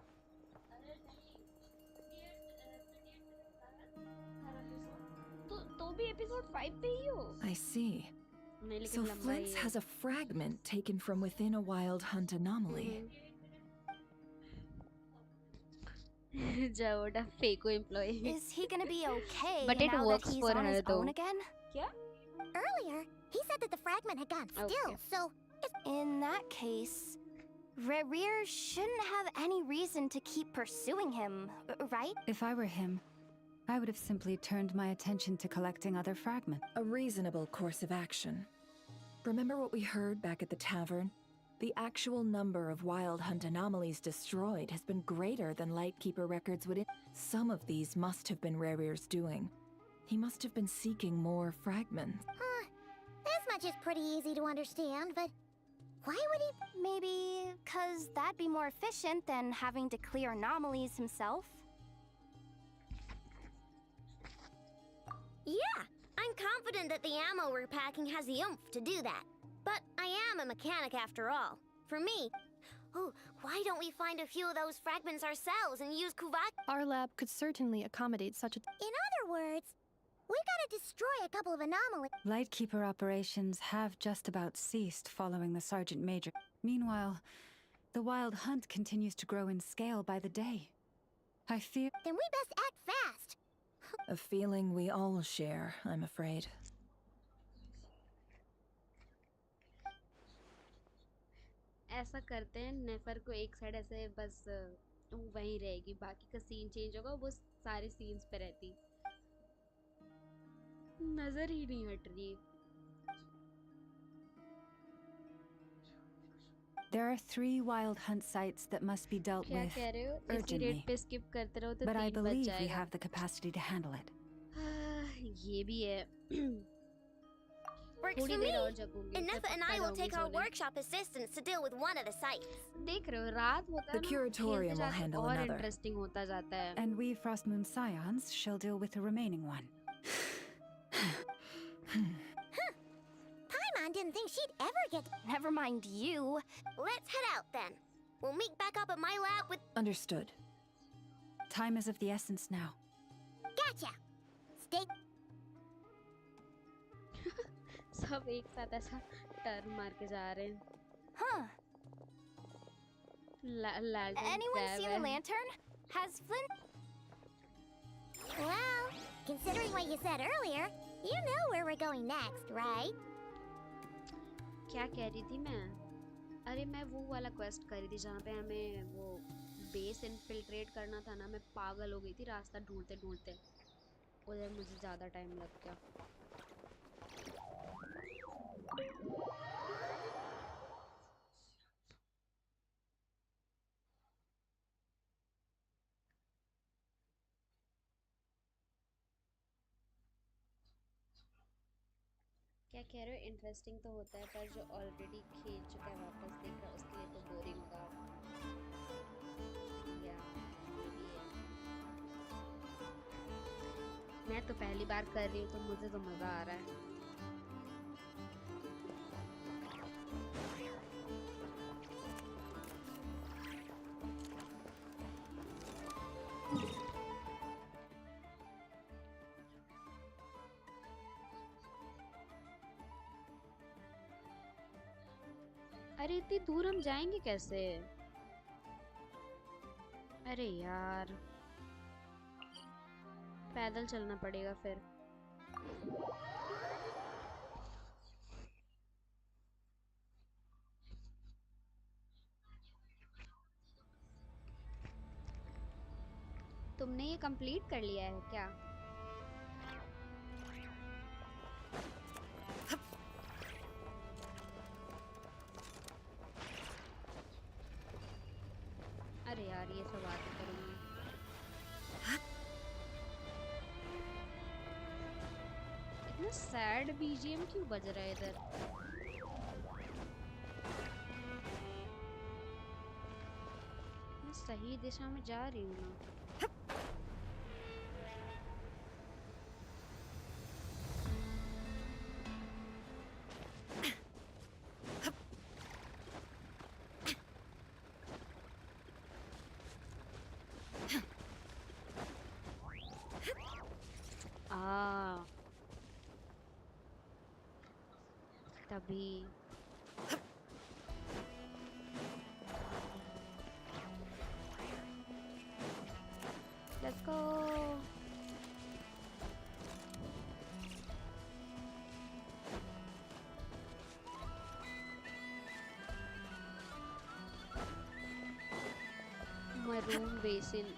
तो भी एपिसोड 5 पे ही हो? I see. So Flint's has a fragment taken from within a wild hunt anomaly. Jaoda, fake employee. Is he gonna be okay But it now works that he's for on her his though. own again? Yeah? Earlier, he said that the fragment had gone still, so... In that case, Rerir shouldn't have any reason to keep pursuing him, right? If I were him, I would have simply turned my attention to collecting other fragments. A reasonable course of action. Remember what we heard back at the tavern? The actual number of wild hunt anomalies destroyed has been greater than Lightkeeper records would. Some of these must have been Rerir's doing. He must have been seeking more fragments. This much is pretty easy to understand, but why would he? Maybe because that'd be more efficient than having to clear anomalies himself. Yeah, I'm confident that the ammo we're packing has the oomph to do that. But I am a mechanic after all. For me, why don't we find a few of those fragments ourselves and use Kuvak? Our lab could certainly accommodate such a... In other words, we gotta destroy a couple of anomalies. Lightkeeper operations have just about ceased following the Sergeant Major. Meanwhile, the wild hunt continues to grow in scale by the day. I fear... Then we best act fast. A feeling we all share, I'm afraid. ऐसा करते हैं नेफर को एक side ऐसे बस वहीं रहेगी बाकी का सीन चेंज होगा वो सारे सीन्स पे रहती नजर ही नहीं हट रही There are 3 wild hunt sites that must be dealt क्या with कह रहे हो इसी urgently. रेट पे स्किप करते रहो तो But I 3 बज believe we जाएगा have the capacity to handle it. ये भी है Works थोड़ी for देर me. और जगूंगी And Neff and I will take our workshop assistants to deal with one of the sites. देख रहे हो रात होता है The ना curatorium will handle और another. इंटरेस्टिंग होता जाता है And we Frostmoon Scions shall deal with the remaining one. Paimon didn't think she'd ever get... Never mind you. Let's head out then. We'll meet back up at my lab with. Understood. Time is of the essence now. Gotcha! Stay. सब एक साथ ऐसा turn मार के जा रहे हैं. Huh. Anyone seen the lantern? Has Flint? Well, considering what you said earlier, you know where we're going next, right? क्या कह रही थी मैं? अरे मैं वो वाला क्वेस्ट कर रही थी जहाँ पे हमें वो बेस इनफिल्ट्रेट करना था ना. मैं पागल हो गई थी रास्ता ढूंढते ढूंढते. उधर मुझे ज़्यादा टाइम लग गया. क्या कह रहे हो? इंटरेस्टिंग तो होता है पर जो ऑलरेडी खेल चुका है वापस देख रहा है उसके लिए तो बोरिंग होगा. या ये भी है. मैं तो पहली बार कर रही हूँ तो मुझे तो मज़ा आ रहा है. अरे इतनी दूर हम जाएंगे कैसे? अरे यार पैदल चलना पड़ेगा फिर. तुमने ये कंप्लीट कर लिया है क्या? अरे यार ये सब बातें करूँगी. इतना सैड बीजीएम क्यों बज रहा है इधर? मैं सही दिशा में जा रही हूँ ना? तभी let's go. Maroon basin.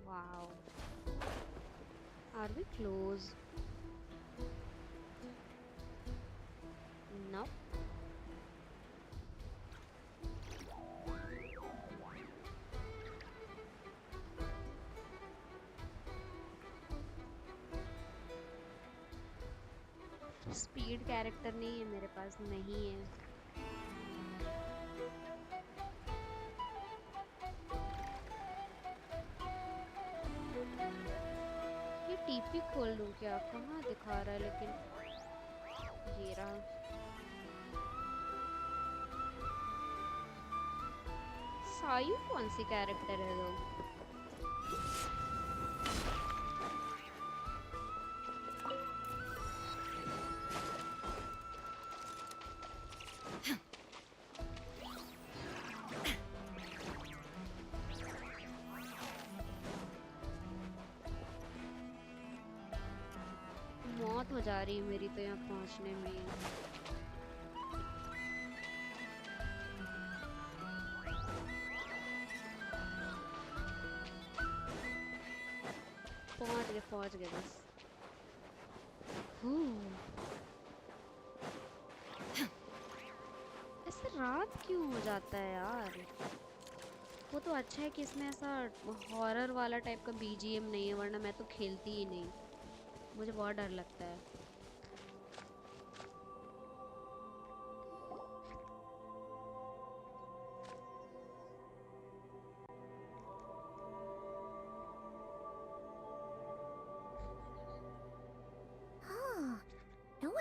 Wow. Are we close? No. Speed character नहीं है मेरे पास. नहीं है. ये टीपी खोल लूं क्या? कहाँ दिखा रहा है लेकिन ये रहा. सायु कौन सी कैरेक्टर है वो? मौत हो जा रही है मेरी तो यहाँ पहुँचने में. पहुँच गए बस. ऐसे रात क्यों हो जाता है यार? वो तो अच्छा है कि इसमें ऐसा हॉरर वाला टाइप का बीजीएम नहीं है, वरना मैं तो खेलती ही नहीं. मुझे बहुत डर लगता है.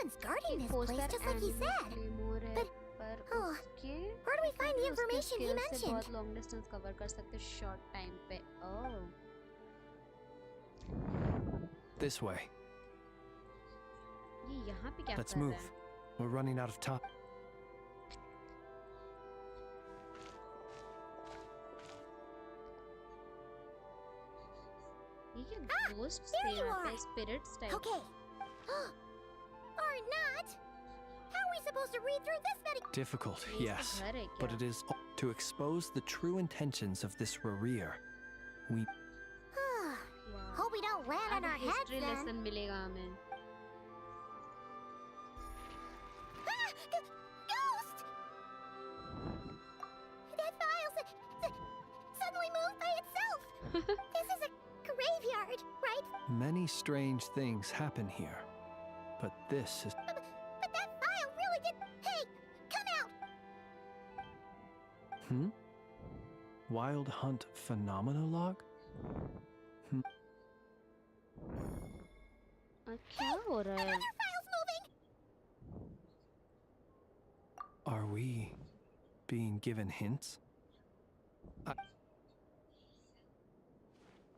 one's guarding this poster place, just like he said. anymore है, But पर oh, उसके where do we find the उसके information he skill से mentioned? बहुत long distance cover कर सकते short time पे. Oh. This way. ये यहाँ पे क्या Let's कर रहा move. है? We're running out of time. ये क्या ghosts there थे you यहाँ are. पे, spirits type. Okay. Or not. How are we supposed to read through this many? Difficult, ये yes. इसका घर है But क्या? it is to expose the true intentions of this Rerir. We Hope we don't land on अब our heads history then. lesson मिलेगा हमें. Ghost! That file suddenly moved by itself. This is a graveyard, right? many strange things happen here. But this is But that file really did. Hey, come out! Wild Hunt Phenomenolog? क्या हो रहा है? Another file's moving. Are we being given hints?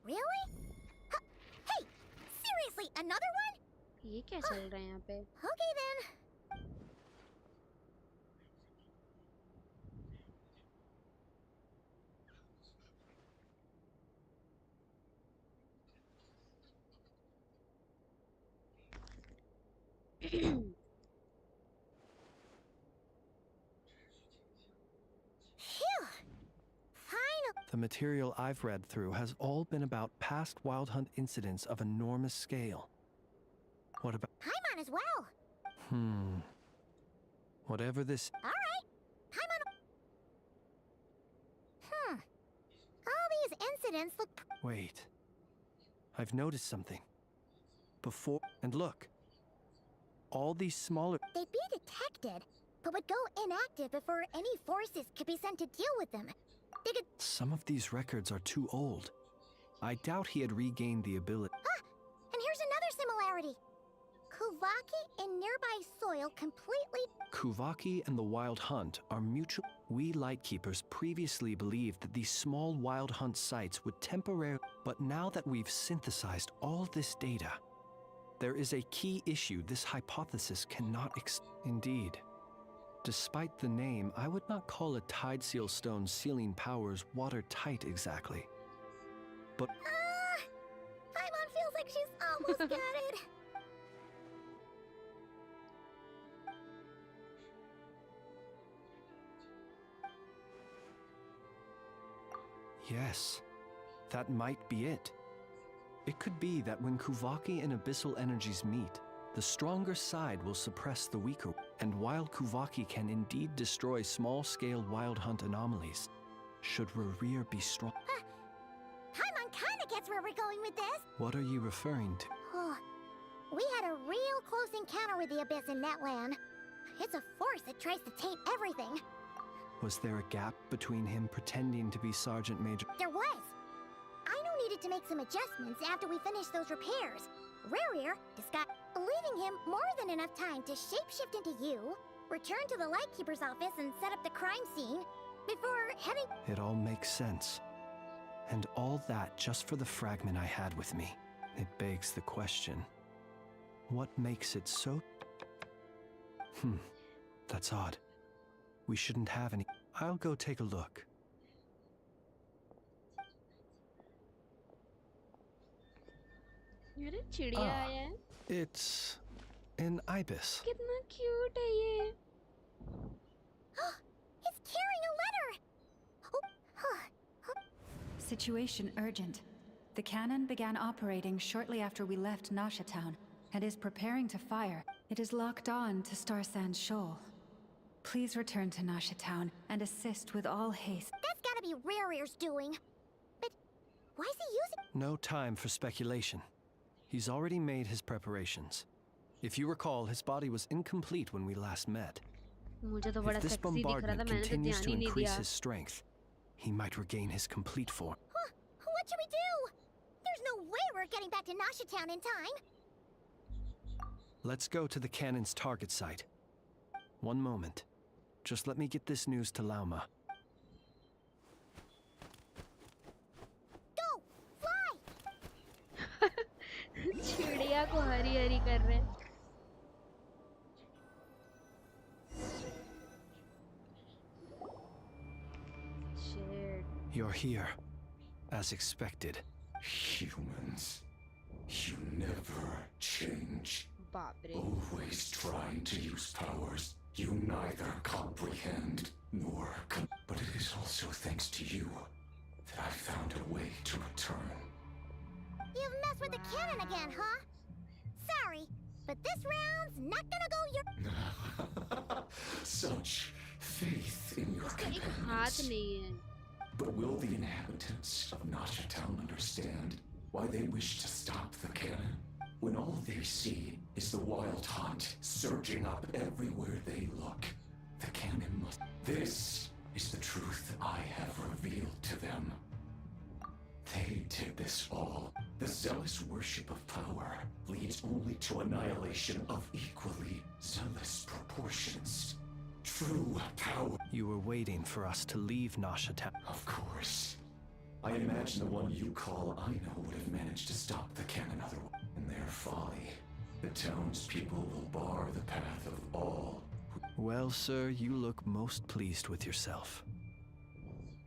Really? Hey, seriously, another one? ये क्या चल रहा है यहाँ पे? Okay then. Phew. Final. The material I've read through has all been about past Wild Hunt incidents of enormous scale. What about... Paimon as well. Whatever this... All right. Paimon. All these incidents look. Wait. I've noticed something. Before... And look. All these smaller... They'd be detected, but would go inactive before any forces could be sent to deal with them. They could. Some of these records are too old. I doubt he had regained the ability... And here's another similarity. Kuvaki in nearby soil completely. Kuvaki and the Wild Hunt are mutual... We Lightkeepers previously believed that these small Wild Hunt sites would temporarily... But now that we've synthesized all this data, there is a key issue this hypothesis cannot Indeed. Despite the name, I would not call a Tide Seal Stone sealing powers watertight exactly. But... Paimon feels like she's almost got it. Yes, that might be it. It could be that when Kuvaki and Abyssal energies meet, the stronger side will suppress the weaker, and while Kuvaki can indeed destroy small-scale Wild Hunt anomalies, should Rerir be strong... Paimon kinda gets where we're going with this. What are you referring to? Oh, we had a real close encounter with the Abyss in Netland. It's a force that tries to taint everything. Was there a gap between him pretending to be Sergeant Major... There was. Aino needed to make some adjustments after we finished those repairs. Rerir leaving him more than enough time to shapeshift into you, return to the Lightkeeper's office and set up the crime scene, before heading... It all makes sense. And all that just for the fragment I had with me. It begs the question. What makes it so... That's odd. We shouldn't have any... I'll go take a look. अरे चिड़िया आया है. It's an ibis. कितना cute है ये. It's carrying a letter! Situation urgent. The cannon began operating shortly after we left Nasha Town and is preparing to fire. It is locked on to Star Sand Shoal. Please return to Nasha Town and assist with all haste. That's gotta be Rerir's doing. But why is he using... No time for speculation. He's already made his preparations. If you recall, his body was incomplete when we last met. मुझे तो बड़ा If this sexy दिख रहा था, bombardment मैंने तो continues ध्यान to ही नहीं increase दिया. his strength, he might regain his complete form. What should we do? There's no way we're getting back to Nasha Town in time. Let's go to the cannon's target site. One moment. Just let me get this news to Lauma. Go! Fly! चिड़िया को हरी हरी कर रहे हैं। Shit. You're here, as expected. Humans, you never change. बाप रे। Always trying to use powers you neither comprehend nor but it is also thanks to you that I found a way to return. You've messed with the cannon again, huh? Sorry, but this round's not gonna go your... Such faith in your उसका एक हाथ companions. नहीं है। But will the inhabitants of Nasha Town understand why they wish to stop the cannon? When all they see is the wild hunt surging up everywhere they look, the cannon must... This is the truth I have revealed to them. They did this all. The zealous worship of power leads only to annihilation of equally zealous proportions. True power... You were waiting for us to leave Nasha Town. Of course. I imagine the one you call Aina would have managed to stop the cannon otherwise. In their folly, the townspeople will bar the path of all. Well, sir, you look most pleased with yourself.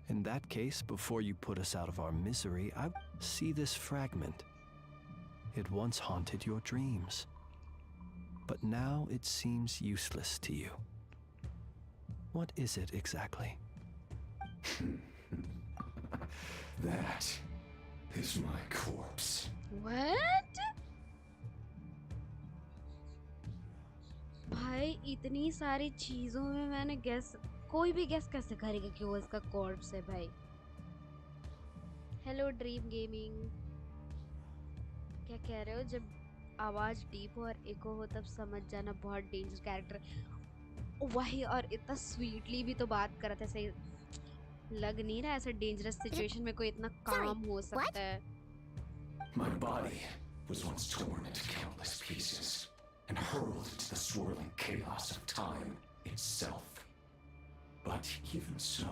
In that case, before you put us out of our misery, I see this fragment. It once haunted your dreams. But now it seems useless to you. What is it exactly? That is my corpse. What? भाई इतनी सारी चीजों में मैंने gas कोई भी gas कैसे करेगा कि वो इसका कॉर्प्स है भाई। हेलो ड्रीम गेमिंग, क्या कह रहे हो? जब आवाज डीप और इको हो तब समझ जाना बहुत डेंजर कैरेक्टर। वही, और इतना स्वीटली भी तो बात कर रहा था, सही लग नहीं रहा ऐसा डेंजरस सिचुएशन में कोई इतना काम हो सकता है। My body was once torn into countless pieces and hurled into the swirling chaos of time itself. But even so,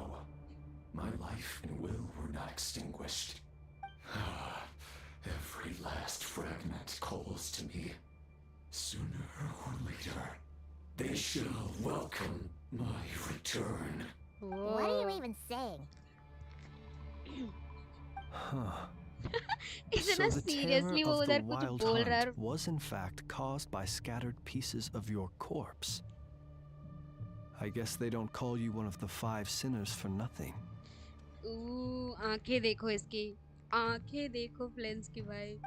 my life and will were not extinguished. Every last fragment calls to me. Sooner or later, they shall welcome my return. What are you even saying? Huh. इतना So the seriously terror वो of the उधर कुछ wild बोल रहा है। hunt was in fact caused by scattered pieces of your corpse. I guess they don't call you one of the 5 sinners for nothing. आंखें देखो इसकी, आंखें देखो फ्लेंस की भाई।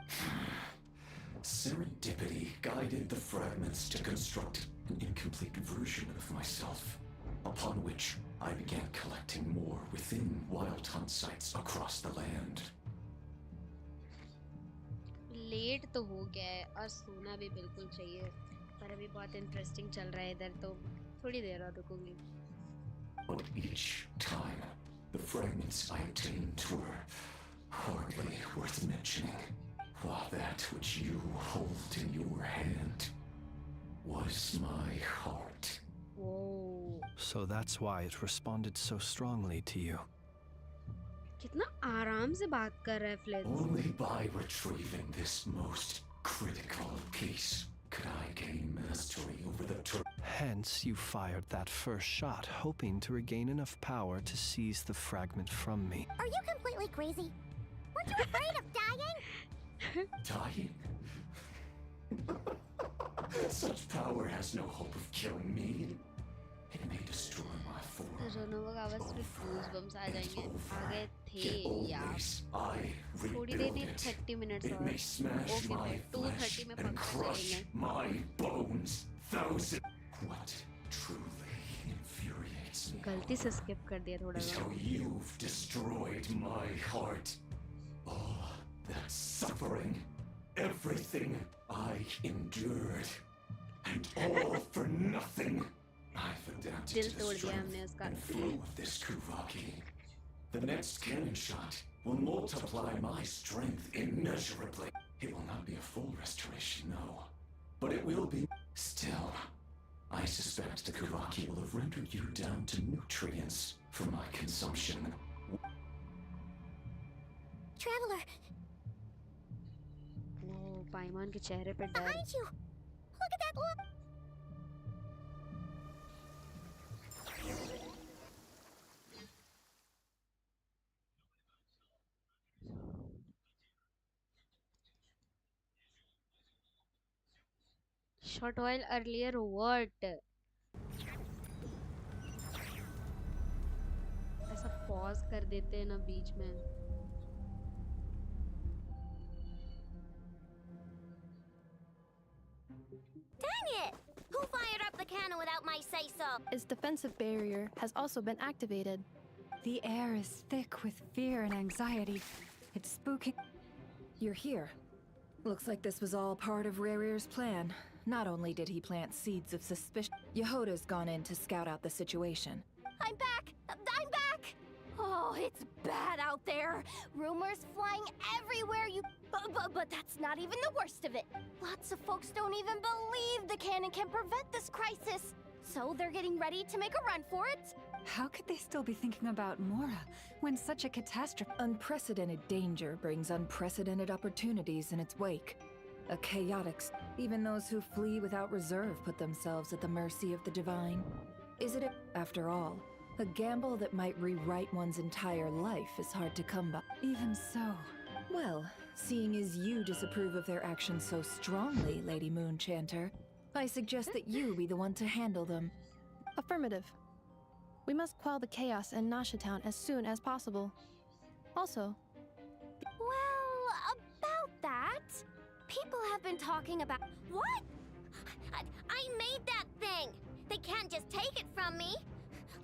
Serendipity guided the fragments to construct an incomplete version of myself, upon which I began collecting more within wild hunt sites across the land. Late तो हो गया है और सोना भी बिल्कुल चाहिए, पर अभी बहुत इंटरेस्टिंग चल रहा है इधर, तो थोड़ी देर और रुकूंगी। But each time, the fragments I obtained were hardly worth mentioning, while that which you hold in your hand was my heart. Whoa. So that's why it responded so strongly to you. कितना आराम से बात कर रहा है फ्लेंस। Only by retrieving this most critical piece could I gain mastery over the Hence, you fired that first shot, hoping to regain enough power to seize the fragment from me. Are you completely crazy? Weren't you afraid of dying? Dying? Such power has no hope of killing me. It may destroy my form. रोनो का आवाज पे goosebumps आ जाएंगे। आ गए थे यार। I थोड़ी देर नहीं, rebuild it. 30 minute It और। may smash ओके my भाई, flesh 2:30 में and पक्का crush चलेंगे। my bones. What truly infuriates me गलती से स्किप कर दिया थोड़ा is सा। how you've destroyed my heart. All that suffering, everything I endured, and all for nothing. I've adapted दिल to the तोड़ दिया हमने strength उसका। and flow of this Kuvaki. The next cannon shot will multiply my strength immeasurably. It will not be a full restoration, no. but it will be. Still, I suspect the Kavaki will have rendered you down to nutrients for my consumption. Traveler, वो पाइमान के चेहरे पे डर. behind you! Look at that look! Short while earlier, what? ऐसा pause कर देते हैं ना बीच में. Dang it! Who fired up the cannon without my say-so? Its defensive barrier has also been activated. The air is thick with fear and anxiety. It's spooky. You're here. Looks like this was all part of Rarir's plan. Not only did he plant seeds of suspicion, Yehoda's gone in to scout out the situation. I'm back! I'm back! Oh, it's bad out there. Rumors flying everywhere. But that's not even the worst of it. Lots of folks don't even believe the cannon can prevent this crisis. So they're getting ready to make a run for it. How could they still be thinking about Mora when such a catastrophe? Unprecedented danger brings unprecedented opportunities in its wake. A chaotic... Even those who flee without reserve put themselves at the mercy of the divine. Is it, after all, a gamble that might rewrite one's entire life is hard to come by? Even so... Well, seeing as you disapprove of their actions so strongly, Lady Moonchanter, I suggest that you be the one to handle them. Affirmative. We must quell the chaos in Nasha Town as soon as possible. Also, Well, about that, people have been talking about... What? I made that thing! They can't just take it from me!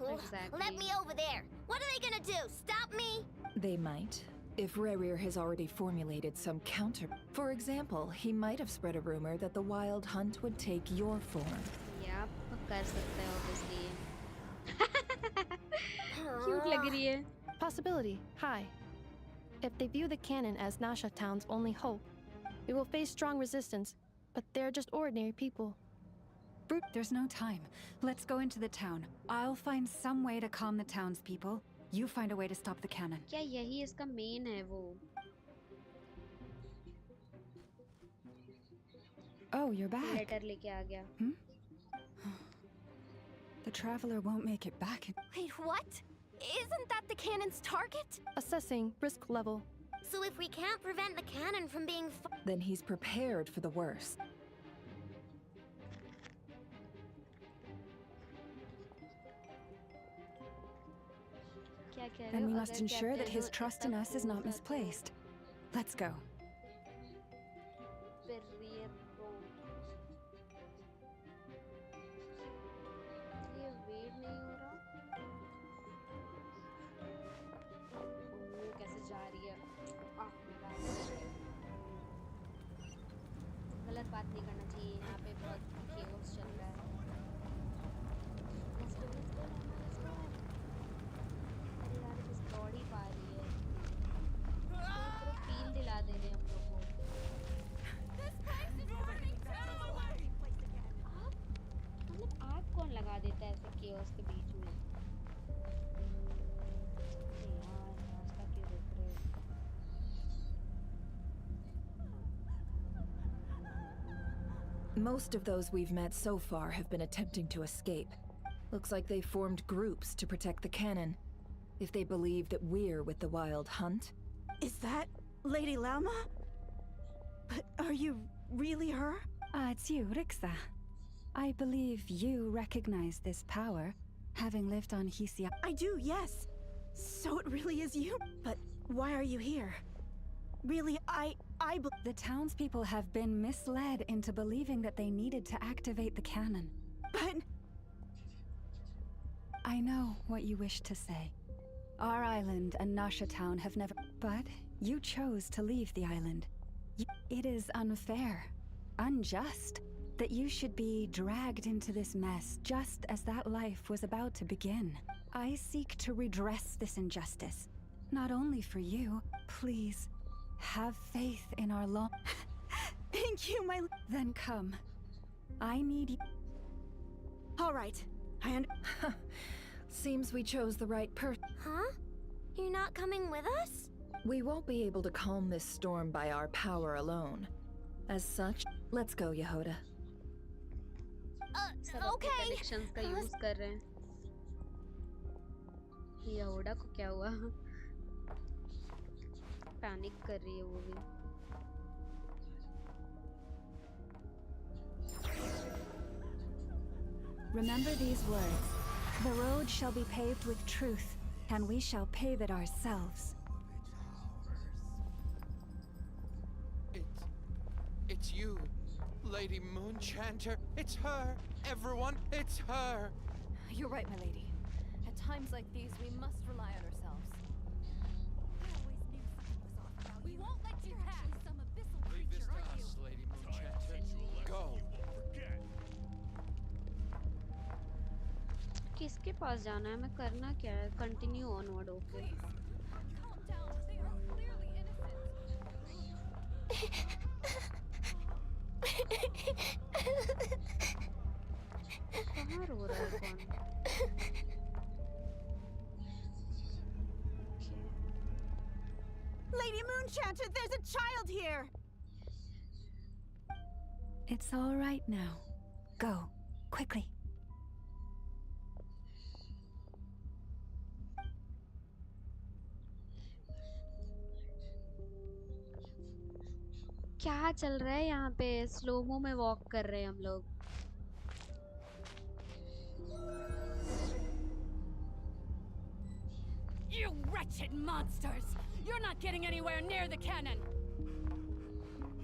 Exactly. Let me over there! What are they gonna do? Stop me? They might. If Rarir has already formulated some counter... For example, he might have spread a rumor that the Wild Hunt would take your form. Yep, कर सकते हैं obviously. Cute लग रही है. possibility high. If they view the cannon as Nasha Town's only hope, we will face strong resistance, but they're just ordinary people. Brute, there's no time. Let's go into the town. I'll find some way to calm the townspeople. You find a way to stop the cannon. क्या यही इसका main है वो? Oh, you're back. Letter लेके आ गया. The traveler won't make it back. Wait, what? Isn't that the cannon's target? Assessing risk level. So if we can't prevent the cannon from being Then he's prepared for the worst. क्या कह रहे And हो? we must अगर ensure that captain his हो, trust ऐसा in us is not होगा तो misplaced. Let's go. फिर ये road. ये wait नहीं हो रहा. वो कैसे जा रही है? गलत बात नहीं करना चाहिए. यहाँ पे बहुत chaos चल रहा है. Let's go, let's go, let's go. अरे यार बस दौड़ ही पा रही है. पूरा feel दिला दे रहे हैं हम लोग को. मतलब आग कौन लगा देता है ऐसे chaos के बीच में? अरे यार रास्ता क्यों रोक रहे हो? Most of those we've met so far have been attempting to escape. Looks like they formed groups to protect the cannon. If they believe that we're with the Wild Hunt. Is that Lady Lama? But are you really her? It's you, Rixa. I believe you recognize this power, having lived on Hisia. I do, yes. So it really is you? But why are you here? Really, The townspeople have been misled into believing that they needed to activate the cannon. But... I know what you wish to say. Our island and Nasha Town have never... But you chose to leave the island. It is unfair, unjust, that you should be dragged into this mess just as that life was about to begin. I seek to redress this injustice. Not only for you, please, have faith in our long... Thank you, my... Then come. I need you. All right. Seems we chose the right person. Huh? You're not coming with us? We won't be able to calm this storm by our power alone. As such, let's go, Yehoda. Okay. Connections का use कर रहे हैं. यहोड़ा को क्या हुआ? Panic कर रही है वो भी. Remember these words. The road shall be paved with truth, and we shall pave it ourselves. It's you, Lady Moonchanter. It's her. Everyone, it's her. You're right, my lady. At times like these, we must rely on ourselves. I always knew something was off about you. We won't let you pass. Some abyssal Leave this creature, to aren't us, you? Lady Moonchanter. Go. किसके पास जाना है? मैं करना क्या है? Continue onward, okay. Calm down. They are clearly innocent. कहाँ रो रहा है कौन? Lady Moonchanter, there's a child here! It's all right now. Go, quickly. क्या चल रहा है यहाँ पे? स्लोमो में वॉक कर रहे हैं हम लोग. You wretched monsters! You're not getting anywhere near the cannon!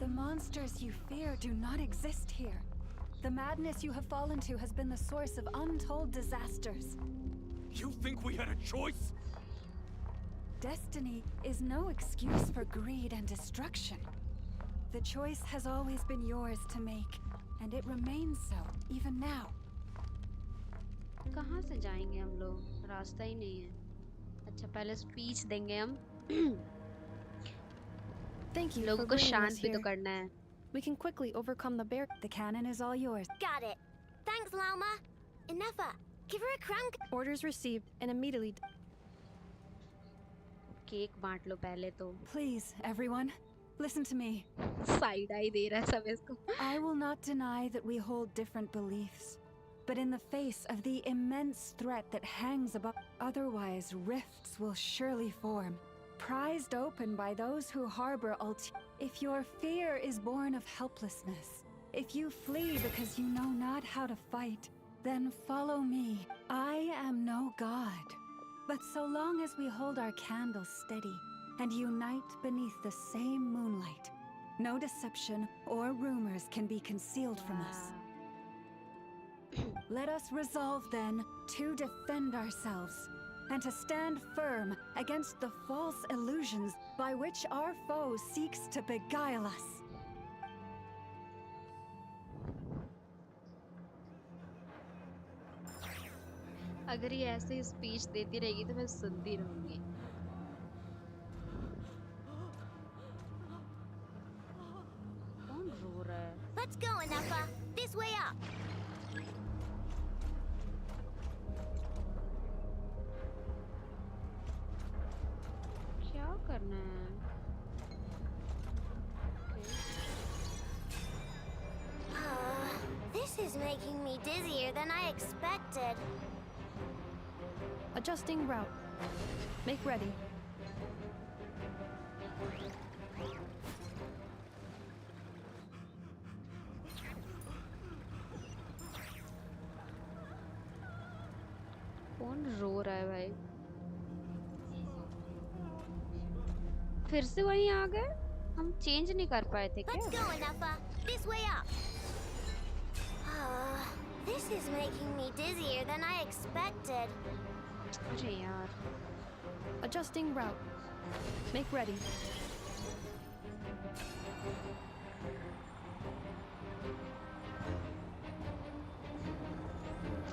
The monsters you fear do not exist here. The madness you have fallen to has been the source of untold disasters. You think we had a choice? Destiny is no excuse for greed and destruction. The choice has always been yours to make, and it remains so, even now. कहाँ से जाएंगे हम लोग? रास्ता ही नहीं है. अच्छा पहले स्पीच देंगे हम. Thank you लोगों for को bringing शांत us भी तो here. करना है. We can quickly overcome the bear. The cannon is all yours. Got it. Thanks, Lauma. Enougha, give her a crown. Orders received and immediately. Cake बांट लो पहले तो. Please, everyone, listen to me. Side eye दे रहा है सब इसको. I will not deny that we hold different beliefs. But in the face of the immense threat that hangs above, otherwise rifts will surely form, prized open by those who harbor If your fear is born of helplessness, if you flee because you know not how to fight, then follow me. I am no god. But so long as we hold our candles steady and unite beneath the same moonlight, no deception or rumors can be concealed from us. Let us resolve then to defend ourselves and to stand firm against the false illusions by which our foe seeks to beguile us. अगर ये ऐसे ही speech देती रहेगी तो मैं सुनती रहूंगी. कौन रो रहा है? Let's go, Enougha. This way up. क्या करना है? This is making me dizzier than I expected. Adjusting route. Make ready. कौन रो रहा है भाई? फिर से वहीं आ गए? हम चेंज नहीं कर पाए थे क्या? Let's go, Enougha. This way up. This is making me dizzier than I expected. अरे यार. Adjusting route. Make ready.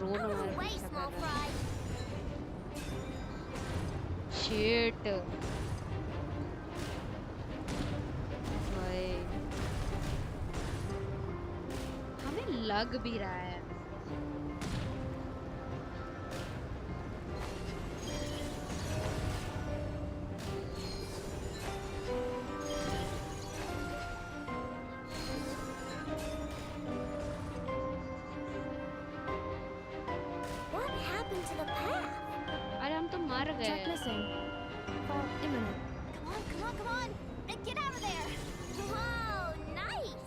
Out of the way, small fry. Shit. भाई. हमें लग भी रहा है। What happened to the path? अरे हम तो मर गए। Track missing. Fall imminent. Come on, come on, come on! Get out of there! Whoa, nice!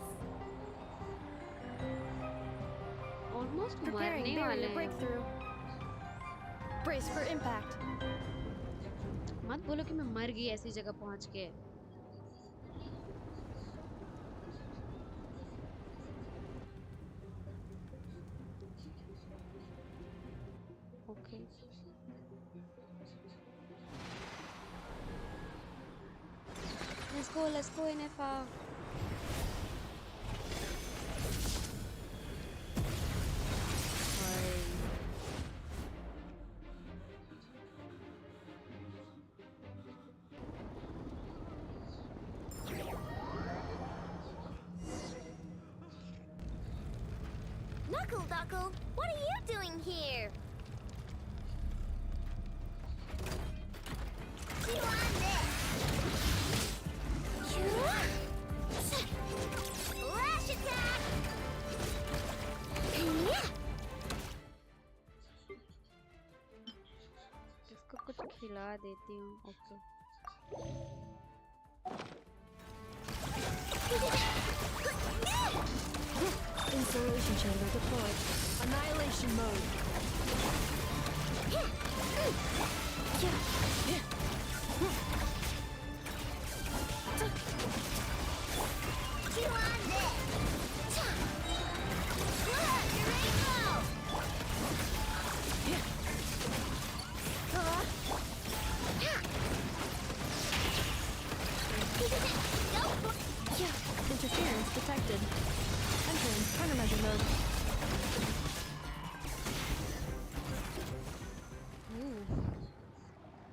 Almost Preparing मरने barrier वाले हैं। breakthrough. Brace for impact. मत बोलो कि मैं मर गई ऐसी जगह पहुंच के। Okay. Let's go, NFA. Knuckle Duckle, what are you doing here? Chew on this! Lash attack! इसको कुछ खिला देती हूँ। Okay. Installation chamber deployed. Annihilation mode. Chew on this! Look, you're ready to go! Interference detected. Entering countermeasure mode.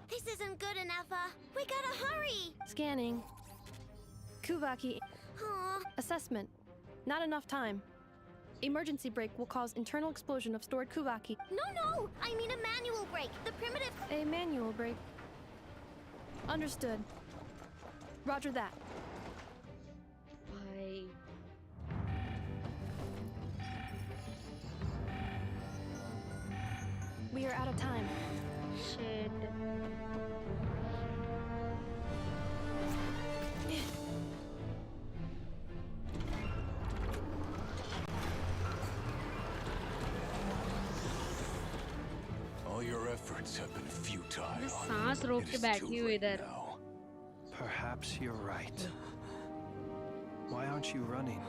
This isn't good enough, we gotta hurry! Scanning. Kuvaki. Aw. Assessment. Not enough time. Emergency brake will cause internal explosion of stored Kuvaki. No! I mean a manual brake. The primitive... A manual brake. Understood. Roger that. भाई We are out of time. Shit. All your efforts have been futile. मैं सांस रोक के बैठी हूँ इधर। Perhaps you're right. Why aren't you running?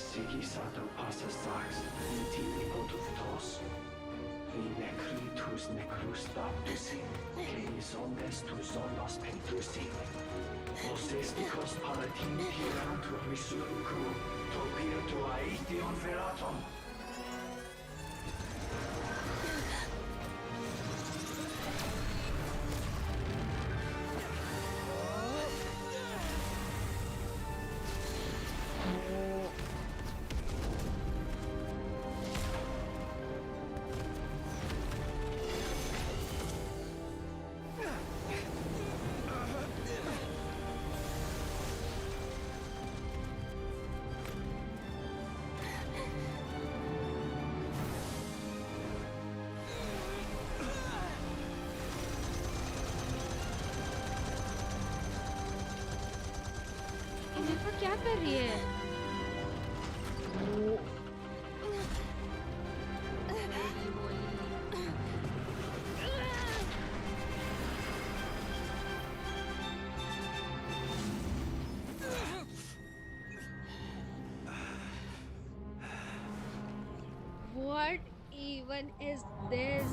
Sigi sato passa sax, iti ipotus tos. Vi necritus necrus baptusi, que omnes tu zonos pentusi. Os esticos palatini pirantur resurcu, topirtu aetion feratum. इन्हें क्या कर रही है? What even is this?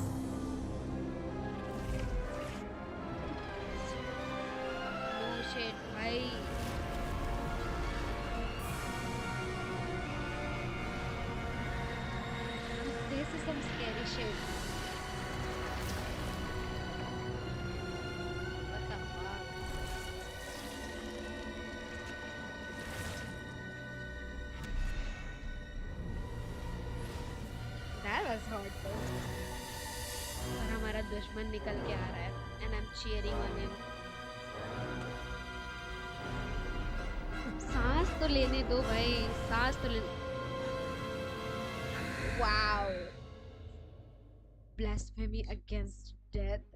No shit, bhai. This is some scary as hottest. और हमारा दुश्मन निकल के आ रहा है and I'm cheering on him. सांस तो लेने दो भाई, सांस तो ले. Wow. Blasphemy against death.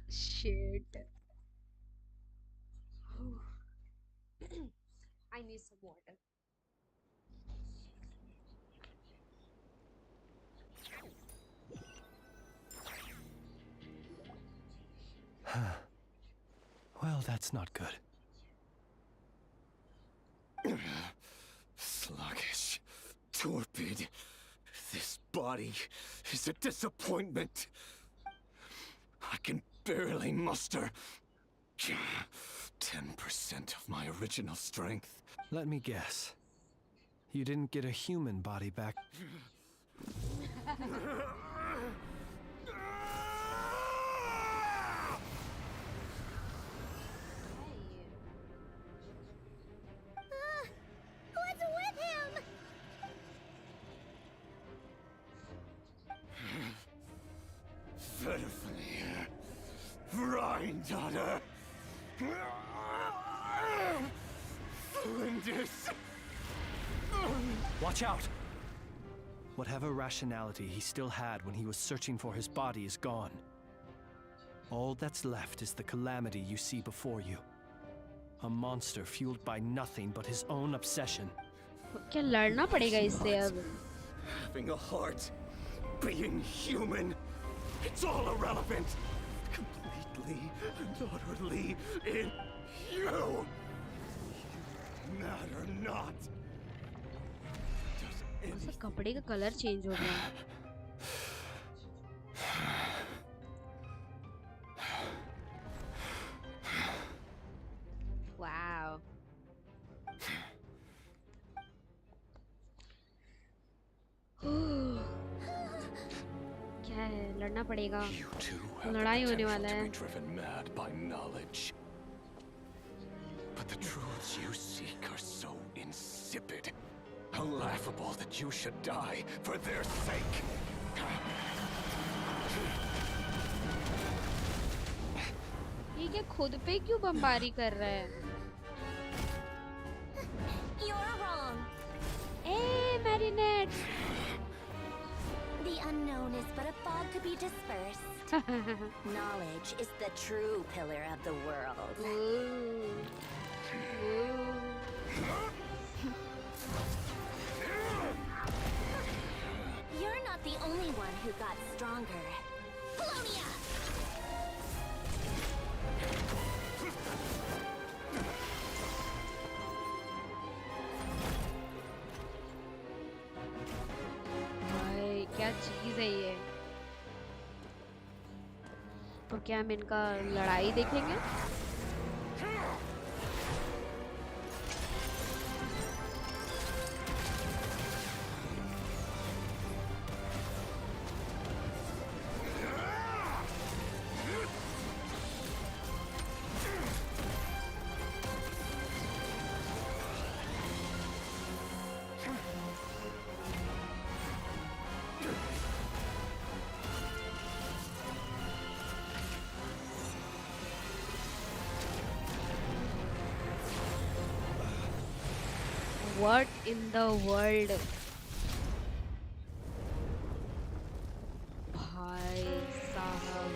Shit. I need some water. Well, that's not good. Sluggish, torpid. This body is a disappointment. I can barely muster 10% of my original strength. Let me guess. You didn't get a human body back. What's with him? Verfnir, Rheindaughter, Flinders. Watch out! Whatever rationality he still had when he was searching for his body is gone. All that's left is the calamity you see before you. A monster fueled by nothing but his own obsession. क्या लड़ना पड़ेगा इससे अब? Having a heart, being human, it's all irrelevant. Completely and utterly in you. You matter not. उसका कपड़े का colour change हो गया. Wow. क्या है? लड़ना पड़ेगा. लड़ाई होने वाला है. Driven mad by knowledge. But the truths you seek are so insipid. How laughable that you should die for their sake. ये क्या खुद पे क्यों बमबारी कर रहा है? You're wrong. Hey, Marinette. The unknown is but a fog to be dispersed. Knowledge is the true pillar of the world. You're not the only one who got stronger. Polonia! भाई क्या चीज है ये? तो क्या हम इनका लड़ाई देखेंगे? What in the world? भाई साहब.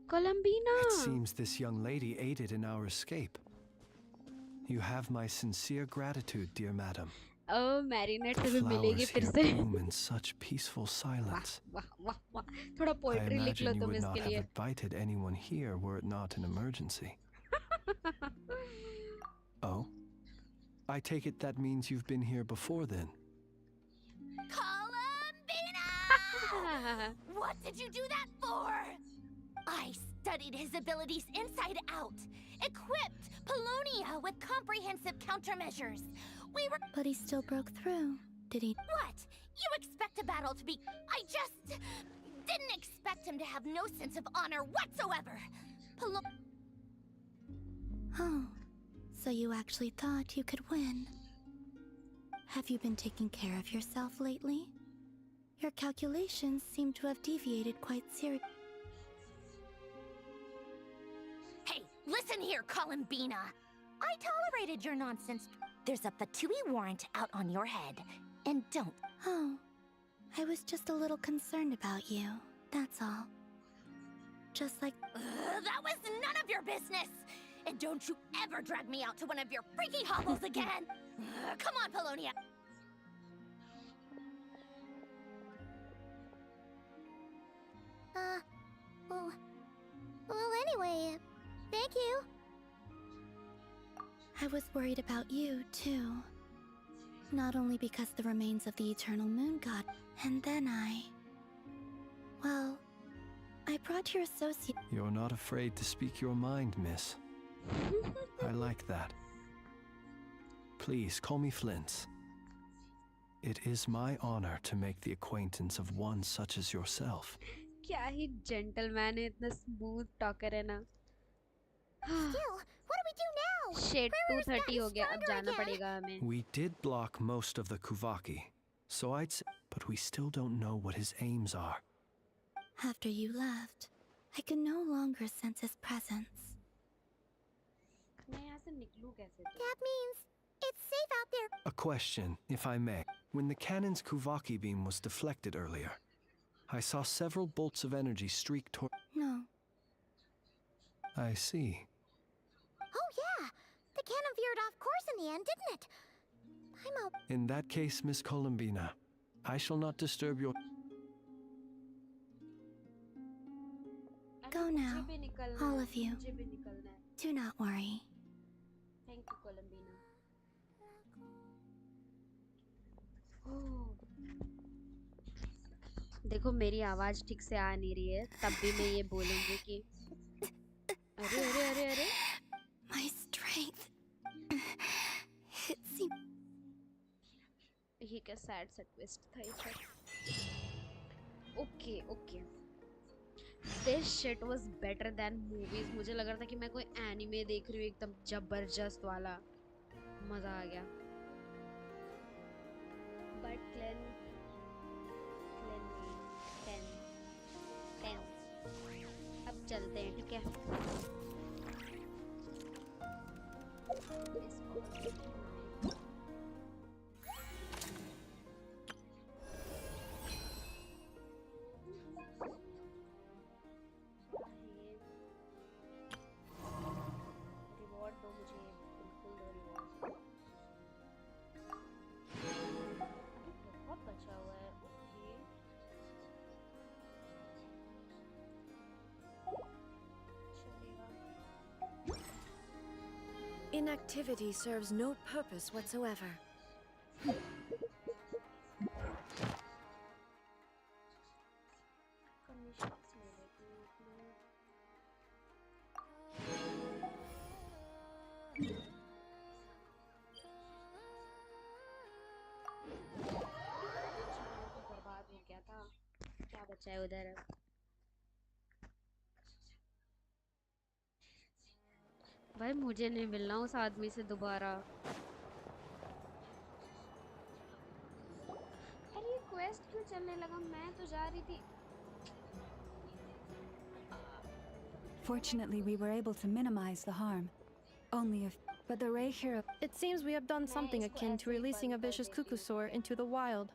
Columbina! It seems this young lady aided in our escape. You have my sincere gratitude, dear madam. Oh, marinette The से भी मिलेगी flowers फिर here से. bloom in such peaceful silence. वाह वाह वाह. थोड़ा I poetry लिख लो imagine you तुम would not इसके have लिए. invited anyone here were it not an emergency. Oh? I take it that means you've been here before then. Columbina! What did you do that for? I studied his abilities inside out, equipped Polonia with comprehensive countermeasures. We were. But he still broke through, did he? What? You expect a battle to be. I just didn't expect him to have no sense of honor whatsoever. Oh, so you actually thought you could win. Have you been taking care of yourself lately? Your calculations seem to have deviated quite seriously. Hey, listen here, Columbina. I tolerated your nonsense. There's a Fatui warrant out on your head. And don't. Oh, I was just a little concerned about you, that's all. Just like... that was none of your business! And don't you ever drag me out to one of your freaky hovels again! Come on, Polonia! Well, anyway, thank you. I was worried about you, too. Not only because the remains of the Eternal Moon God, and then well, I brought your associate. You're not afraid to speak your mind, miss. I like that. Please call me Flint. It is my honor to make the acquaintance of one such as yourself. क्या ही gentleman है, इतना smooth talker है ना. Still, what do we do now? Shit, 2:30 हो गया, अब जाना पड़ेगा हमें. We did block most of the Kuvaki, so I'd say, but we still don't know what his aims are. After you left, I could no longer sense his presence. मैं यहाँ से निकलूँ कैसे? That means it's safe out there. A question, if I may. When the cannon's Kuvaki beam was deflected earlier, I saw several bolts of energy streak toward... No. I see. Oh yeah, the cannon veered off course in the end, didn't it? I'm In that case, Miss Columbina, I shall not disturb your... Go now, all of you. Do not worry. Thank you, Columbina. Oh. देखो मेरी आवाज ठीक से आ नहीं रही है, तब भी मैं ये बोलूंगी कि अरे अरे अरे अरे My strength. It seems. ये क्या sad सा twist था ये. Okay, okay. This shit was better than movies. मुझे लग रहा था कि मैं कोई anime देख रही हूँ एकदम जबरदस्त वाला. मजा आ गया. But Glenn अब चलते हैं, ठीक है? रिवॉर्ड दो मुझे, बिल्कुल दो रिवॉर्ड. बहुत बचा हुआ है. Inactivity serves no purpose whatsoever. बर्बाद हो गया था. क्या बचा है उधर? भाई मुझे नहीं मिलना उस आदमी से दोबारा. अरे ये क्वेस्ट क्यों चलने लगा? मैं तो जा रही थी. Fortunately, we were able to minimize the harm. Only if... But the Ray hero... It seems we have done something akin to releasing a vicious cuckoosaur into the wild.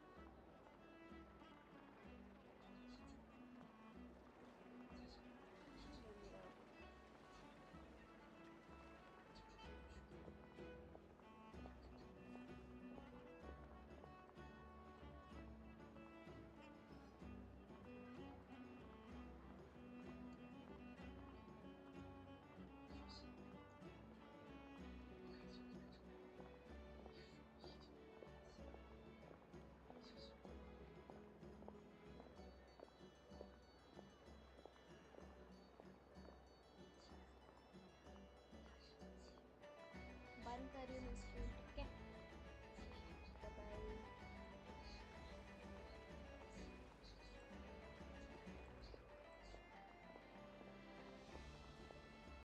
Aquarium is cute.